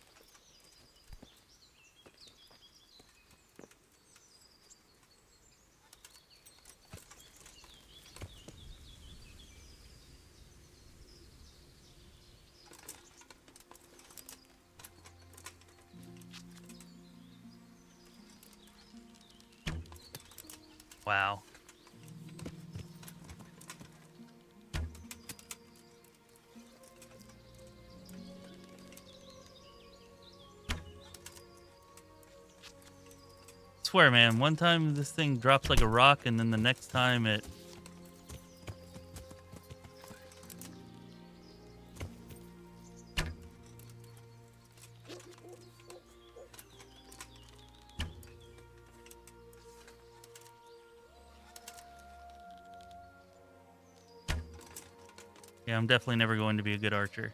Wow. Swear, man, one time this thing drops like a rock, and then the next time it... Yeah, I'm definitely never going to be a good archer.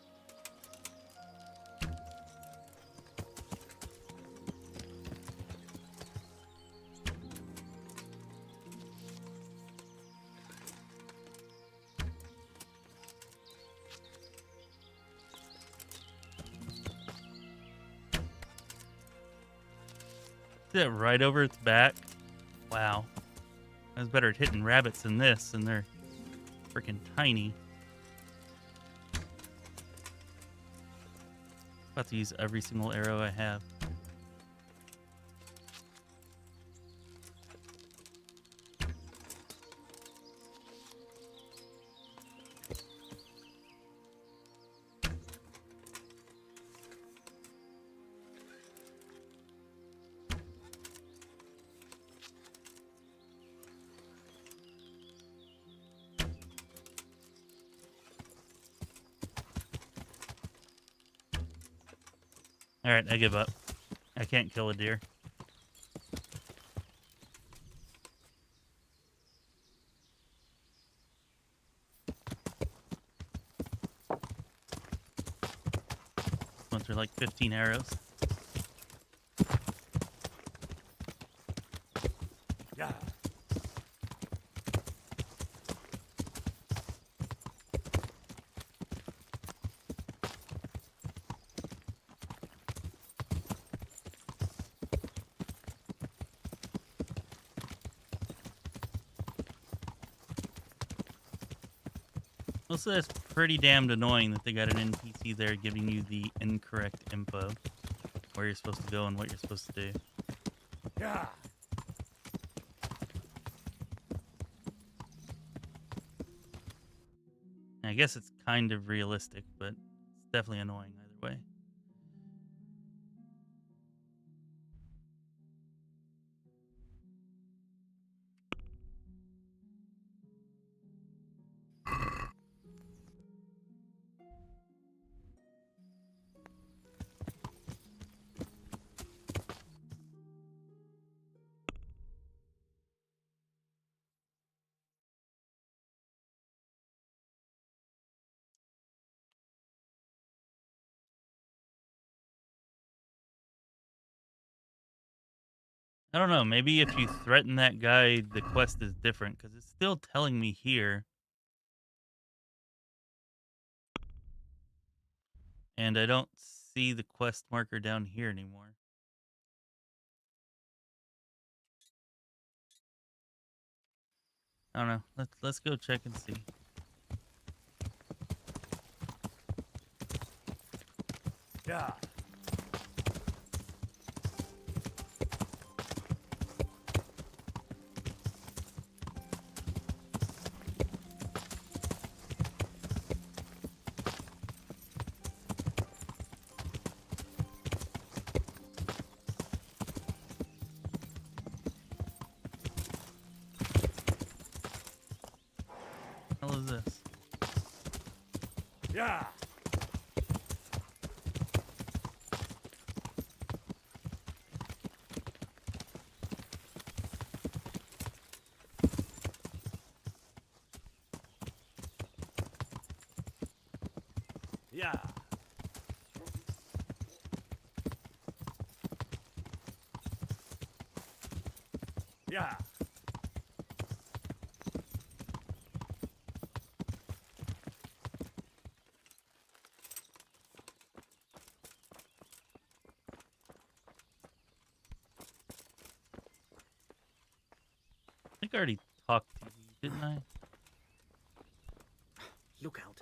See that right over its back? Wow. I was better at hitting rabbits than this, and they're freaking tiny. About to use every single arrow I have. Alright, I give up. I can't kill a deer. Went through like 15 arrows. Yeah. Also, that's pretty damned annoying that they got an NPC there giving you the incorrect info. Where you're supposed to go and what you're supposed to do. Yeah. I guess it's kind of realistic, but it's definitely annoying either way. I don't know, maybe if you threaten that guy, the quest is different, because it's still telling me here. And I don't see the quest marker down here anymore. I don't know. Let's go check and see. Yeah. What the hell is this? Yeah. Yeah. Yeah. I think I already talked to you, didn't I? Look out.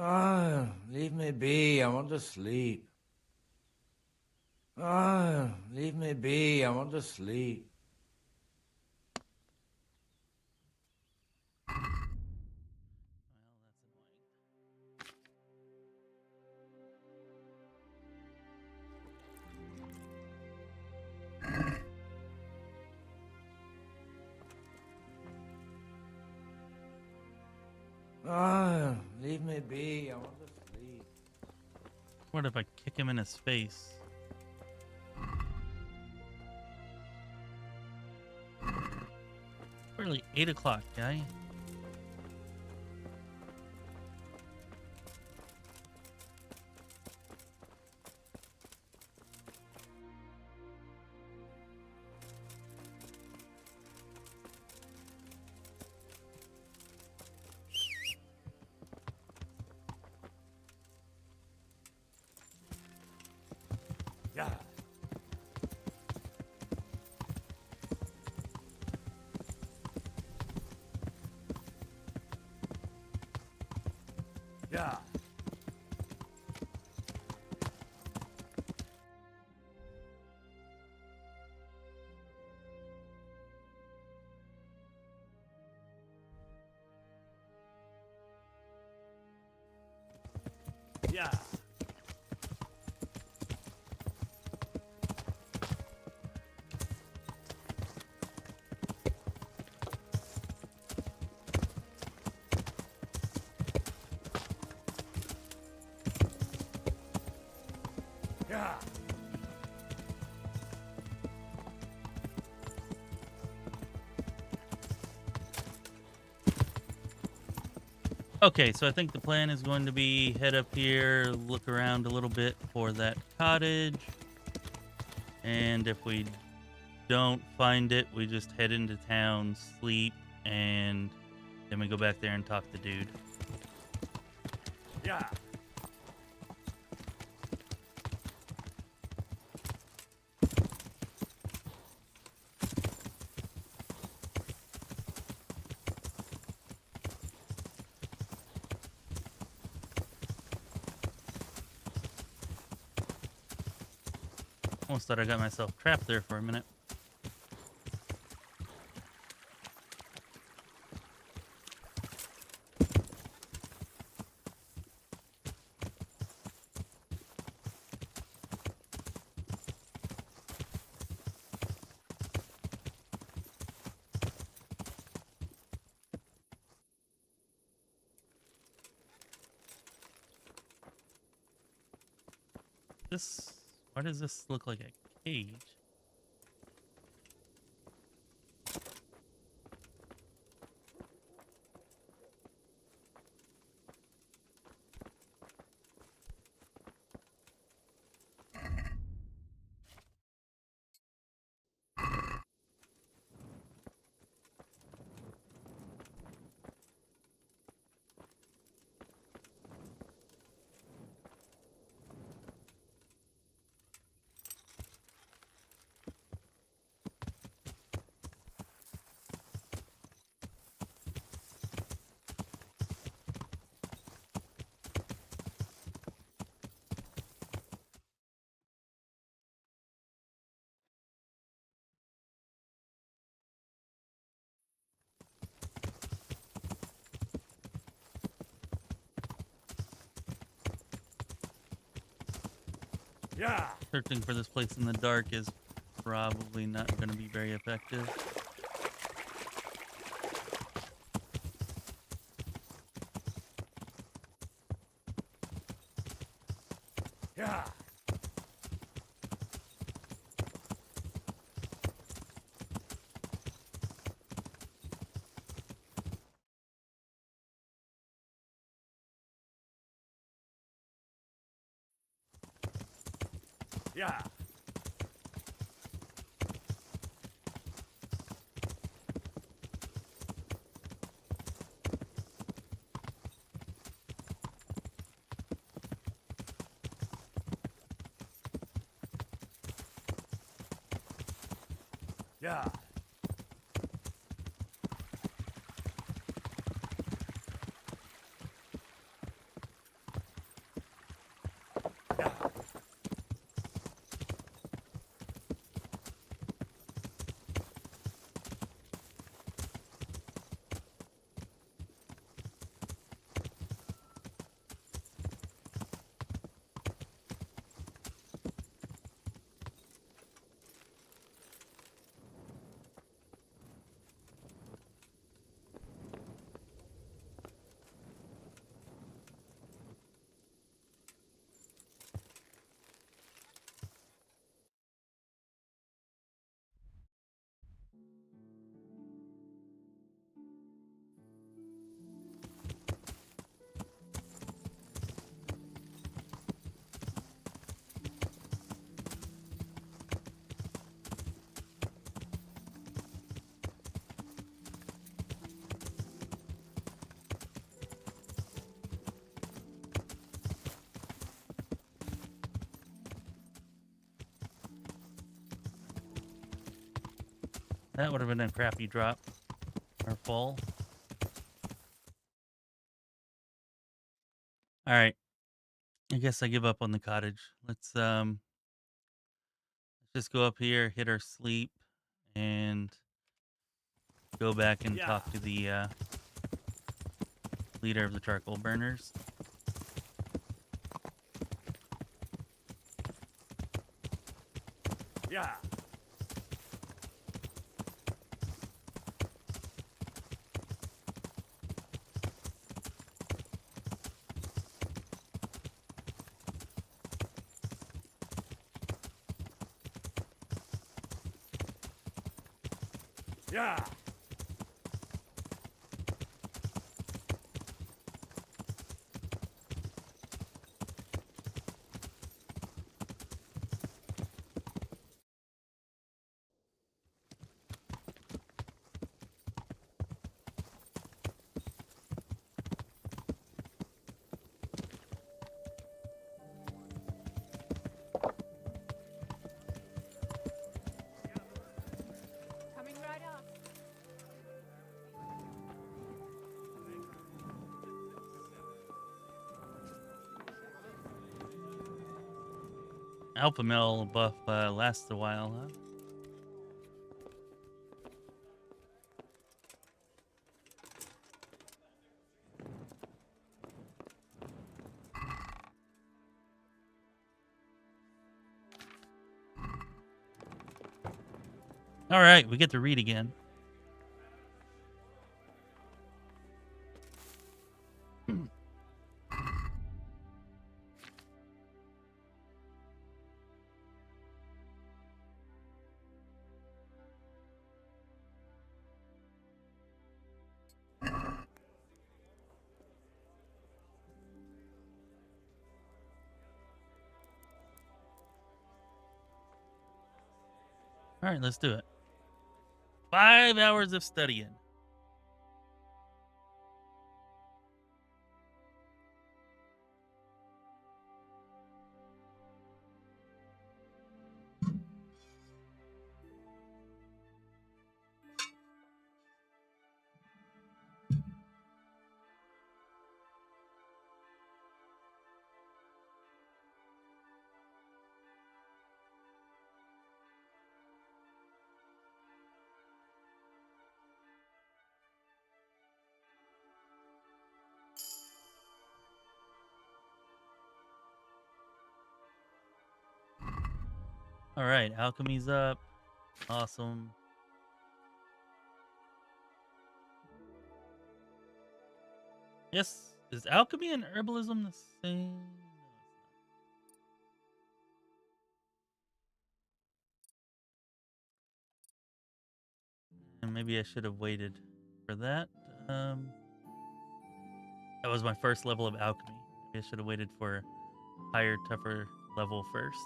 Ah, leave me be. I want to sleep. Ah, leave me be. I want to sleep. Ah, leave me be. I want to sleep. What if I kick him in his face? Really, 8 o'clock, guy. Yeah. Yeah. Yeah. Yeah. Okay, so I think the plan is going to be head up here, look around a little bit for that cottage. And if we don't find it, we just head into town, sleep, and then we go back there and talk to dude. Yeah. Almost thought I got myself trapped there for a minute. Why does this look like a cage? Yeah. Searching for this place in the dark is probably not going to be very effective. Yeah. Yeah. Yeah. That would have been a crappy drop. Or fall. Alright. I guess I give up on the cottage. Let's just go up here, hit our sleep, and go back and talk to the leader of the charcoal burners. Yeah. Yeah. Coming right up. Alpha male buff lasts a while, huh? All right, we get to read again. All right, let's do it. 5 hours of studying. All right, alchemy's up. Awesome. Yes, is alchemy and herbalism the same? And maybe I should have waited for that. That was my first level of alchemy. Maybe I should have waited for a higher, tougher level first.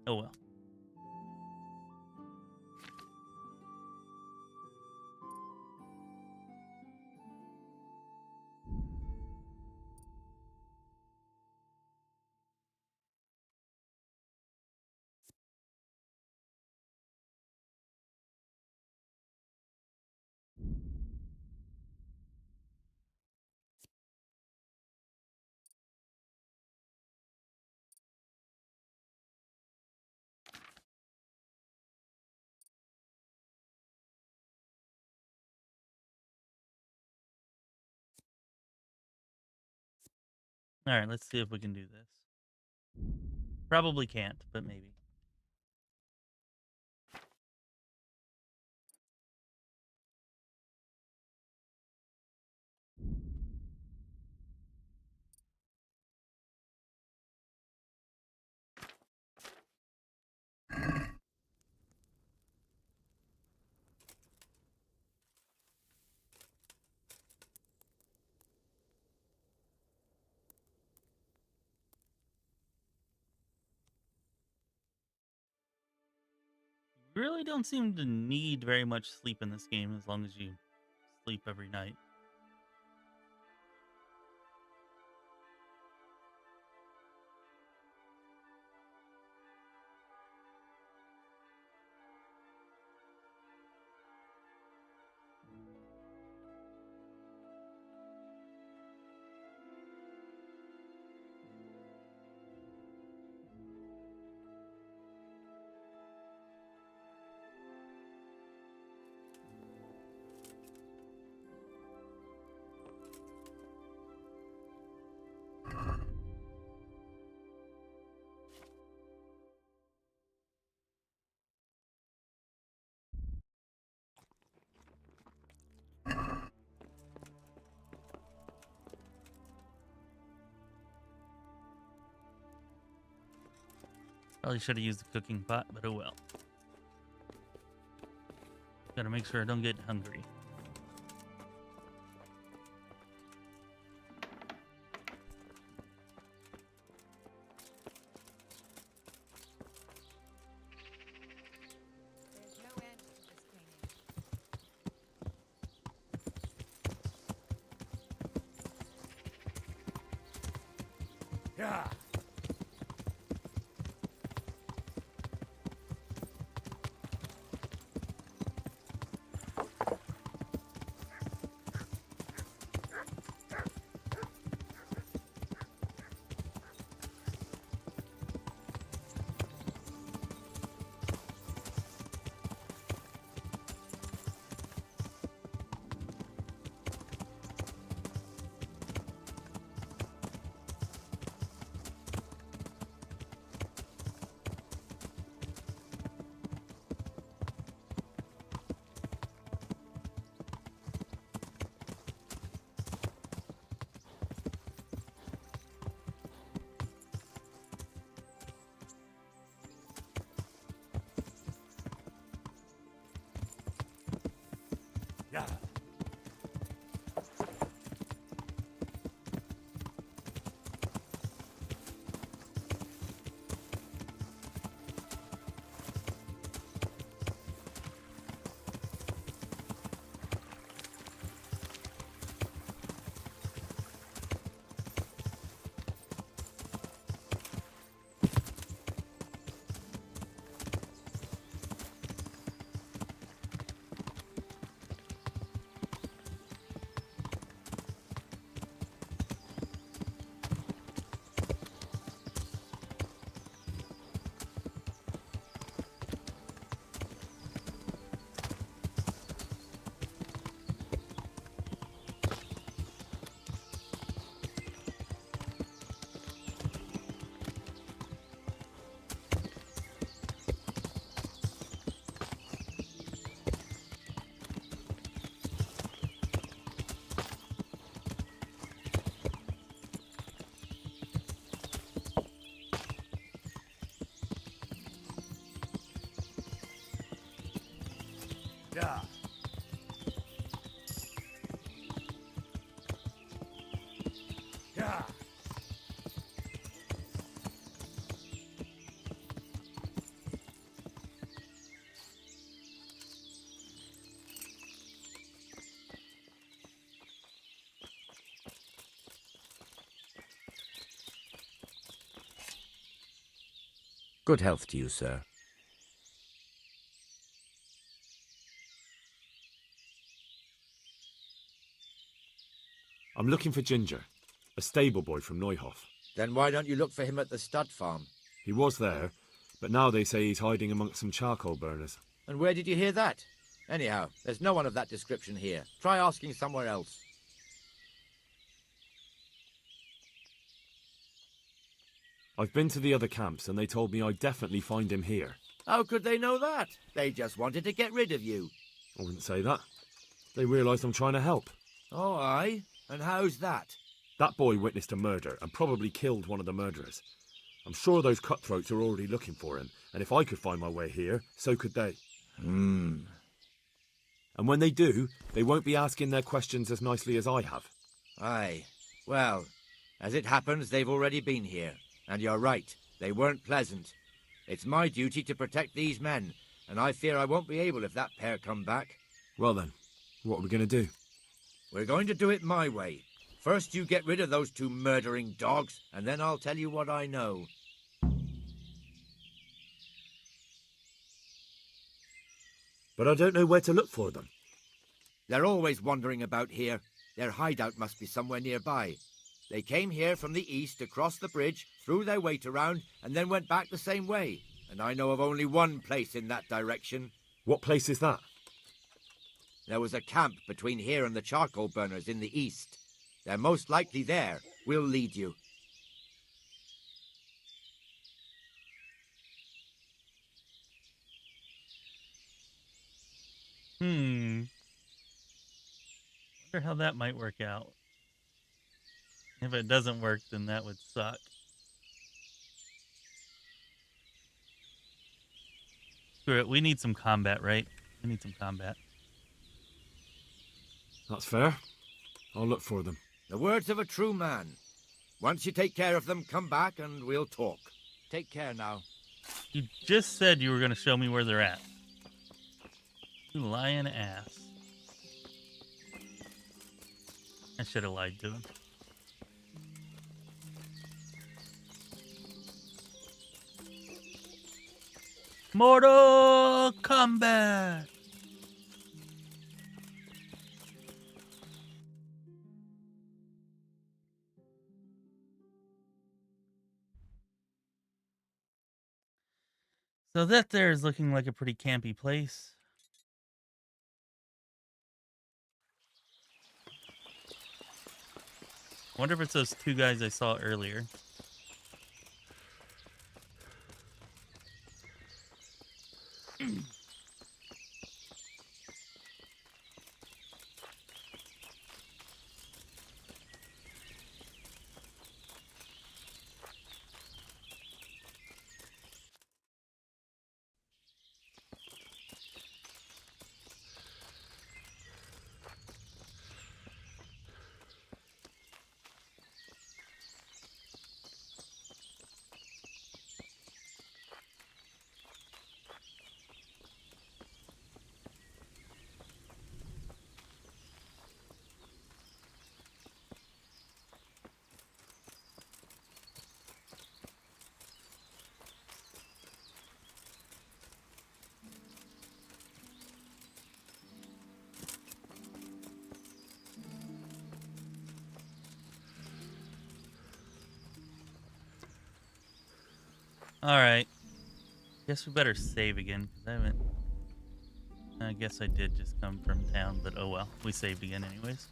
Oh well. All right, let's see if we can do this. Probably can't, but maybe. You really don't seem to need very much sleep in this game as long as you sleep every night. Probably should have used the cooking pot, but oh well. Gotta make sure I don't get hungry. Yeah. Yeah. Good health to you, sir. I'm looking for Ginger, a stable boy from Neuhof. Then why don't you look for him at the stud farm? He was there, but now they say he's hiding amongst some charcoal burners. And where did you hear that? Anyhow, there's no one of that description here. Try asking somewhere else. I've been to the other camps and they told me I'd definitely find him here. How could they know that? They just wanted to get rid of you. I wouldn't say that. They realised I'm trying to help. Oh, aye? And how's that? That boy witnessed a murder and probably killed one of the murderers. I'm sure those cutthroats are already looking for him, and if I could find my way here, so could they. Hmm. And when they do, they won't be asking their questions as nicely as I have. Aye. Well, as it happens, they've already been here. And you're right, they weren't pleasant. It's my duty to protect these men, and I fear I won't be able if that pair come back. Well then, what are we going to do? We're going to do it my way. First you get rid of those two murdering dogs, and then I'll tell you what I know. But I don't know where to look for them. They're always wandering about here. Their hideout must be somewhere nearby. They came here from the east, across the bridge, threw their weight around, and then went back the same way. And I know of only one place in that direction. What place is that? There was a camp between here and the charcoal burners in the east. They're most likely there. We'll lead you. Wonder how that might work out. If it doesn't work, then that would suck. Screw it, we need some combat, right? We need some combat. That's fair. I'll look for them. The words of a true man. Once you take care of them, come back and we'll talk. Take care now. You just said you were going to show me where they're at. You lying ass. I should have lied to him. Mortal Kombat! So that there is looking like a pretty campy place. Wonder if it's those two guys I saw earlier. Alright. Guess we better save again, because I haven't... I guess I did just come from town, but oh well. We saved again anyways.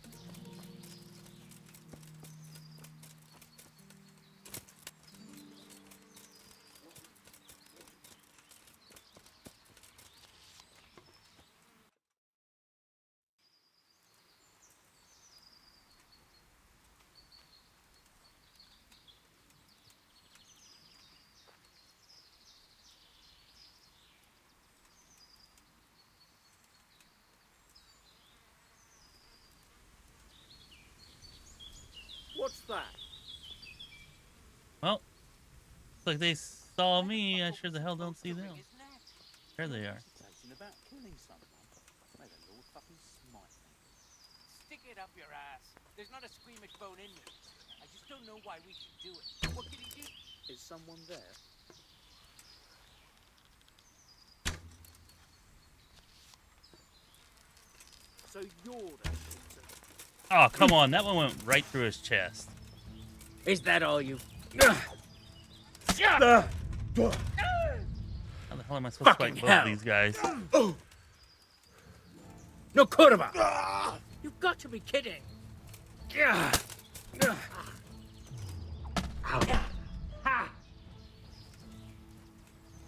What's that? Well, looks like they saw me. I sure the hell don't see them. There they are. About killing someone. May the Lord fucking smite me. Stick it up your ass. There's not a squeamish bone in me. I just don't know why we should do it. What can he do? Is someone there? So you're the Oh, come on. That one went right through his chest. Is that all you? How the hell am I supposed to fight both of these guys? No kurva! You've got to be kidding.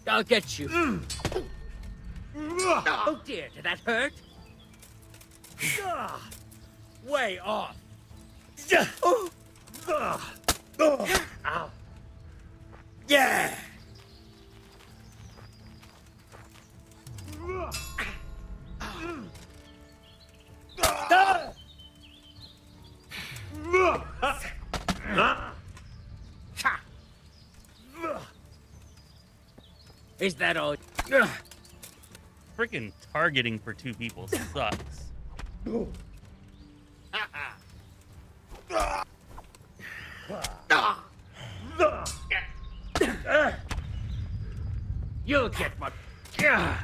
I'll get you. Oh dear, did that hurt? Way off. Ow. Yeah. Is that all? Freaking targeting for two people sucks. You'll get what? God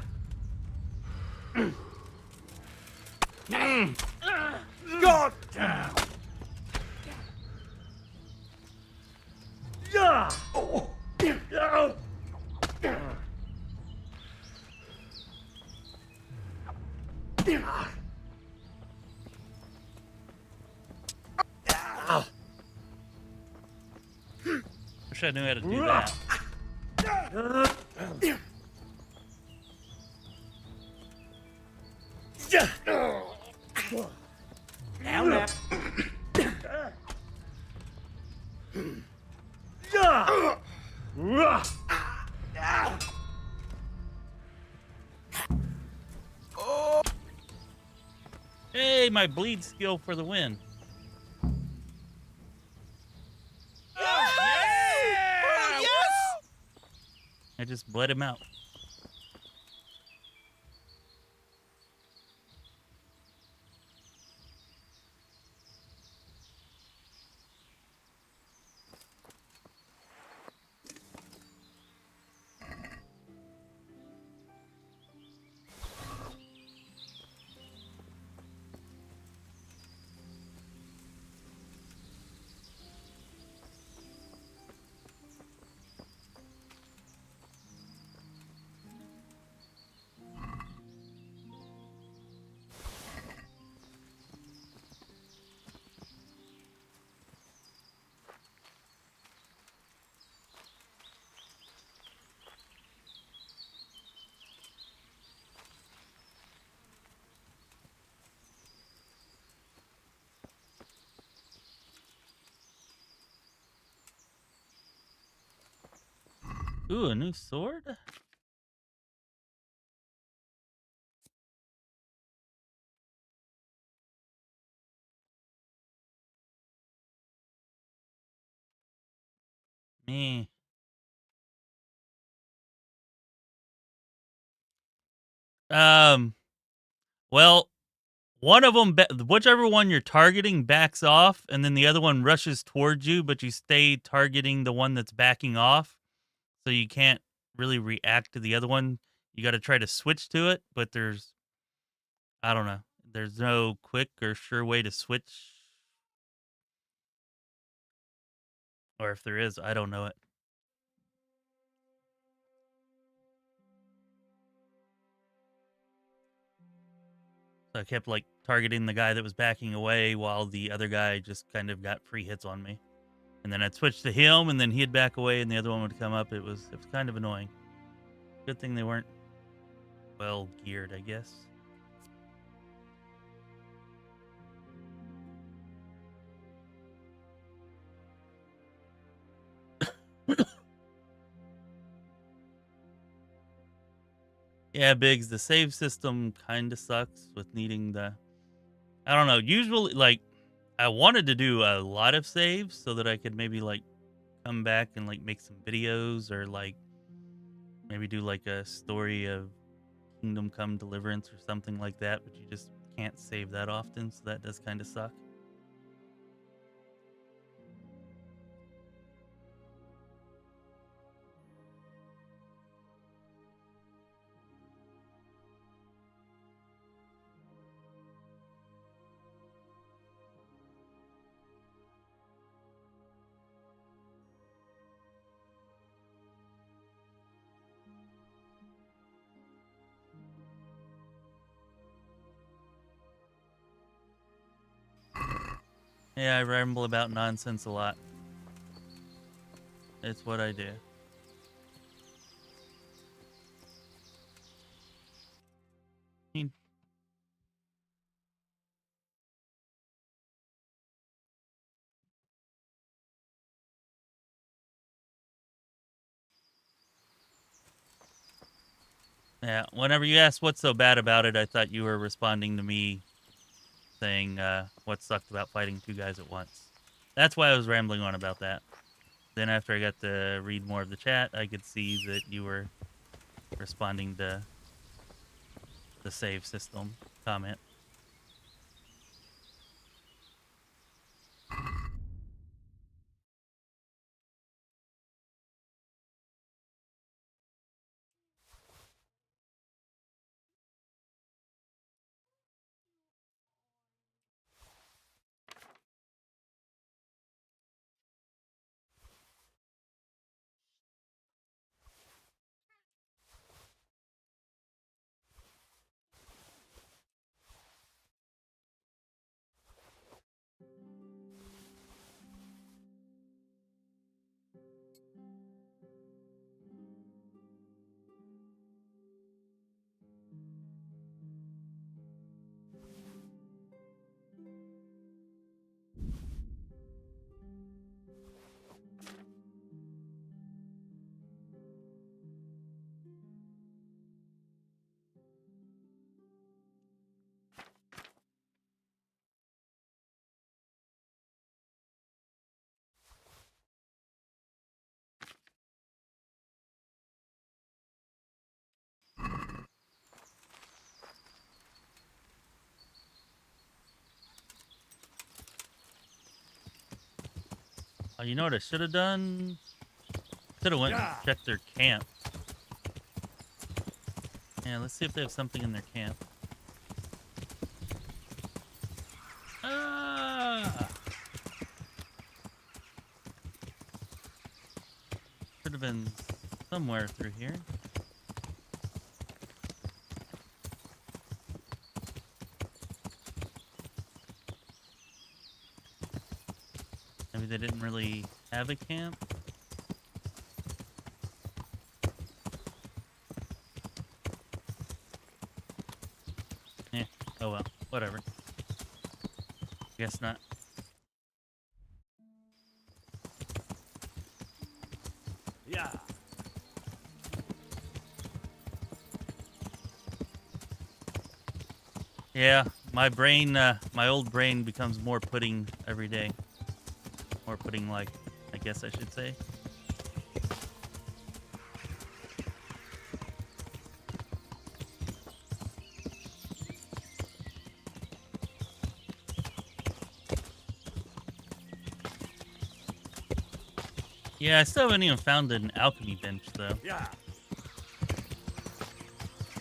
damn! Wish I knew how to do that. Now, now. Hey, my bleed skill for the win. I just bled him out. Ooh, a new sword? Me. Well, one of them, whichever one you're targeting backs off, and then the other one rushes towards you, but you stay targeting the one that's backing off, so you can't really react to the other one. You got to try to switch to it, but I don't know. There's no quick or sure way to switch. Or if there is, I don't know it. So I kept like targeting the guy that was backing away while the other guy just kind of got free hits on me. And then I'd switch to him and then he'd back away and the other one would come up. It was kind of annoying. Good thing they weren't well geared, I guess. Yeah, Biggs, the save system kind of sucks with needing the... I don't know, usually, like, I wanted to do a lot of saves so that I could maybe, like, come back and, like, make some videos or, like, maybe do, like, a story of Kingdom Come Deliverance or something like that, but you just can't save that often, so that does kind of suck. Yeah, I ramble about nonsense a lot. It's what I do. Yeah, whenever you asked what's so bad about it, I thought you were responding to me saying what sucked about fighting two guys at once. That's why I was rambling on about that. Then after I got to read more of the chat, I could see that you were responding to the save system comment. Oh, you know what I should have done? Should have went and checked their camp. Yeah, let's see if they have something in their camp. Ah! Should have been somewhere through here. Maybe they didn't really have a camp. Eh, oh well, whatever. Guess not. Yeah. Yeah, my brain, my old brain becomes more pudding every day. More pudding-like, I guess I should say. Yeah, I still haven't even found an alchemy bench, though. Yeah.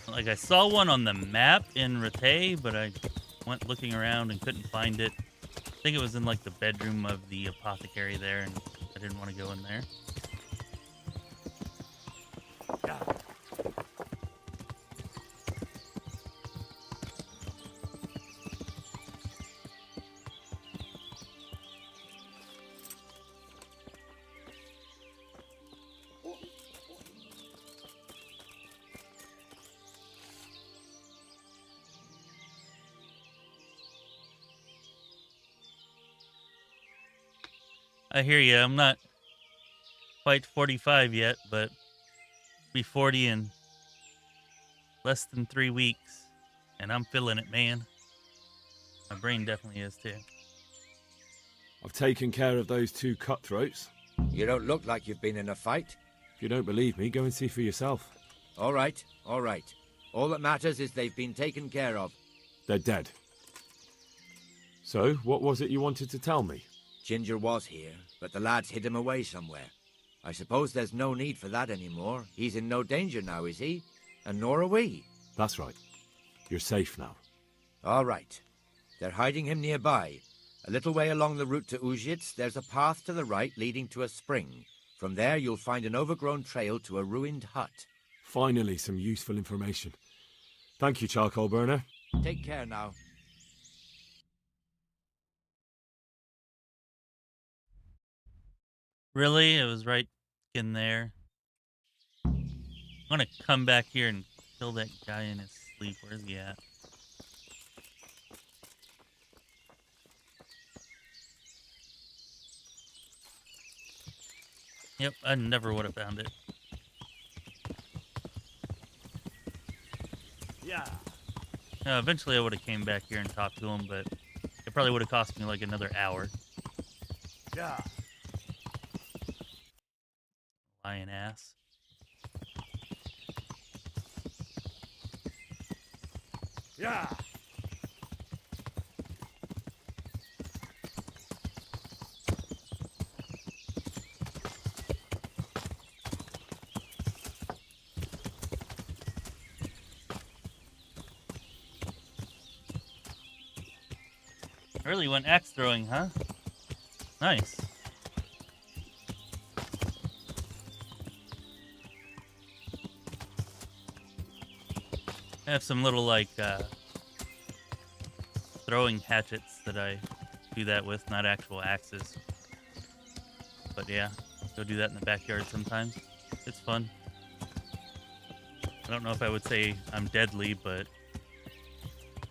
Like, I saw one on the map in Rattay, but I went looking around and couldn't find it. I think it was in, like, the bedroom of the apothecary there, and I didn't want to go in there. Yeah. I hear you. I'm not quite 45 yet, but be 40 in less than 3 weeks, and I'm feeling it, man. My brain definitely is too. I've taken care of those two cutthroats. You don't look like you've been in a fight. If you don't believe me, go and see for yourself. All right, all right. All that matters is they've been taken care of. They're dead. So, what was it you wanted to tell me? Ginger was here, but the lads hid him away somewhere. I suppose there's no need for that anymore. He's in no danger now, is he? And nor are we. That's right. You're safe now. All right. They're hiding him nearby. A little way along the route to Uzhitz, there's a path to the right leading to a spring. From there, you'll find an overgrown trail to a ruined hut. Finally, some useful information. Thank you, charcoal burner. Take care now. Really? It was right in there. I want to come back here and kill that guy in his sleep. Where's he at? Yep, I never would have found it. Yeah. Eventually I would have came back here and talked to him, but it probably would have cost me like another hour. Yeah. Lion ass. Yeah. Really went axe throwing, huh? Nice. I have some little, like, throwing hatchets that I do that with, not actual axes. But yeah, go do that in the backyard sometimes. It's fun. I don't know if I would say I'm deadly, but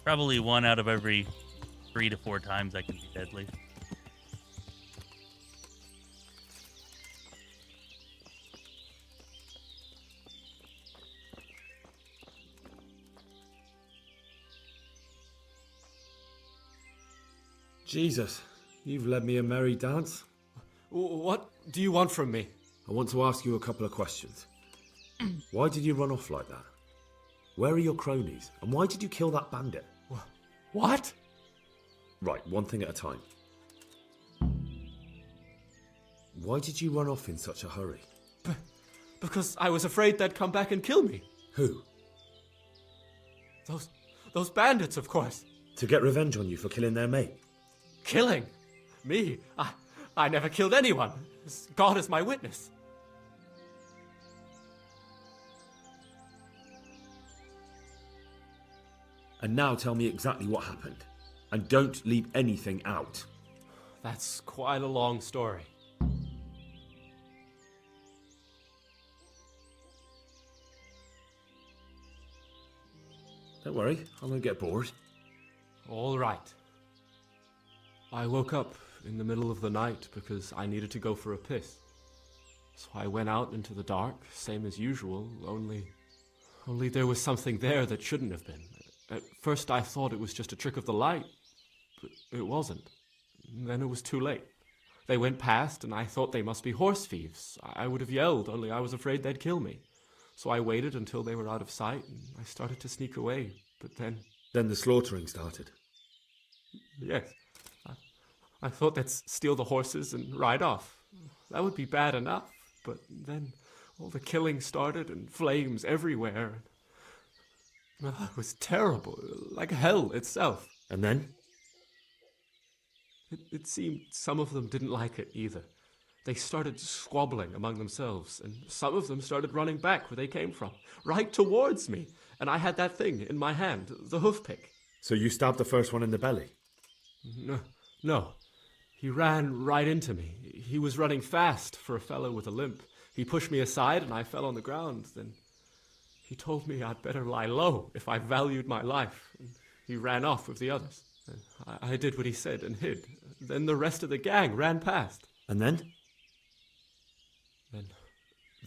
probably 1 out of every 3 to 4 times I can be deadly. Jesus, you've led me a merry dance. What do you want from me? I want to ask you a couple of questions. Why did you run off like that? Where are your cronies? And why did you kill that bandit? What? Right, one thing at a time. Why did you run off in such a hurry? Because I was afraid they'd come back and kill me. Who? Those bandits, of course. To get revenge on you for killing their mate? Killing? Me? I never killed anyone. God is my witness. And now tell me exactly what happened. And don't leave anything out. That's quite a long story. Don't worry, I won't get bored. All right. I woke up in the middle of the night because I needed to go for a piss. So I went out into the dark, same as usual, only there was something there that shouldn't have been. At first I thought it was just a trick of the light, but it wasn't. Then it was too late. They went past and I thought they must be horse thieves. I would have yelled, only I was afraid they'd kill me. So I waited until they were out of sight and I started to sneak away, but then... Then the slaughtering started? Yes. I thought they'd steal the horses and ride off. That would be bad enough, but then all the killing started and flames everywhere. It was terrible, like hell itself. And then? It seemed some of them didn't like it either. They started squabbling among themselves, and some of them started running back where they came from, right towards me. And I had that thing in my hand, the hoof pick. So you stabbed the first one in the belly? No. He ran right into me. He was running fast for a fellow with a limp. He pushed me aside and I fell on the ground. Then he told me I'd better lie low if I valued my life. And he ran off with the others. And I did what he said and hid. Then the rest of the gang ran past. And then?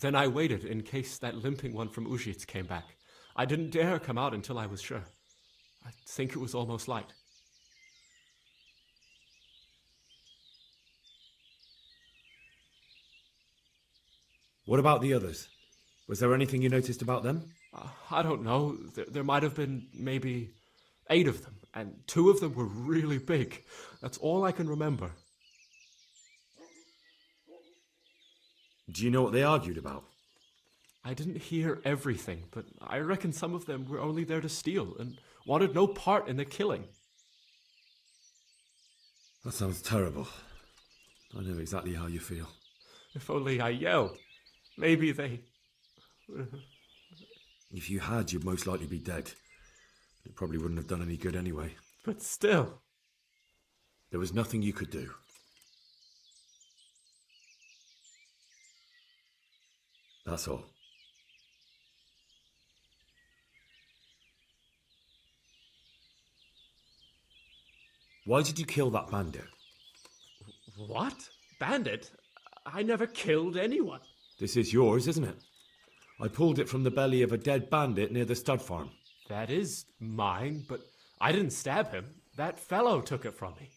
Then I waited in case that limping one from Ujits came back. I didn't dare come out until I was sure. I think it was almost light. What about the others? Was there anything you noticed about them? I don't know. There might have been maybe 8 of them, and 2 of them were really big. That's all I can remember. Do you know what they argued about? I didn't hear everything, but I reckon some of them were only there to steal and wanted no part in the killing. That sounds terrible. I know exactly how you feel. If only I yelled. Maybe they... If you had, you'd most likely be dead. It probably wouldn't have done any good anyway. But still... There was nothing you could do. That's all. Why did you kill that bandit? What? Bandit? I never killed anyone. This is yours, isn't it? I pulled it from the belly of a dead bandit near the stud farm. That is mine, but I didn't stab him. That fellow took it from me.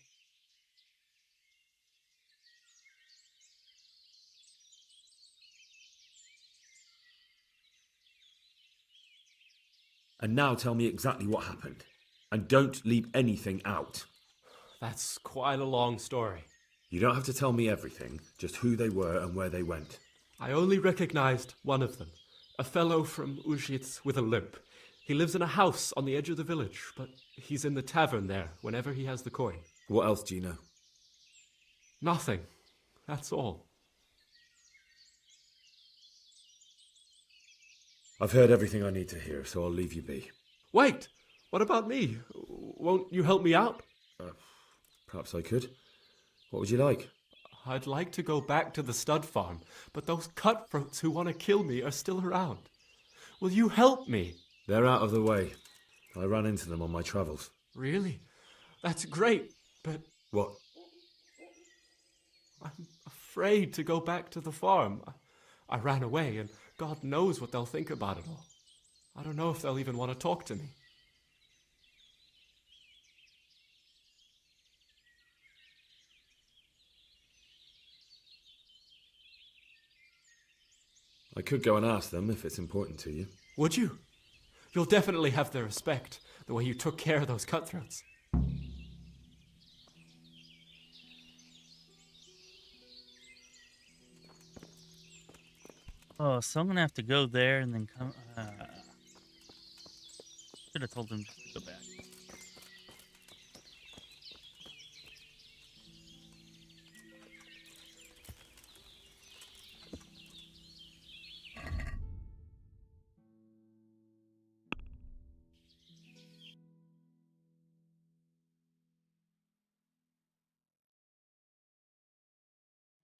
And now tell me exactly what happened. And don't leave anything out. That's quite a long story. You don't have to tell me everything, just who they were and where they went. I only recognized one of them. A fellow from Ujits with a limp. He lives in a house on the edge of the village, but he's in the tavern there whenever he has the coin. What else do you know? Nothing. That's all. I've heard everything I need to hear, so I'll leave you be. Wait! What about me? Won't you help me out? Perhaps I could. What would you like? I'd like to go back to the stud farm, but those cutthroats who want to kill me are still around. Will you help me? They're out of the way. I ran into them on my travels. Really? That's great, but... What? I'm afraid to go back to the farm. I ran away, and God knows what they'll think about it all. I don't know if they'll even want to talk to me. I could go and ask them if it's important to you. Would you? You'll definitely have their respect, the way you took care of those cutthroats. Oh, so I'm gonna have to go there and then come. Should have told them just to go back.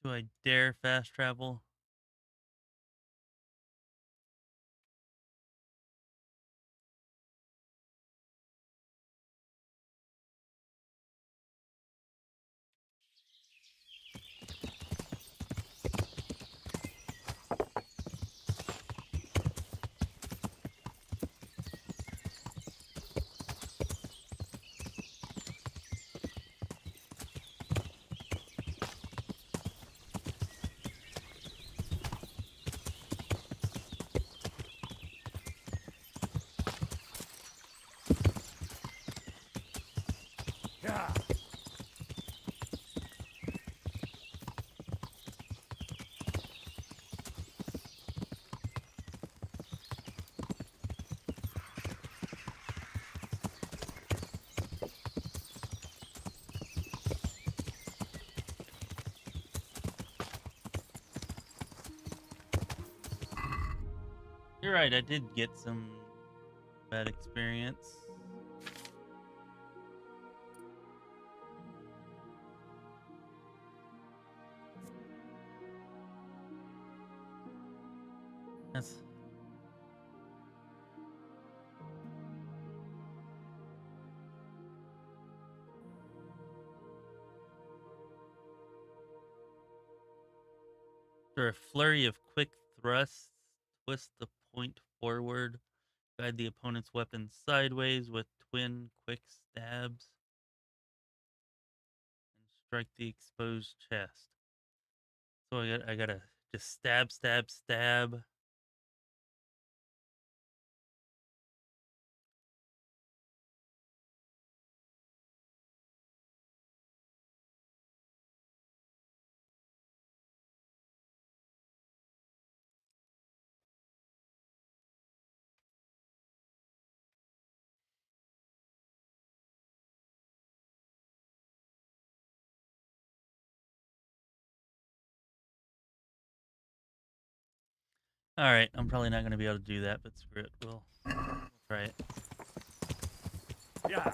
Do I dare fast travel? Yeah. You're right, I did get some bad experience. That's... After a flurry of quick thrusts, twist the point forward, guide the opponent's weapon sideways with twin quick stabs, and strike the exposed chest. So I gotta just stab, stab, stab. Alright, I'm probably not going to be able to do that, but screw it. We'll try it. Yeah.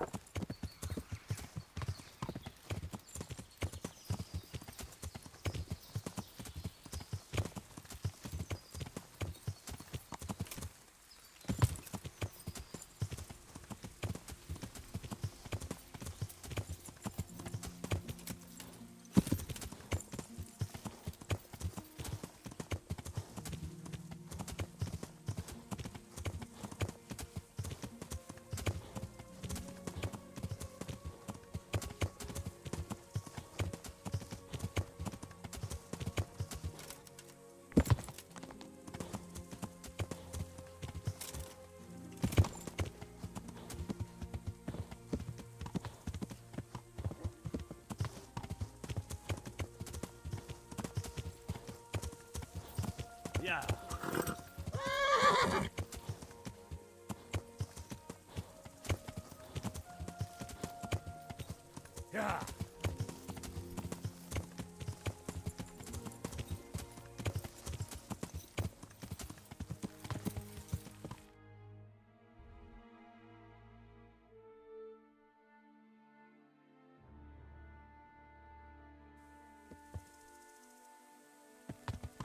Yeah.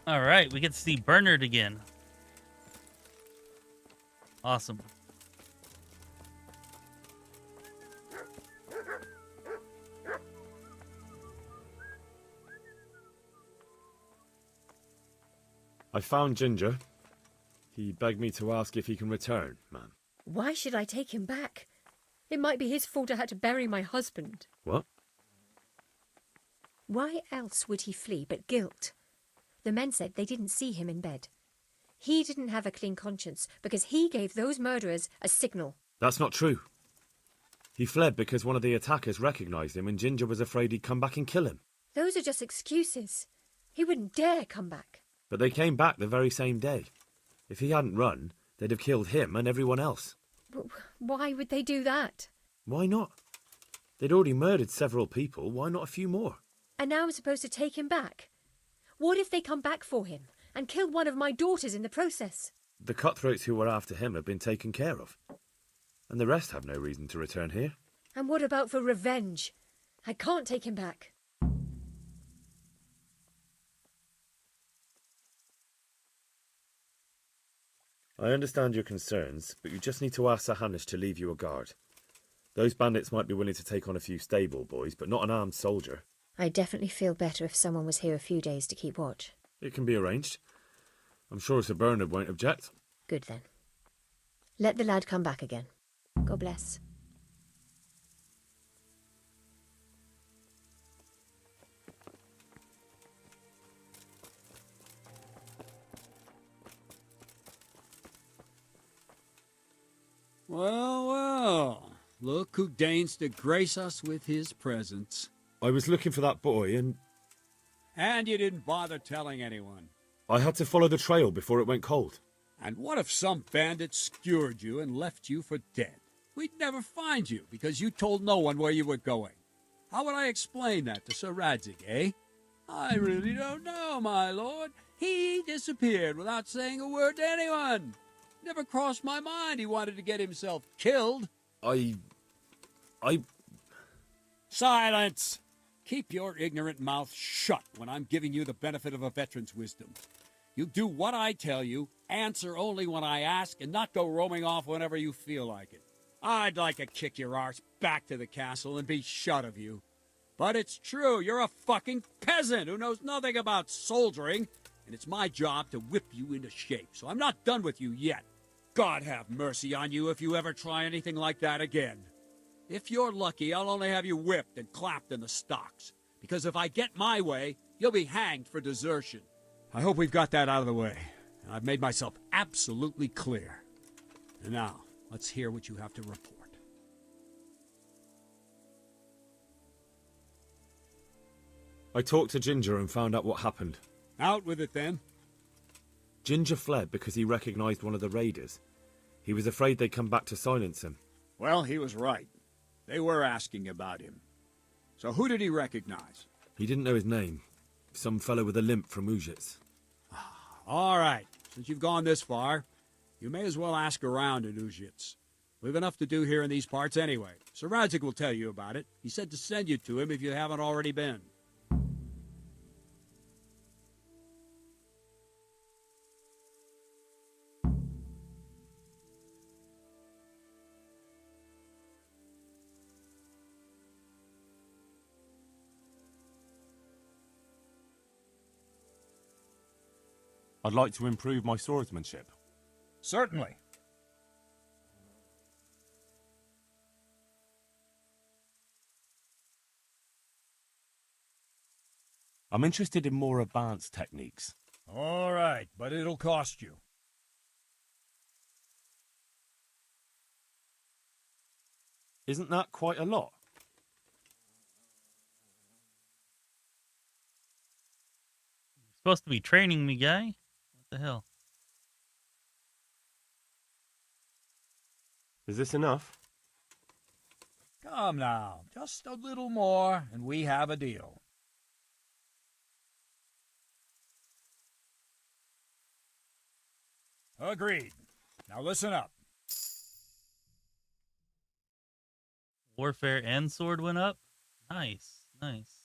All right, we get to see Bernard again. Awesome. I found Ginger. He begged me to ask if he can return, man. Why should I take him back? It might be his fault I had to bury my husband. What? Why else would he flee but guilt? The men said they didn't see him in bed. He didn't have a clean conscience because he gave those murderers a signal. That's not true. He fled because one of the attackers recognised him and Ginger was afraid he'd come back and kill him. Those are just excuses. He wouldn't dare come back. But they came back the very same day. If he hadn't run, they'd have killed him and everyone else. Why would they do that? Why not? They'd already murdered several people. Why not a few more? And now I'm supposed to take him back? What if they come back for him and kill one of my daughters in the process? The cutthroats who were after him have been taken care of. And the rest have no reason to return here. And what about for revenge? I can't take him back. I understand your concerns, but you just need to ask Sir Hanish to leave you a guard. Those bandits might be willing to take on a few stable boys, but not an armed soldier. I'd definitely feel better if someone was here a few days to keep watch. It can be arranged. I'm sure Sir Bernard won't object. Good then. Let the lad come back again. God bless. Well, well. Look who deigns to grace us with his presence. I was looking for that boy and... And you didn't bother telling anyone. I had to follow the trail before it went cold. And what if some bandit skewered you and left you for dead? We'd never find you because you told no one where you were going. How would I explain that to Sir Radzig, eh? I really don't know, my lord. He disappeared without saying a word to anyone. Never crossed my mind he wanted to get himself killed. I... Silence! Keep your ignorant mouth shut when I'm giving you the benefit of a veteran's wisdom. You do what I tell you, answer only when I ask, and not go roaming off whenever you feel like it. I'd like to kick your arse back to the castle and be shut of you. But it's true, you're a fucking peasant who knows nothing about soldiering, and it's my job to whip you into shape, so I'm not done with you yet. God have mercy on you if you ever try anything like that again. If you're lucky, I'll only have you whipped and clapped in the stocks, because if I get my way, you'll be hanged for desertion. I hope we've got that out of the way. I've made myself absolutely clear. And now, let's hear what you have to report. I talked to Ginger and found out what happened. Out with it, then. Ginger fled because he recognized one of the raiders. He was afraid they'd come back to silence him. Well, he was right. They were asking about him. So who did he recognize? He didn't know his name. Some fellow with a limp from Ujits. All right. Since you've gone this far, you may as well ask around at Ujits. We've enough to do here in these parts anyway. Sir Radzig will tell you about it. He said to send you to him if you haven't already been. I'd like to improve my swordsmanship. Certainly. I'm interested in more advanced techniques. All right, but it'll cost you. Isn't that quite a lot? Supposed to be training me, guy. The hell? Is this enough? Come now, just a little more, and we have a deal. Agreed. Now listen up. Warfare and sword went up? Nice, nice.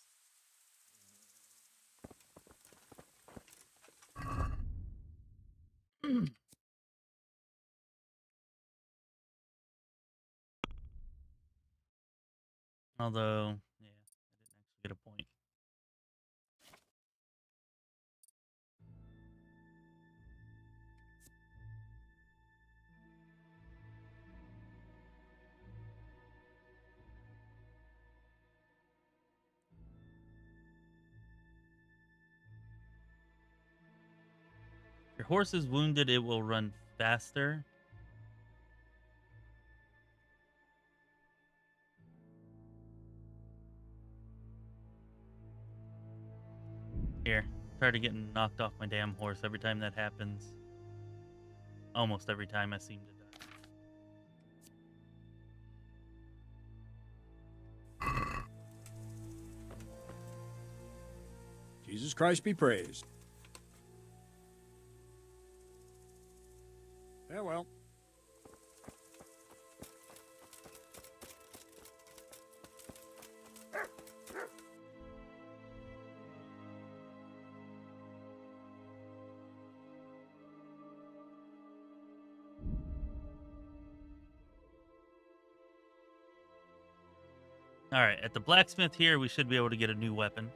Although, yeah, I didn't actually get a point. If your horse is wounded, it will run faster. Here, tired of getting knocked off my damn horse every time that happens. Almost every time I seem to die. Jesus Christ be praised. Farewell. Alright, at the blacksmith here, we should be able to get a new weapon.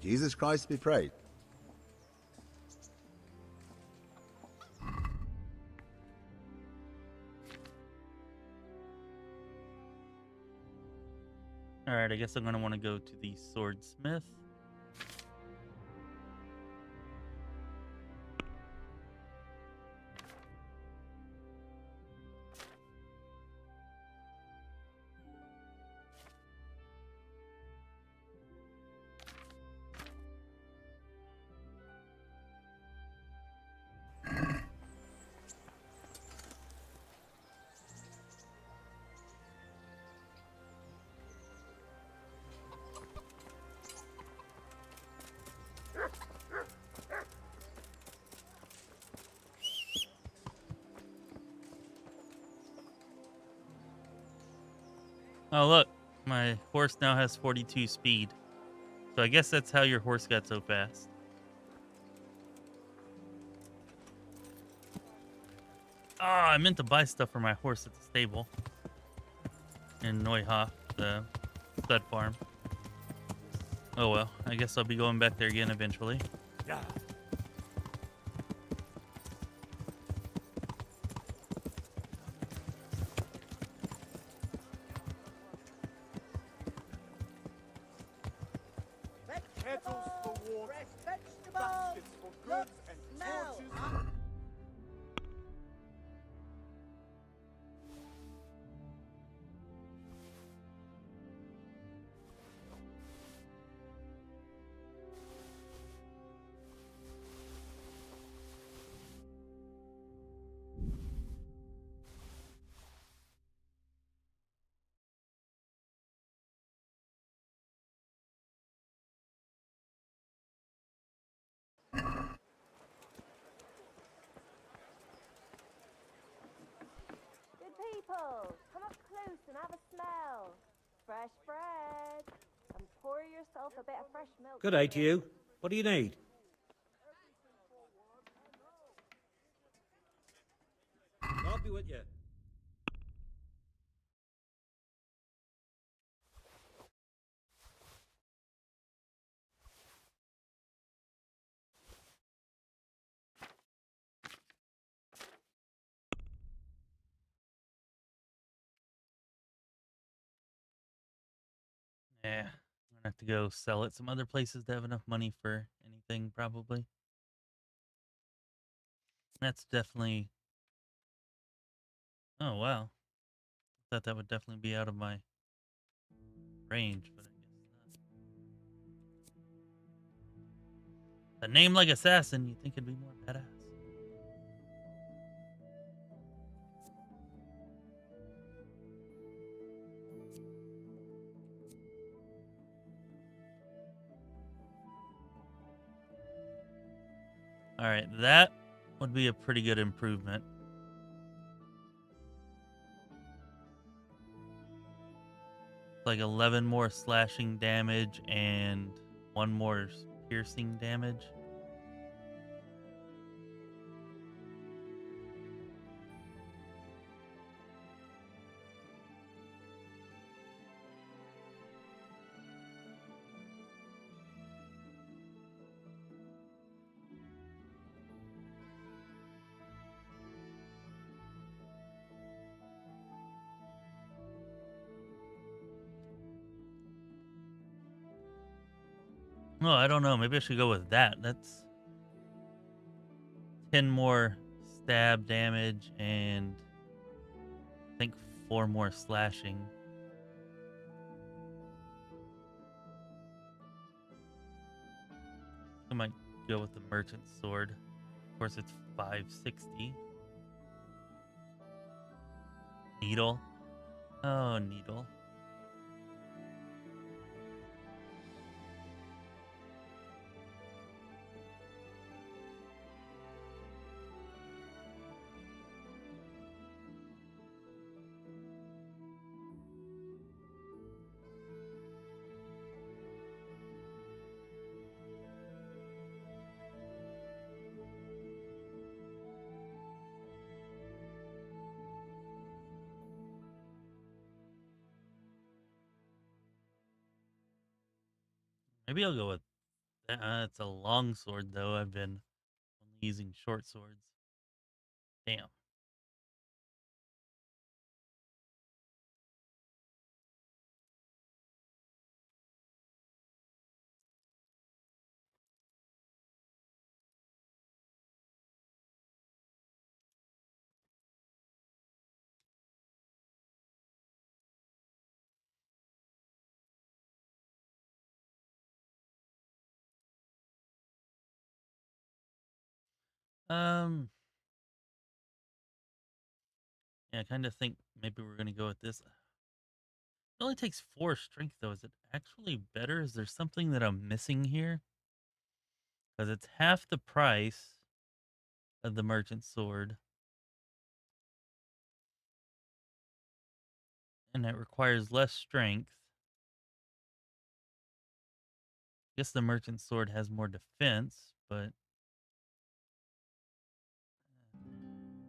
Jesus Christ be praised. Alright, I guess I'm going to want to go to the swordsmith. Oh, look. My horse now has 42 speed. So I guess that's how your horse got so fast. Ah, I meant to buy stuff for my horse at the stable. In Neuhof, the stud farm. Oh well, I guess I'll be going back there again eventually. Yeah. Kettles for water, baskets for goods, and torches. Good people, come up close and have a smell. Fresh bread. And pour yourself a bit of fresh milk. Good day to you. What do you need? I'll be with you. Yeah, I'm gonna have to go sell it some other places to have enough money for anything, probably. That's definitely. Oh wow, thought that would definitely be out of my range, but I guess not. A name like Assassin, you'd think it'd be more badass. All right, that would be a pretty good improvement. Like 11 more slashing damage and 1 more piercing damage. Oh, I don't know. Maybe I should go with that. That's 10 more stab damage and I think 4 more slashing. I might go with the merchant sword. Of course, it's 560. Needle. Oh, needle. Maybe I'll go with that. It's a long sword, though. I've been only using short swords. Damn. Um, yeah, I kind of think maybe we're gonna go with this. It only takes 4 strength, though. Is it actually better? Is there something that I'm missing here? Because it's half the price of the merchant sword, and it requires less strength. I guess the merchant sword has more defense, but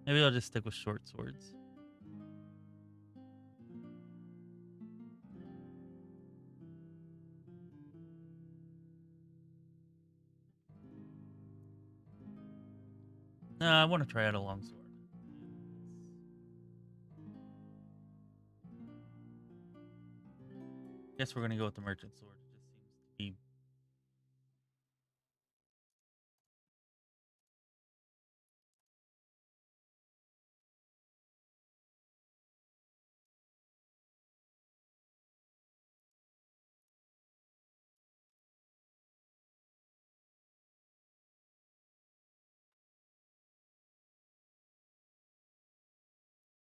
maybe I'll just stick with short swords. No, I want to try out a long sword. Guess we're gonna go with the merchant sword. It just seems to be.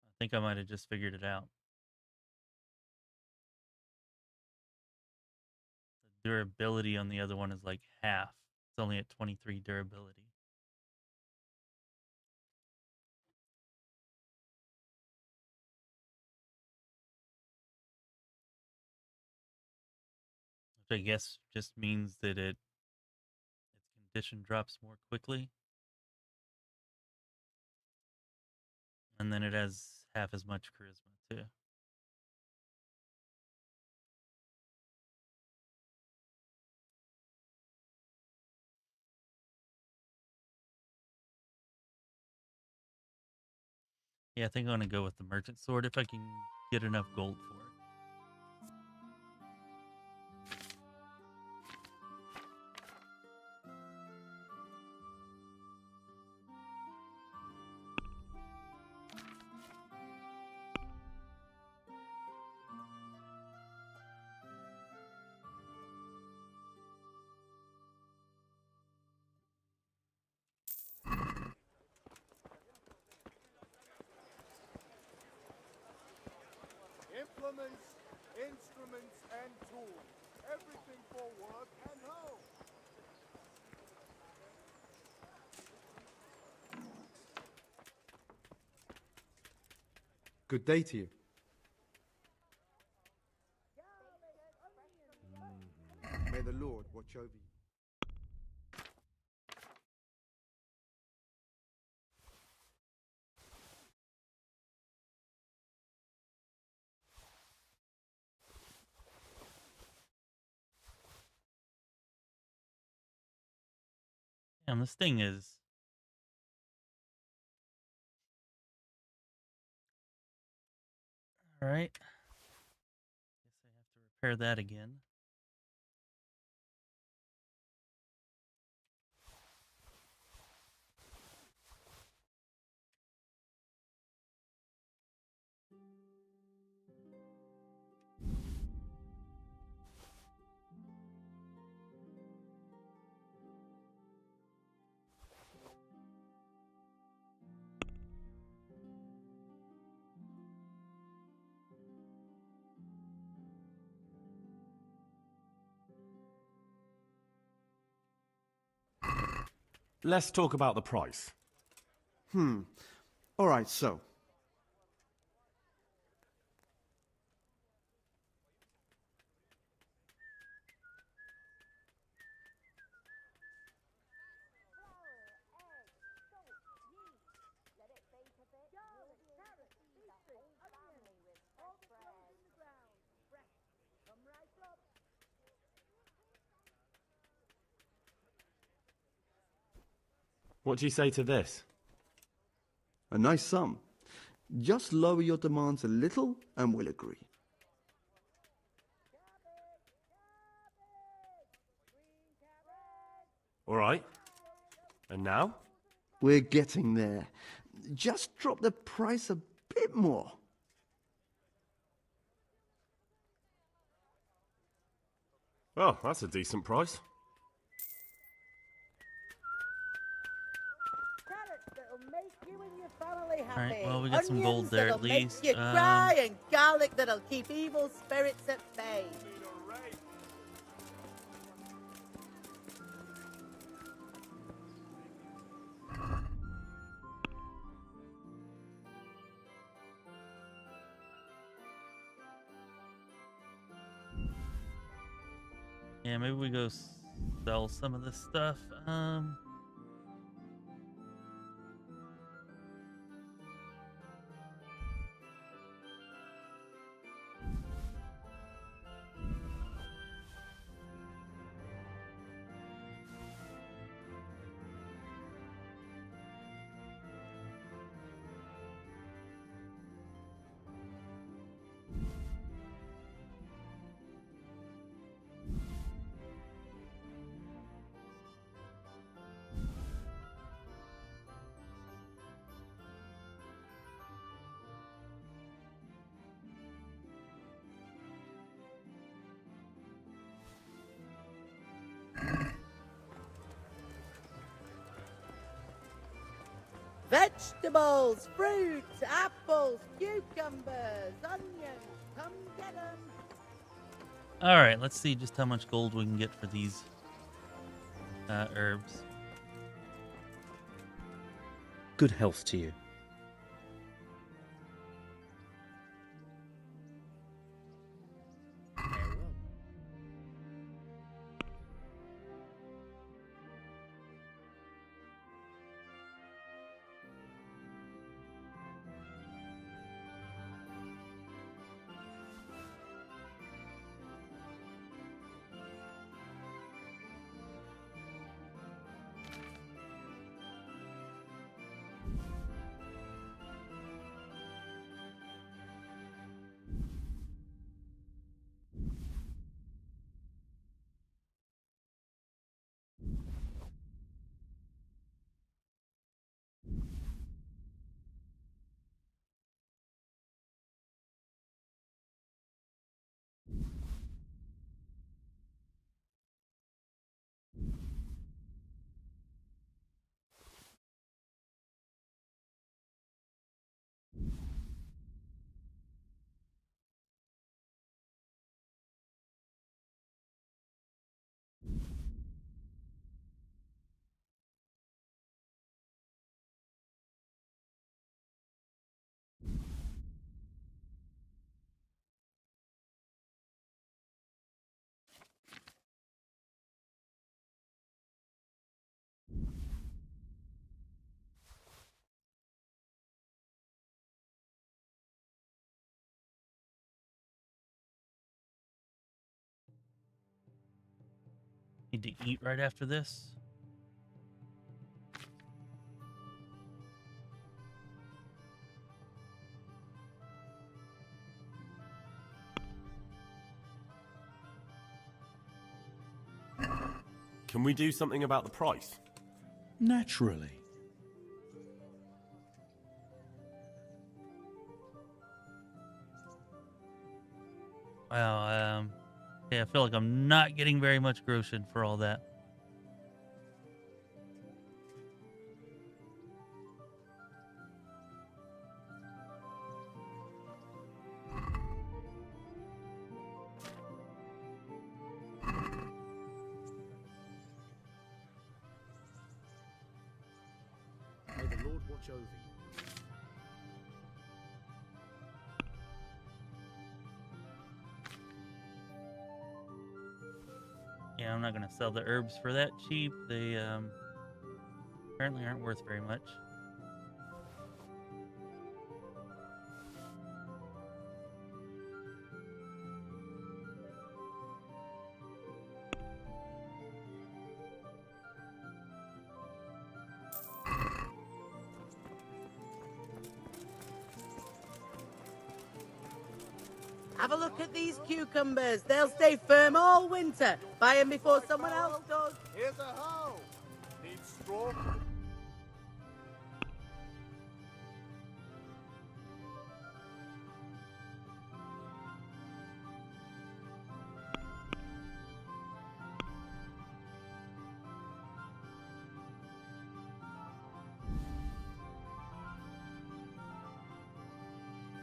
I think I might have just figured it out. The durability on the other one is like half. It's only at 23 durability. which I guess just means that its condition drops more quickly. And then it has half as much charisma, too. Yeah, I think I'm going to go with the merchant sword if I can get enough gold for it. Implements, instruments, and tools. Everything for work and home. Good day to you. May the Lord watch over you. Damn, this thing is... Alright. Guess I have to repair that again. Let's talk about the price. All right, so. What do you say to this? A nice sum. Just lower your demands a little and we'll agree. All right. And now? We're getting there. Just drop the price a bit more. Well, that's a decent price. Carrots that'll make you and your family happy. Alright, well, we got some Onions gold there that'll at make least. you cry, and garlic that'll keep evil spirits at bay. Yeah, maybe we go sell some of this stuff. Vegetables, fruits, apples, cucumbers, onions. Come get 'em. Alright, let's see just how much gold we can get for these herbs. Good health to you. Need to eat right after this. Can we do something about the price? Naturally. Wow, yeah, I feel like I'm not getting very much grocery for all that. May the Lord watch over you. Yeah, I'm not gonna sell the herbs for that cheap. They apparently aren't worth very much. Have a look at these cucumbers. They'll stay firm all winter. Buy them before someone else does. Here's a hoe. Need straw?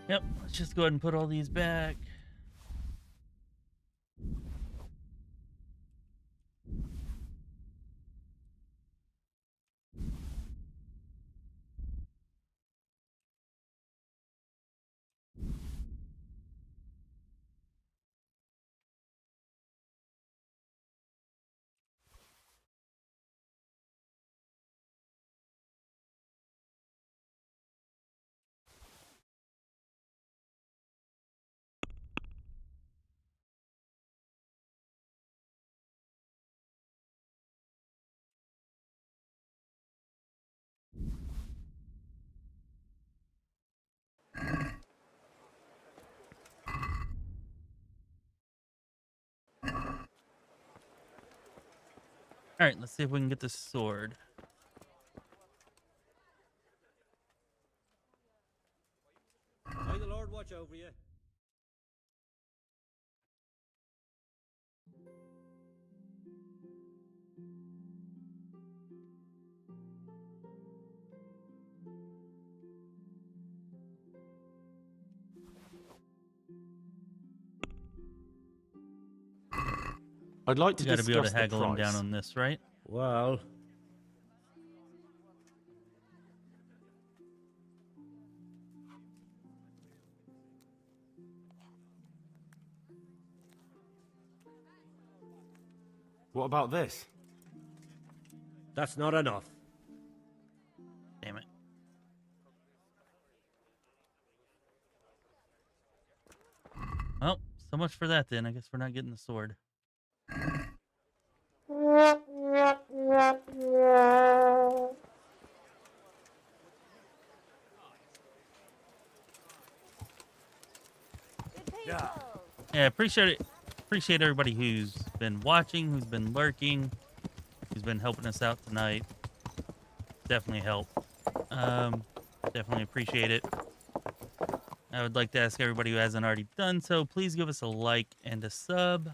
Yep, let's just go ahead and put all these back. All right, let's see if we can get this sword. May the Lord watch over you. I'd like to You gotta be able to discuss the haggle him price. down on this, right? Well, What about this? that's not enough. Damn it. Well, so much for that then. I guess we're not getting the sword. Yeah, appreciate it. Appreciate everybody who's been watching, who's been lurking, who's been helping us out tonight. Definitely help. Definitely appreciate it. I would like to ask everybody who hasn't already done so, please give us a like and a sub.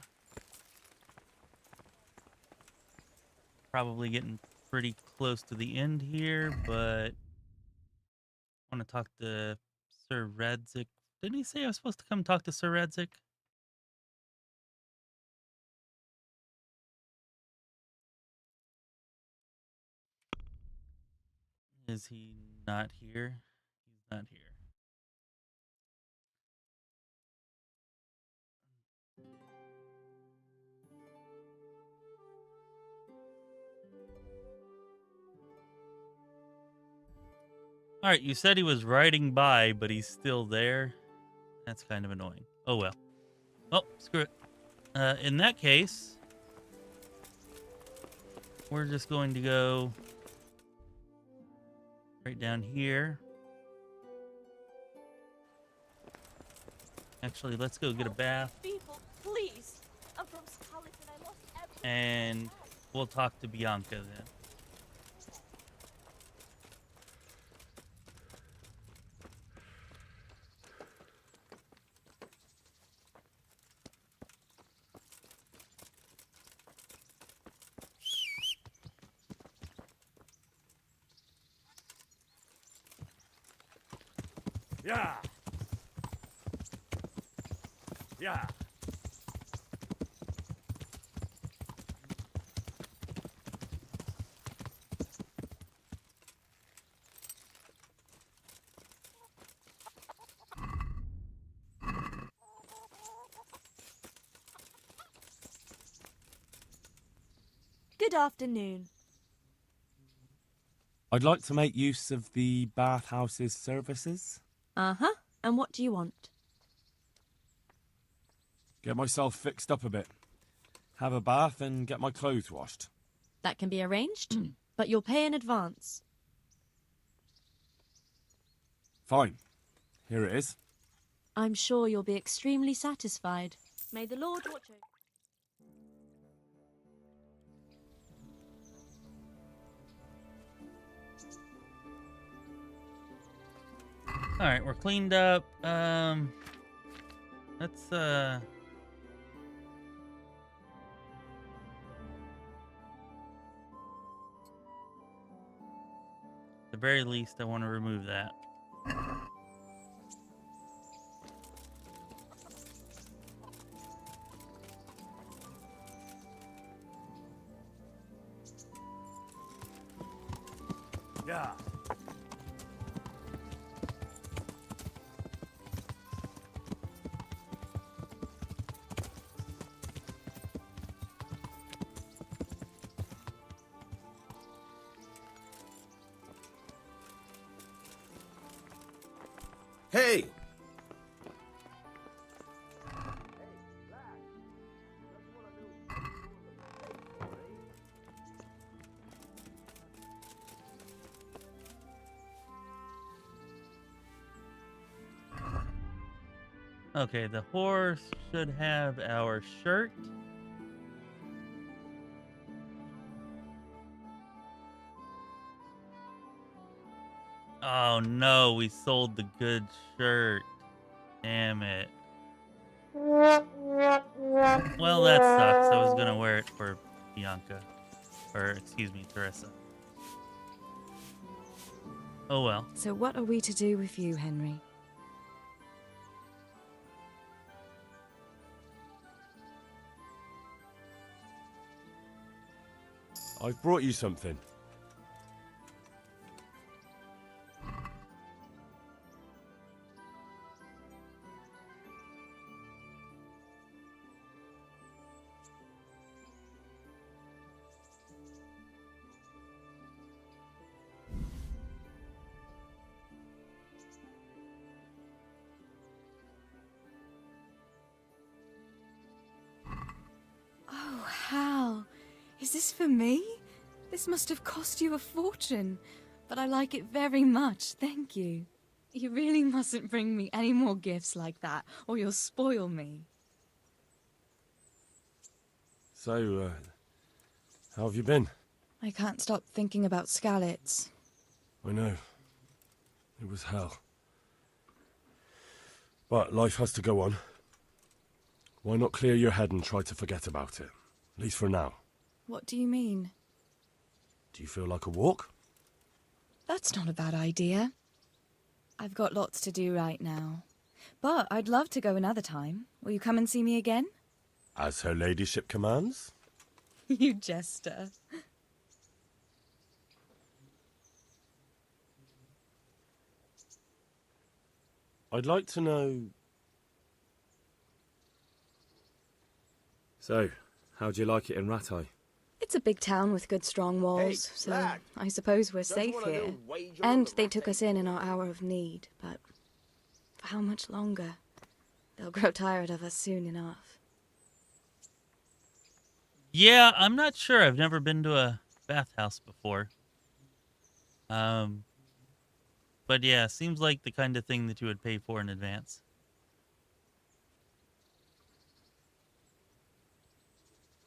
Probably getting pretty close to the end here, but I want to talk to Sir Radzik. Didn't he say I was supposed to come talk to Sir Radzik? Is he not here? He's not here. All right, you said he was riding by, but he's still there. That's kind of annoying. Oh well. Oh, screw it. In that case, we're just going to go right down here. Actually, let's go get a bath. People, please. I'm from Scarlet and I lost everything. And we'll talk to Bianca then. Yeah. Yeah. Good afternoon. I'd like to make use of the bathhouse's services. Uh-huh. And what do you want? Get myself fixed up a bit. Have a bath and get my clothes washed. That can be arranged, but you'll pay in advance. Fine. Here it is. I'm sure you'll be extremely satisfied. May the Lord watch over. All right, we're cleaned up. Let's at the very least, I want to remove that. Yeah. Hey! Okay, the horse should have our shirt. Oh no, we sold the good shirt. Damn it. Well, that sucks. I was gonna wear it for Bianca. Or, excuse me, Teresa. Oh well. So what are we to do with you, Henry? I've brought you something. Oh, Hal. Is this for me? This must have cost you a fortune. But I like it very much, thank you. You really mustn't bring me any more gifts like that, or you'll spoil me. So, how have you been? I can't stop thinking about Skalitz. I know. It was hell. But life has to go on. Why not clear your head and try to forget about it? At least for now. What do you mean? Do you feel like a walk? That's not a bad idea. I've got lots to do right now. But I'd love to go another time. Will you come and see me again? As her ladyship commands? You jester. I'd like to know... So, how'd you like it in Ratai? It's a big town with good strong walls, so lad. I suppose we're safe here. And they took us in our hour of need, but for how much longer? They'll grow tired of us soon enough. Yeah, I'm not sure. I've never been to a bathhouse before. But yeah, seems like the kind of thing that you would pay for in advance.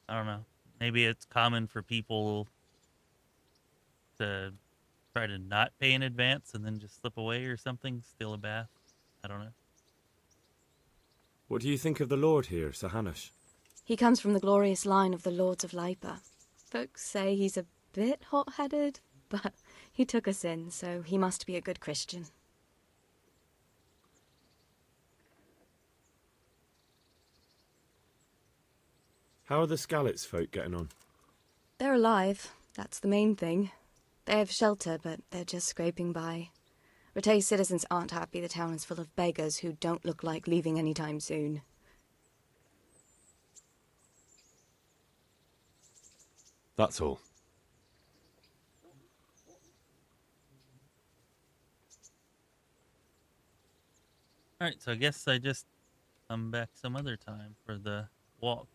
I don't know. Maybe it's common for people to try to not pay in advance and then just slip away or something, steal a bath. I don't know. What do you think of the Lord here, Sir Hanush? He comes from the glorious line of the Lords of Lipa. Folks say he's a bit hot-headed, but he took us in, so he must be a good Christian. How are the Skalitz folk getting on? They're alive, that's the main thing. They have shelter, but they're just scraping by. Rattay's citizens aren't happy the town is full of beggars who don't look like leaving anytime soon. That's all. Alright, so I guess I just come back some other time for the walk.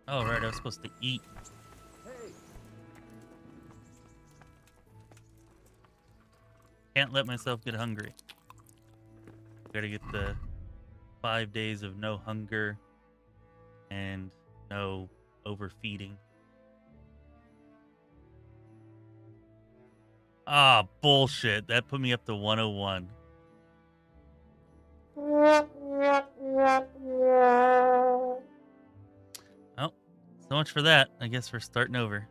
Oh, right, I was supposed to eat. Can't let myself get hungry. Gotta get the 5 days of no hunger and no overfeeding. Ah, bullshit. That put me up to 101. Oh, so much for that. I guess we're starting over.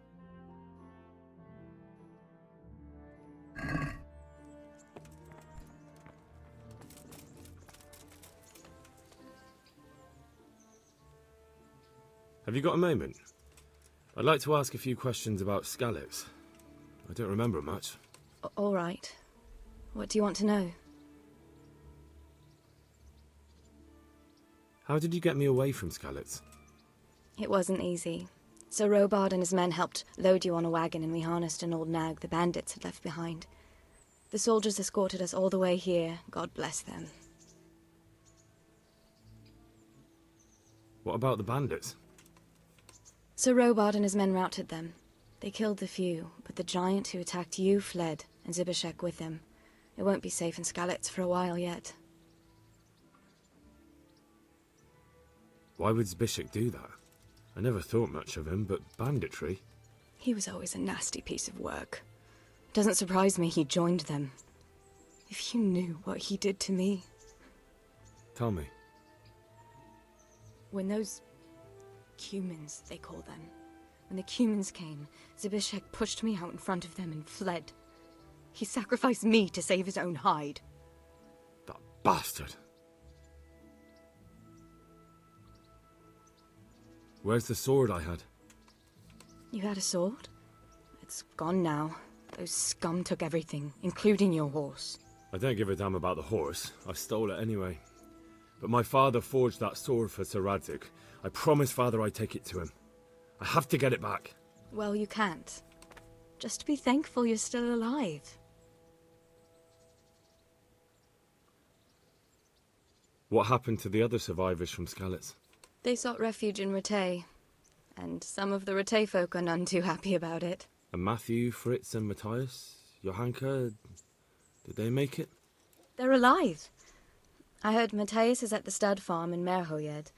Have you got a moment? I'd like to ask a few questions about Skalitz. I don't remember much. All right. What do you want to know? How did you get me away from Skalitz? It wasn't easy. Sir Robard and his men helped load you on a wagon and we harnessed an old nag the bandits had left behind. The soldiers escorted us all the way here, God bless them. What about the bandits? Sir Robard and his men routed them. They killed the few, but the giant who attacked you fled, and Zibishek with him. It won't be safe in Skalitz for a while yet. Why would Zbyszek do that? I never thought much of him, but banditry? He was always a nasty piece of work. Doesn't surprise me he joined them. If you knew what he did to me. Tell me. When those Cumans, they call them. When the Cumans came, Zbyszek pushed me out in front of them and fled. He sacrificed me to save his own hide. That bastard! Where's the sword I had? You had a sword? It's gone now. Those scum took everything, including your horse. I don't give a damn about the horse. I stole it anyway. But my father forged that sword for Sir Radzig. I promised Father I'd take it to him. I have to get it back. Well, you can't. Just be thankful you're still alive. What happened to the other survivors from Skalitz? They sought refuge in Rattay, and some of the Rattay folk are none too happy about it. And Matthew, Fritz and Matthias? Johanka? Did they make it? They're alive. I heard Matthias is at the stud farm in Merhoyed.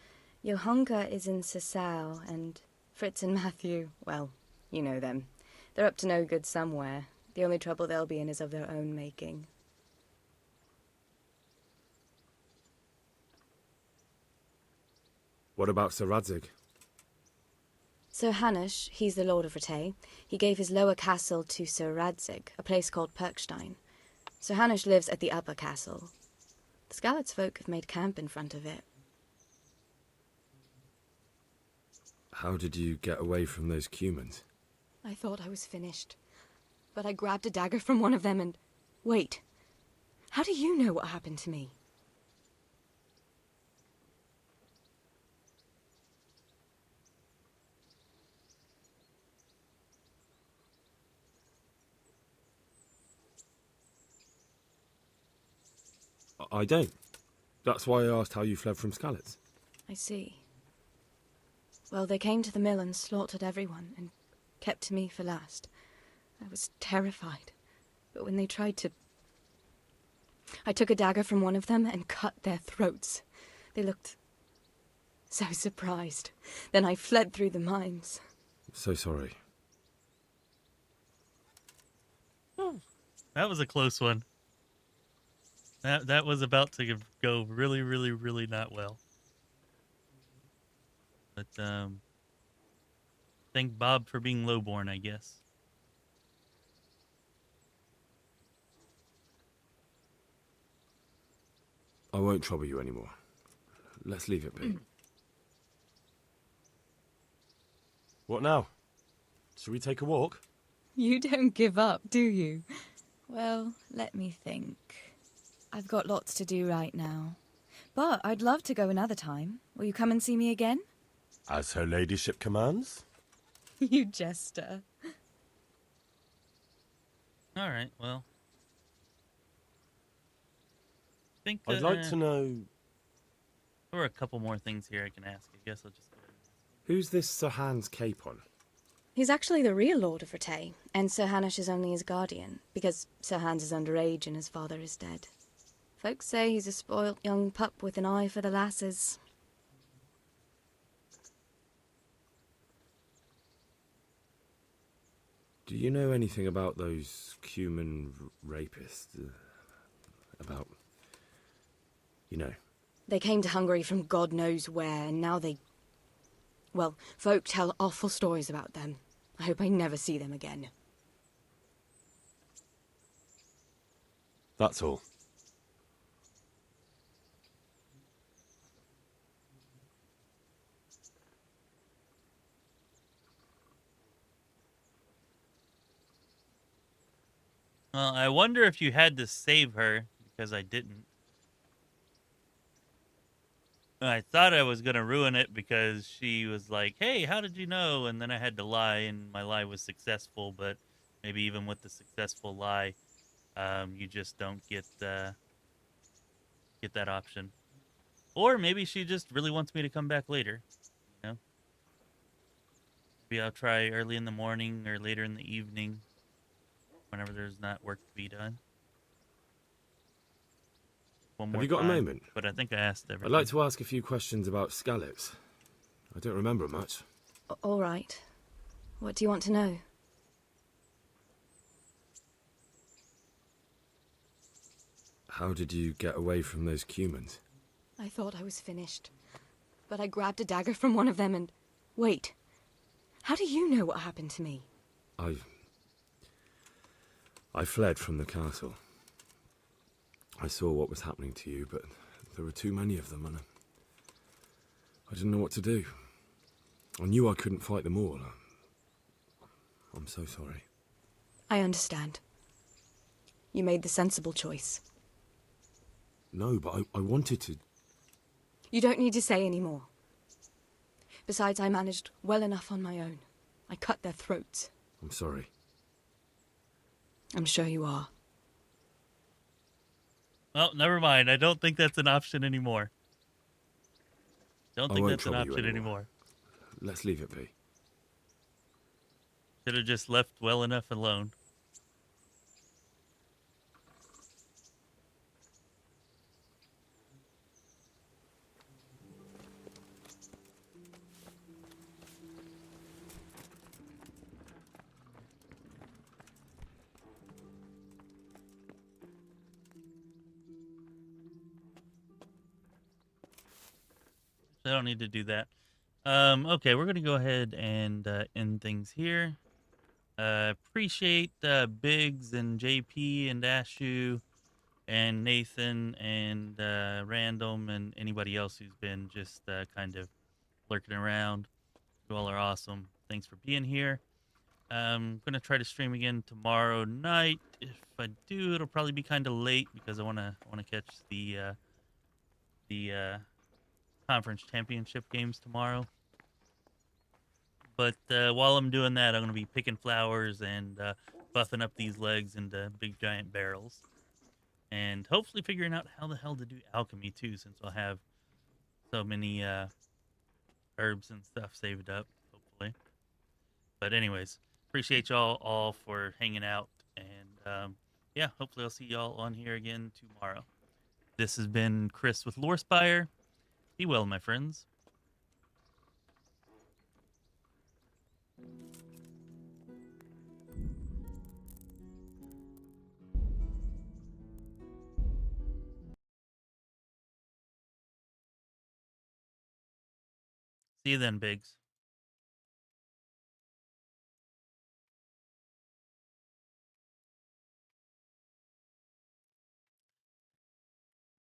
Johanka is in Sasau, and Fritz and Matthew, well, you know them. They're up to no good somewhere. The only trouble they'll be in is of their own making. What about Sir Radzig? Sir Hanush, he's the Lord of Rattay. He gave his lower castle to Sir Radzig, a place called Perkstein. Sir Hanush lives at the upper castle. The Skalitz folk have made camp in front of it. How did you get away from those Cumans? I thought I was finished. But I grabbed a dagger from one of them and... Wait. How do you know what happened to me? I don't. That's why I asked how you fled from Skalitz. I see. Well, they came to the mill and slaughtered everyone, and kept me for last. I was terrified. But when they tried to... I took a dagger from one of them and cut their throats. They looked so surprised. Then I fled through the mines. So sorry. That was a close one. That was about to go really, really, really not well. But thank Bob for being lowborn, I guess. I won't trouble you anymore. Let's leave it be. What now? Shall we take a walk? You don't give up, do you? Well, let me think. I've got lots to do right now. But I'd love to go another time. Will you come and see me again? As her ladyship commands. You jester. All right, well. I think I'd like to know... There were a couple more things here I can ask. I guess I'll just go ahead and ask. Who's this Sir Hans Capon? He's actually the real Lord of Rattay, and Sir Hanush is only his guardian, because Sir Hans is underage and his father is dead. Folks say he's a spoilt young pup with an eye for the lasses. Do you know anything about those human rapists? About... You know. They came to Hungary from God knows where, and now they... Well, folk tell awful stories about them. I hope I never see them again. That's all. Well, I wonder if you had to save her, because I didn't. I thought I was going to ruin it because she was like, hey, how did you know? And then I had to lie, and my lie was successful, but maybe even with the successful lie, you just don't get that option. Or maybe she just really wants me to come back later, you know? Maybe I'll try early in the morning or later in the evening, whenever there's not work to be done. Have you got a moment? But I think I asked everything. I'd like to ask a few questions about Skalitz. I don't remember much. All right. What do you want to know? How did you get away from those humans? I thought I was finished. But I grabbed a dagger from one of them and... Wait. How do you know what happened to me? I fled from the castle. I saw what was happening to you, but there were too many of them, and I didn't know what to do. I knew I couldn't fight them all. I'm so sorry. I understand. You made the sensible choice. No, but I wanted to... You don't need to say any more. Besides, I managed well enough on my own. I cut their throats. I'm sorry. I'm sure you are. Well, never mind. I don't think that's an option anymore. Don't think that's an option anymore. Let's leave it be. Should have just left well enough alone. I don't need to do that. Okay, we're going to go ahead and end things here. Appreciate Biggs and JP and Ashu and Nathan and Random and anybody else who's been just kind of lurking around. You all are awesome. Thanks for being here. I'm going to try to stream again tomorrow night. If I do, it'll probably be kind of late because I want to catch the conference championship games tomorrow. But while I'm doing that, I'm going to be picking flowers and buffing up these legs into big giant barrels. and hopefully figuring out how the hell to do alchemy too, since I'll have so many herbs and stuff saved up, hopefully. But anyways, appreciate y'all all for hanging out, and yeah, hopefully I'll see y'all on here again tomorrow. This has been Chris with Lorespire. Be well, my friends. See you then, Biggs.